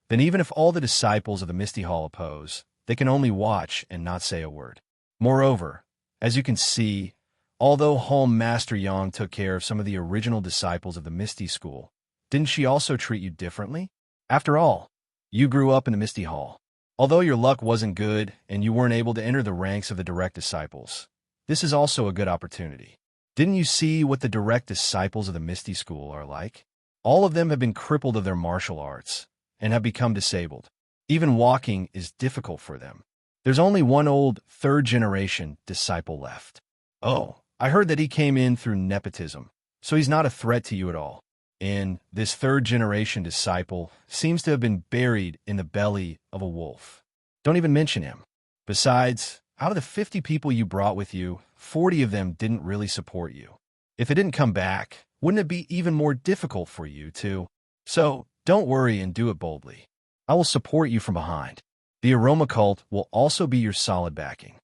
then even if all the disciples of the Misty Hall oppose, they can only watch and not say a word. Moreover, as you can see, although Hall Master Yang took care of some of the original disciples of the Misty School, didn't she also treat you differently? After all, you grew up in the Misty Hall. Although your luck wasn't good and you weren't able to enter the ranks of the direct disciples, this is also a good opportunity. Didn't you see what the direct disciples of the Misty School are like? All of them have been crippled of their martial arts and have become disabled. Even walking is difficult for them. There's only one old third-generation disciple left. Oh, I heard that he came in through nepotism, so he's not a threat to you at all. And this third-generation disciple seems to have been buried in the belly of a wolf. Don't even mention him. Besides, out of the 50 people you brought with you, 40 of them didn't really support you. If it didn't come back, wouldn't it be even more difficult for you to? So, don't worry and do it boldly. I will support you from behind." The aroma cult will also be your solid backing.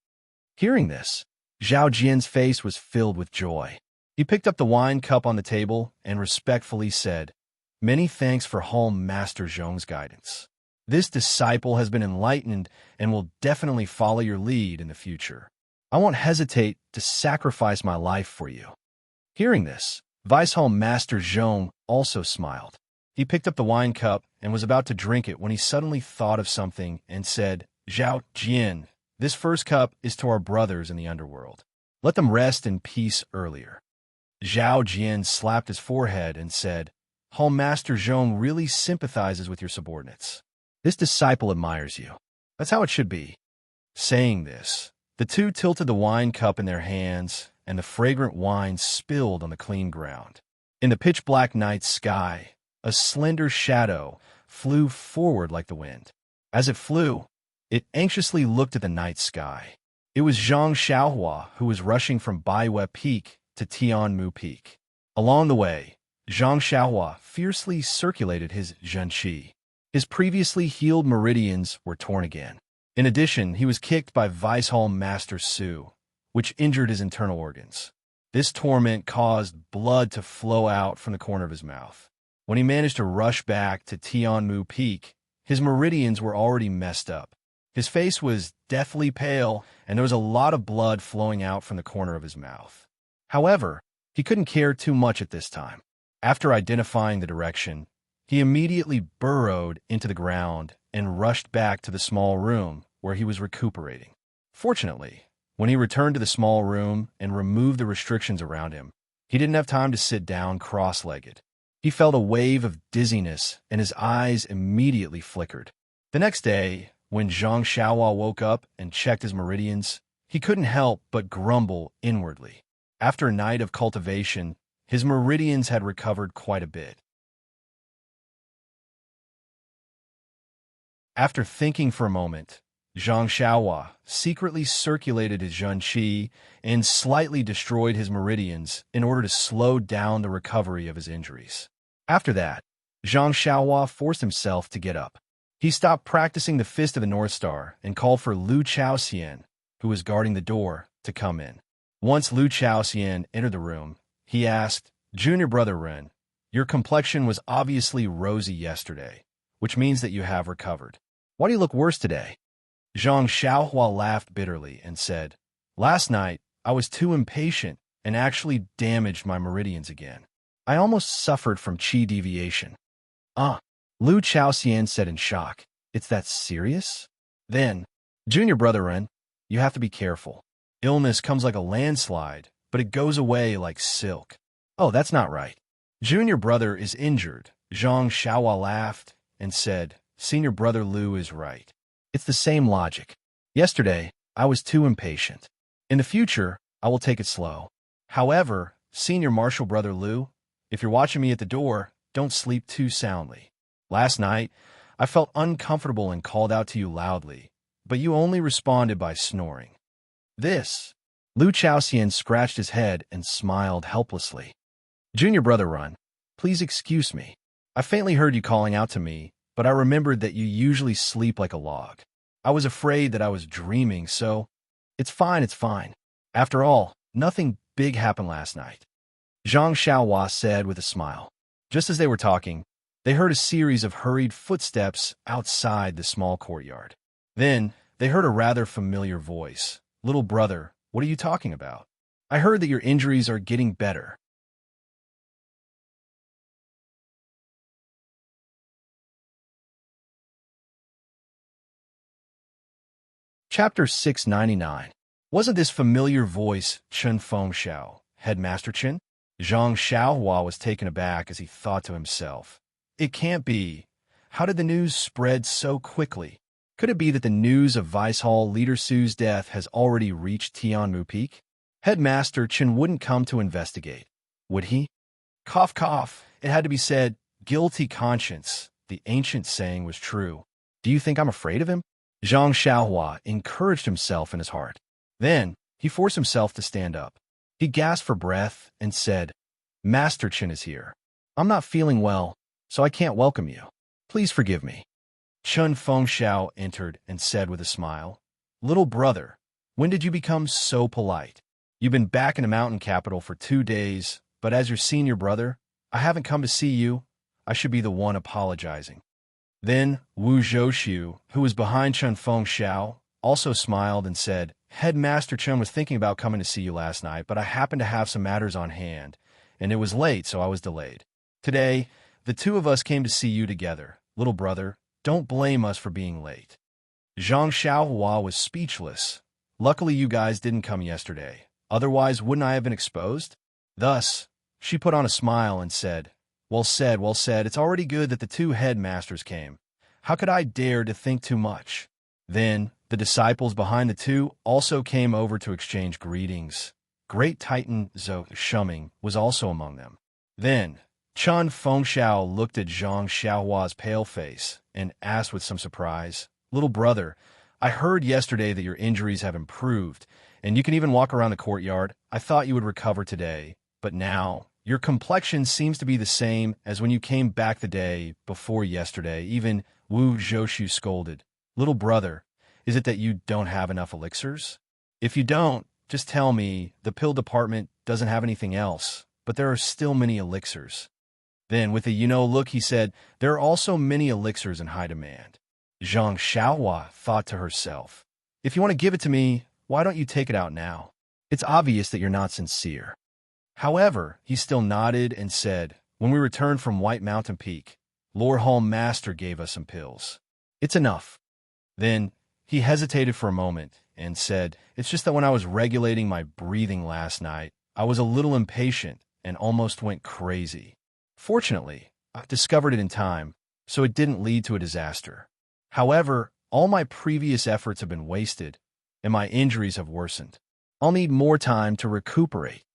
Hearing this, Zhao Jian's face was filled with joy. He picked up the wine cup on the table and respectfully said, "Many thanks for Home Master Zhong's guidance. This disciple has been enlightened and will definitely follow your lead in the future. I won't hesitate to sacrifice my life for you." Hearing this, Vice Home Master Zhong also smiled. He picked up the wine cup and was about to drink it when he suddenly thought of something and said, "Zhao Jian, this first cup is to our brothers in the underworld. Let them rest in peace earlier." Zhao Jian slapped his forehead and said, "Home Master Zhong really sympathizes with your subordinates. This disciple admires you. That's how it should be." Saying this, the two tilted the wine cup in their hands, and the fragrant wine spilled on the clean ground. In the pitch-black night sky, a slender shadow flew forward like the wind. As it flew, it anxiously looked at the night sky. It was Zhang Xiaohua who was rushing from Baiyue Peak to Tianmu Peak. Along the way, Zhang Xiaohua fiercely circulated his zhenqi. His previously healed meridians were torn again. In addition, he was kicked by Vice Home Master Su, which injured his internal organs. This torment caused blood to flow out from the corner of his mouth. When he managed to rush back to Tianmu Peak, his meridians were already messed up. His face was deathly pale, and there was a lot of blood flowing out from the corner of his mouth. However, he couldn't care too much at this time. After identifying the direction, he immediately burrowed into the ground and rushed back to the small room where he was recuperating. Fortunately, when he returned to the small room and removed the restrictions around him, he didn't have time to sit down cross-legged. He felt a wave of dizziness, and his eyes immediately flickered. The next day, when Zhang Xiaohua woke up and checked his meridians, he couldn't help but grumble inwardly. After a night of cultivation, his meridians had recovered quite a bit. After thinking for a moment, Zhang Xiaohua secretly circulated his zhenqi and slightly destroyed his meridians in order to slow down the recovery of his injuries. After that, Zhang Xiaohua forced himself to get up. He stopped practicing the Fist of the North Star and called for Lu Chaoxian, who was guarding the door, to come in. Once Lu Chaoxian entered the room, he asked, "Junior Brother Ren, your complexion was obviously rosy yesterday, which means that you have recovered. Why do you look worse today?" Zhang Xiaohua laughed bitterly and said, "Last night, I was too impatient and actually damaged my meridians again. I almost suffered from qi deviation." Lu Chaoxian said in shock, "It's that serious?" Then, "Junior Brother Ren, you have to be careful. Illness comes like a landslide, but it goes away like silk." "Oh, that's not right. Junior Brother is injured." Zhang Xiaohua laughed and said, "Senior Brother Lu is right. It's the same logic. Yesterday, I was too impatient. In the future, I will take it slow. However, Senior Marshal Brother Lu, if you're watching me at the door, don't sleep too soundly. Last night, I felt uncomfortable and called out to you loudly, but you only responded by snoring." This, Lu Chaoxian scratched his head and smiled helplessly. "Junior Brother Run, please excuse me. I faintly heard you calling out to me, but I remembered that you usually sleep like a log. I was afraid that I was dreaming, so it's fine, it's fine. After all, nothing big happened last night," Zhang Xiaohua said with a smile. Just as they were talking, they heard a series of hurried footsteps outside the small courtyard. Then, they heard a rather familiar voice. "Little brother, what are you talking about? I heard that your injuries are getting better." Chapter 699. Wasn't this familiar voice Chen Fengxiao, Headmaster Chen? Zhang Xiaohua was taken aback as he thought to himself, "It can't be. How did the news spread so quickly? Could it be that the news of Vice Hall Leader Su's death has already reached Tianmu Peak? Headmaster Chen wouldn't come to investigate, would he? Cough, cough. It had to be said, guilty conscience. The ancient saying was true. Do you think I'm afraid of him?" Zhang Xiaohua encouraged himself in his heart. Then, he forced himself to stand up. He gasped for breath and said, "Master Chen is here. I'm not feeling well, so I can't welcome you. Please forgive me." Chun Fengxiao entered and said with a smile, "Little brother, when did you become so polite? You've been back in the mountain capital for 2 days, but as your senior brother, I haven't come to see you. I should be the one apologizing." Then Wu Zhouxiu, who was behind Chun Fengxiao, also smiled and said, "Headmaster Chun was thinking about coming to see you last night, but I happened to have some matters on hand, and it was late, so I was delayed. Today, the two of us came to see you together. Little brother, don't blame us for being late." Zhang Xiaohua was speechless. "Luckily you guys didn't come yesterday. Otherwise, wouldn't I have been exposed?" Thus, she put on a smile and said, well said, well said. It's already good that the two headmasters came. How could I dare to think too much?" Then, the disciples behind the two also came over to exchange greetings. Great Titan Zhou Shuming was also among them. Then, Chun Fengxiao looked at Zhang Xiaohua's pale face and asked with some surprise, "Little brother, I heard yesterday that your injuries have improved, and you can even walk around the courtyard. I thought you would recover today, but now your complexion seems to be the same as when you came back the day before yesterday." Even Wu Zhouxiu scolded, "Little brother, is it that you don't have enough elixirs? If you don't, just tell me. The pill department doesn't have anything else, but there are still many elixirs." Then, with a look, he said, "There are also many elixirs in high demand." Zhang Xiaohua thought to herself, "If you want to give it to me, why don't you take it out now? It's obvious that you're not sincere." However, he still nodded and said, "When we returned from White Mountain Peak, Lord Hall Master gave us some pills. It's enough." Then, he hesitated for a moment and said, "It's just that when I was regulating my breathing last night, I was a little impatient and almost went crazy. Fortunately, I discovered it in time, so it didn't lead to a disaster. However, all my previous efforts have been wasted, and my injuries have worsened. I'll need more time to recuperate."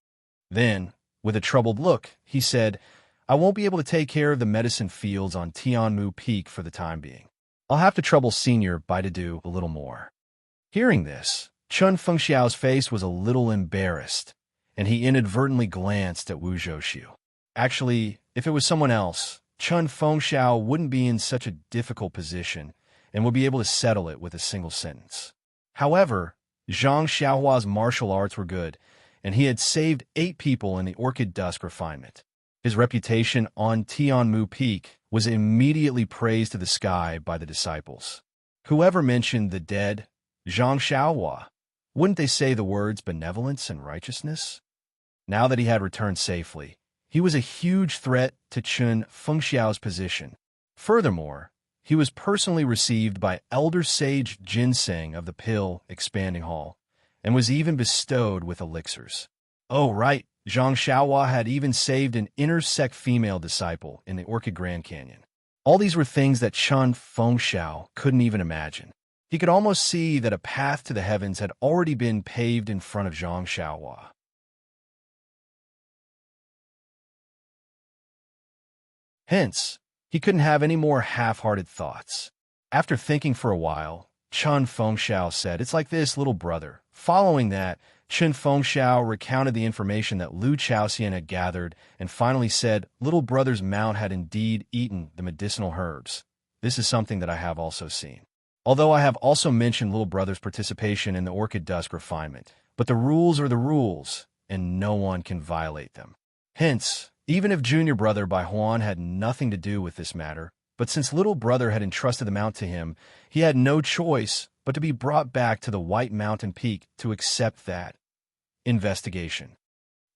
Then, with a troubled look, he said, "I won't be able to take care of the medicine fields on Tianmu Peak for the time being. I'll have to trouble Senior Bai to do a little more." Hearing this, Chun Fengxiao's face was a little embarrassed, and he inadvertently glanced at Wu Zhouxiu. Actually, if it was someone else, Chun Fengxiao wouldn't be in such a difficult position and would be able to settle it with a single sentence. However, Zhang Xiaohua's martial arts were good, and he had saved 8 people in the Orchid Dusk refinement. His reputation on Tianmu Peak was immediately praised to the sky by the disciples. Whoever mentioned the dead, Zhang Xiaohua, wouldn't they say the words benevolence and righteousness? Now that he had returned safely, he was a huge threat to Chun Fengxiao's position. Furthermore, he was personally received by Elder Sage Ginseng of the Pill Expanding Hall, and was even bestowed with elixirs. Oh, right, Zhang Xiaohua had even saved an intersect female disciple in the Orchid Grand Canyon. All these were things that Chun Fengxiao couldn't even imagine. He could almost see that a path to the heavens had already been paved in front of Zhang Xiaohua. Hence, he couldn't have any more half-hearted thoughts. After thinking for a while, Chun Fengxiao said, "It's like this, little brother." Following that, Chun Fengxiao recounted the information that Lu Chaoxian had gathered and finally said, "Little brother's mount had indeed eaten the medicinal herbs. This is something that I have also seen. Although I have also mentioned little brother's participation in the Orchid Dusk refinement, but the rules are the rules, and no one can violate them. Hence, even if junior brother Bai Huan had nothing to do with this matter, but since little brother had entrusted the mount to him, he had no choice but to be brought back to the White Mountain Peak to accept that investigation."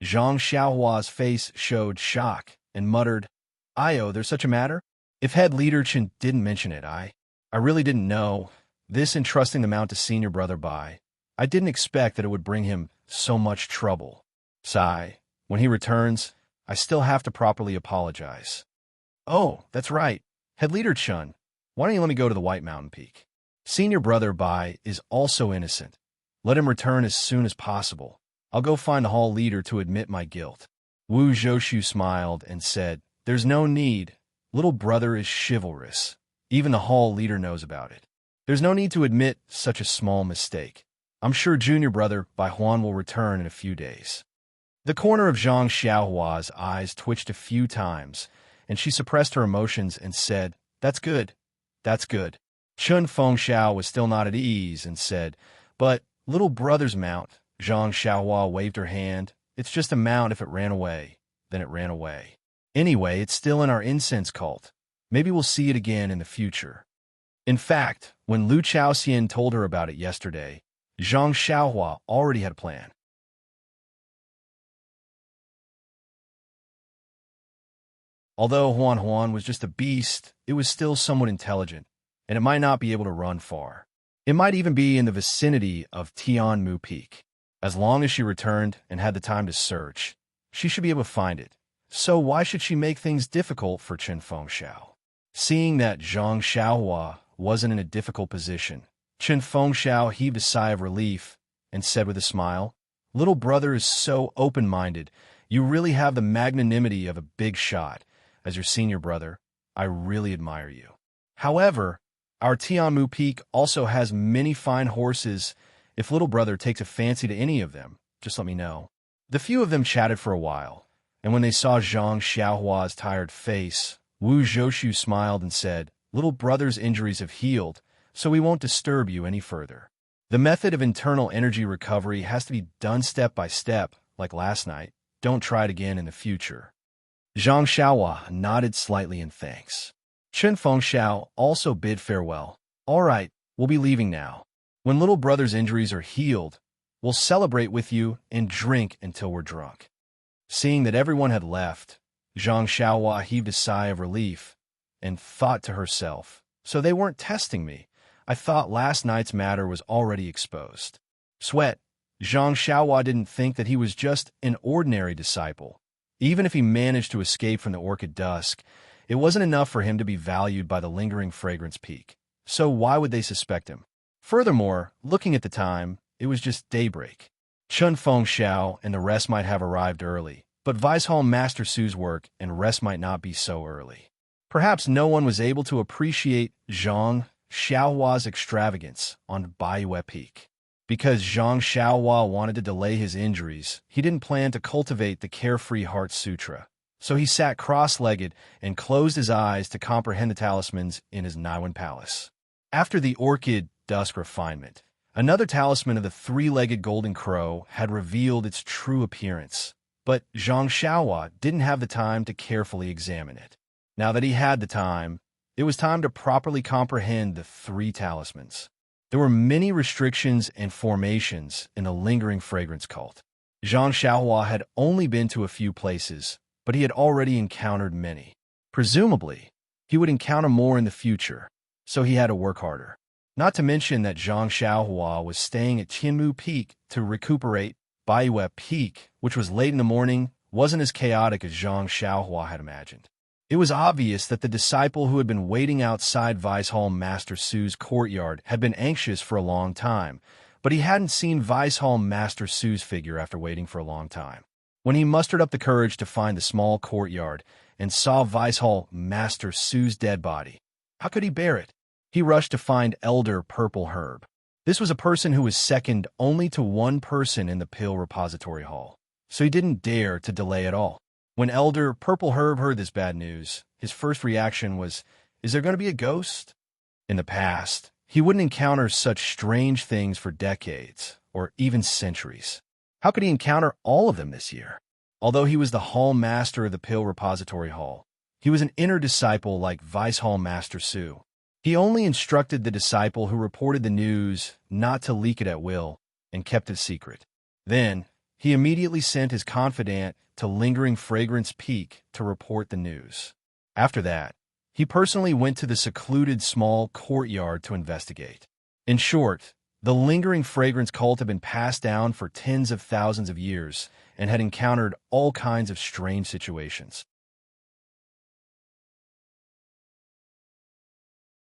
Zhang Xiaohua's face showed shock and muttered, "Io, there's such a matter? If head leader Chen didn't mention it, I really didn't know. This entrusting the mount to senior brother Bai, I didn't expect that it would bring him so much trouble. Sigh, when he returns, I still have to properly apologize." "Oh, that's right. Head leader Chun, why don't you let me go to the White Mountain Peak? Senior brother Bai is also innocent. Let him return as soon as possible. I'll go find the hall leader to admit my guilt." Wu Zhouxiu smiled and said, "There's no need. Little brother is chivalrous. Even the hall leader knows about it. There's no need to admit such a small mistake. I'm sure junior brother Bai Huan will return in a few days." The corner of Zhang Xiaohua's eyes twitched a few times, and she suppressed her emotions and said, "That's good. That's good. Chun Fengxiao was still not at ease and said, but, little brother's mount. Zhang Xiaohua waved her hand. It's just a mount. If it ran away, then it ran away. Anyway, it's still in our incense cult. Maybe we'll see it again in the future. In fact, when Lu Chaoxian told her about it yesterday, Zhang Xiaohua already had a plan. Although Huan Huan was just a beast, it was still somewhat intelligent, and it might not be able to run far. It might even be in the vicinity of Tianmu Peak. As long as she returned and had the time to search, she should be able to find it. So why should she make things difficult for Chen Fengxiao? Seeing that Zhang Xiaohua wasn't in a difficult position, Chen Fengxiao heaved a sigh of relief and said with a smile, "Little brother is so open-minded. You really have the magnanimity of a big shot. As your senior brother, I really admire you. However, our Tianmu Peak also has many fine horses. If little brother takes a fancy to any of them, just let me know." The few of them chatted for a while, and when they saw Zhang Xiaohua's tired face, Wu Zhoushu smiled and said, "Little brother's injuries have healed, so we won't disturb you any further. The method of internal energy recovery has to be done step by step, like last night. Don't try it again in the future." Zhang Xiaohua nodded slightly in thanks. Chen Fengxiao also bid farewell. "All right, we'll be leaving now. When little brother's injuries are healed, we'll celebrate with you and drink until we're drunk." Seeing that everyone had left, Zhang Xiaohua heaved a sigh of relief and thought to herself, "So they weren't testing me. I thought last night's matter was already exposed." Sweat. Zhang Xiaohua didn't think that he was just an ordinary disciple. Even if he managed to escape from the Orchid Dusk, it wasn't enough for him to be valued by the lingering fragrance peak. So why would they suspect him? Furthermore, looking at the time, it was just daybreak. Chun Fengxiao and the rest might have arrived early, but Weishall Master Su's work and rest might not be so early. Perhaps no one was able to appreciate Zhang Xiaohua's extravagance on Baiyue Peak. Because Zhang Xiaohua wanted to delay his injuries, he didn't plan to cultivate the Carefree Heart Sutra. So he sat cross-legged and closed his eyes to comprehend the talismans in his Naiwan Palace. After the Orchid Dusk refinement, another talisman of the three-legged golden crow had revealed its true appearance, but Zhang Xiaohua didn't have the time to carefully examine it. Now that he had the time, it was time to properly comprehend the three talismans. There were many restrictions and formations in the lingering fragrance cult. Zhang Xiaohua had only been to a few places, but he had already encountered many. Presumably, he would encounter more in the future, so he had to work harder. Not to mention that Zhang Xiaohua was staying at Tianmu Peak to recuperate. Baiyue Peak, which was late in the morning, wasn't as chaotic as Zhang Xiaohua had imagined. It was obvious that the disciple who had been waiting outside Weishall Master Su's courtyard had been anxious for a long time, but he hadn't seen Weishall Master Su's figure after waiting for a long time. When he mustered up the courage to find the small courtyard and saw Weishall Master Su's dead body, how could he bear it? He rushed to find Elder Purple Herb. This was a person who was second only to one person in the Pill Repository Hall, so he didn't dare to delay at all. When Elder Purple Herb heard this bad news, his first reaction was, "Is there going to be a ghost?" In the past, he wouldn't encounter such strange things for decades, or even centuries. How could he encounter all of them this year? Although he was the Hall Master of the Pill Repository Hall, he was an inner disciple like Weishall Master Su. He only instructed the disciple who reported the news not to leak it at will and kept it secret. Then, he immediately sent his confidant to Lingering Fragrance Peak to report the news. After that, he personally went to the secluded small courtyard to investigate. In short, the Lingering Fragrance cult had been passed down for tens of thousands of years and had encountered all kinds of strange situations.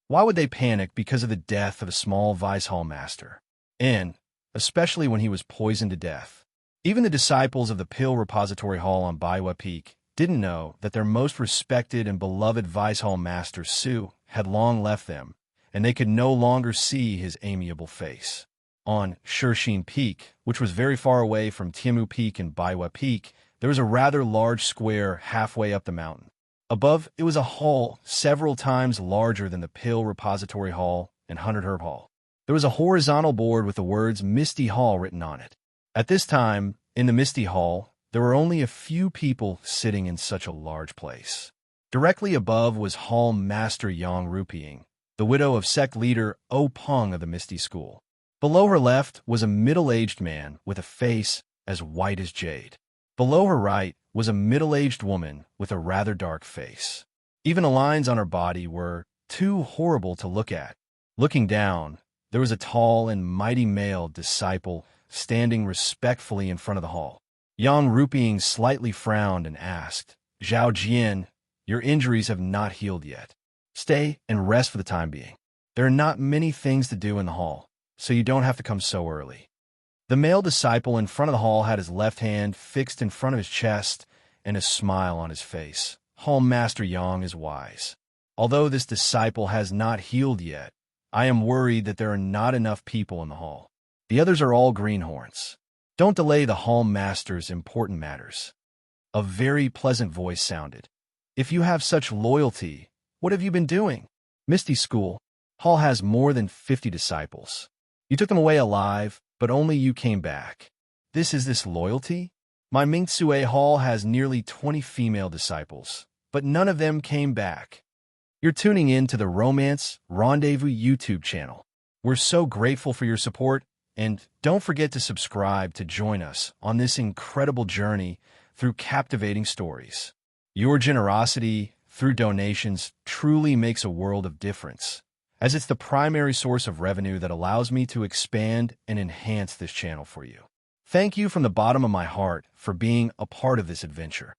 Why would they panic because of the death of a small Weishall master? And, especially when he was poisoned to death. Even the disciples of the Pill Repository Hall on Baiyue Peak didn't know that their most respected and beloved Weishall Master Su had long left them, and they could no longer see his amiable face. On Shixin Peak, which was very far away from Tianmu Peak and Baiyue Peak, there was a rather large square halfway up the mountain. Above, it was a hall several times larger than the Pill Repository Hall and Hundred Herb Hall. There was a horizontal board with the words Misty Hall written on it. At this time, in the Misty Hall, there were only a few people sitting in such a large place. Directly above was Hall Master Yang Rupiang, the widow of sect leader O Peng of the Misty School. Below her left was a middle-aged man with a face as white as jade. Below her right was a middle-aged woman with a rather dark face. Even the lines on her body were too horrible to look at. Looking down, there was a tall and mighty male disciple standing respectfully in front of the hall. Yang Rupiang slightly frowned and asked, "Zhao Jian, your injuries have not healed yet. Stay and rest for the time being. There are not many things to do in the hall, so you don't have to come so early." The male disciple in front of the hall had his left hand fixed in front of his chest and a smile on his face. Hall Master Yang is wise. Although this disciple has not healed yet, I am worried that there are not enough people in the hall. The others are all greenhorns. Don't delay the hall master's important matters. A very pleasant voice sounded. If you have such loyalty, what have you been doing? Misty School Hall has more than 50 disciples. You took them away alive, but only you came back. This is this loyalty? My Mingtsue Hall has nearly 20 female disciples, but none of them came back. You're tuning in to the Romance Rendezvous YouTube channel. We're so grateful for your support, and don't forget to subscribe to join us on this incredible journey through captivating stories. Your generosity through donations truly makes a world of difference, as it's the primary source of revenue that allows me to expand and enhance this channel for you. Thank you from the bottom of my heart for being a part of this adventure.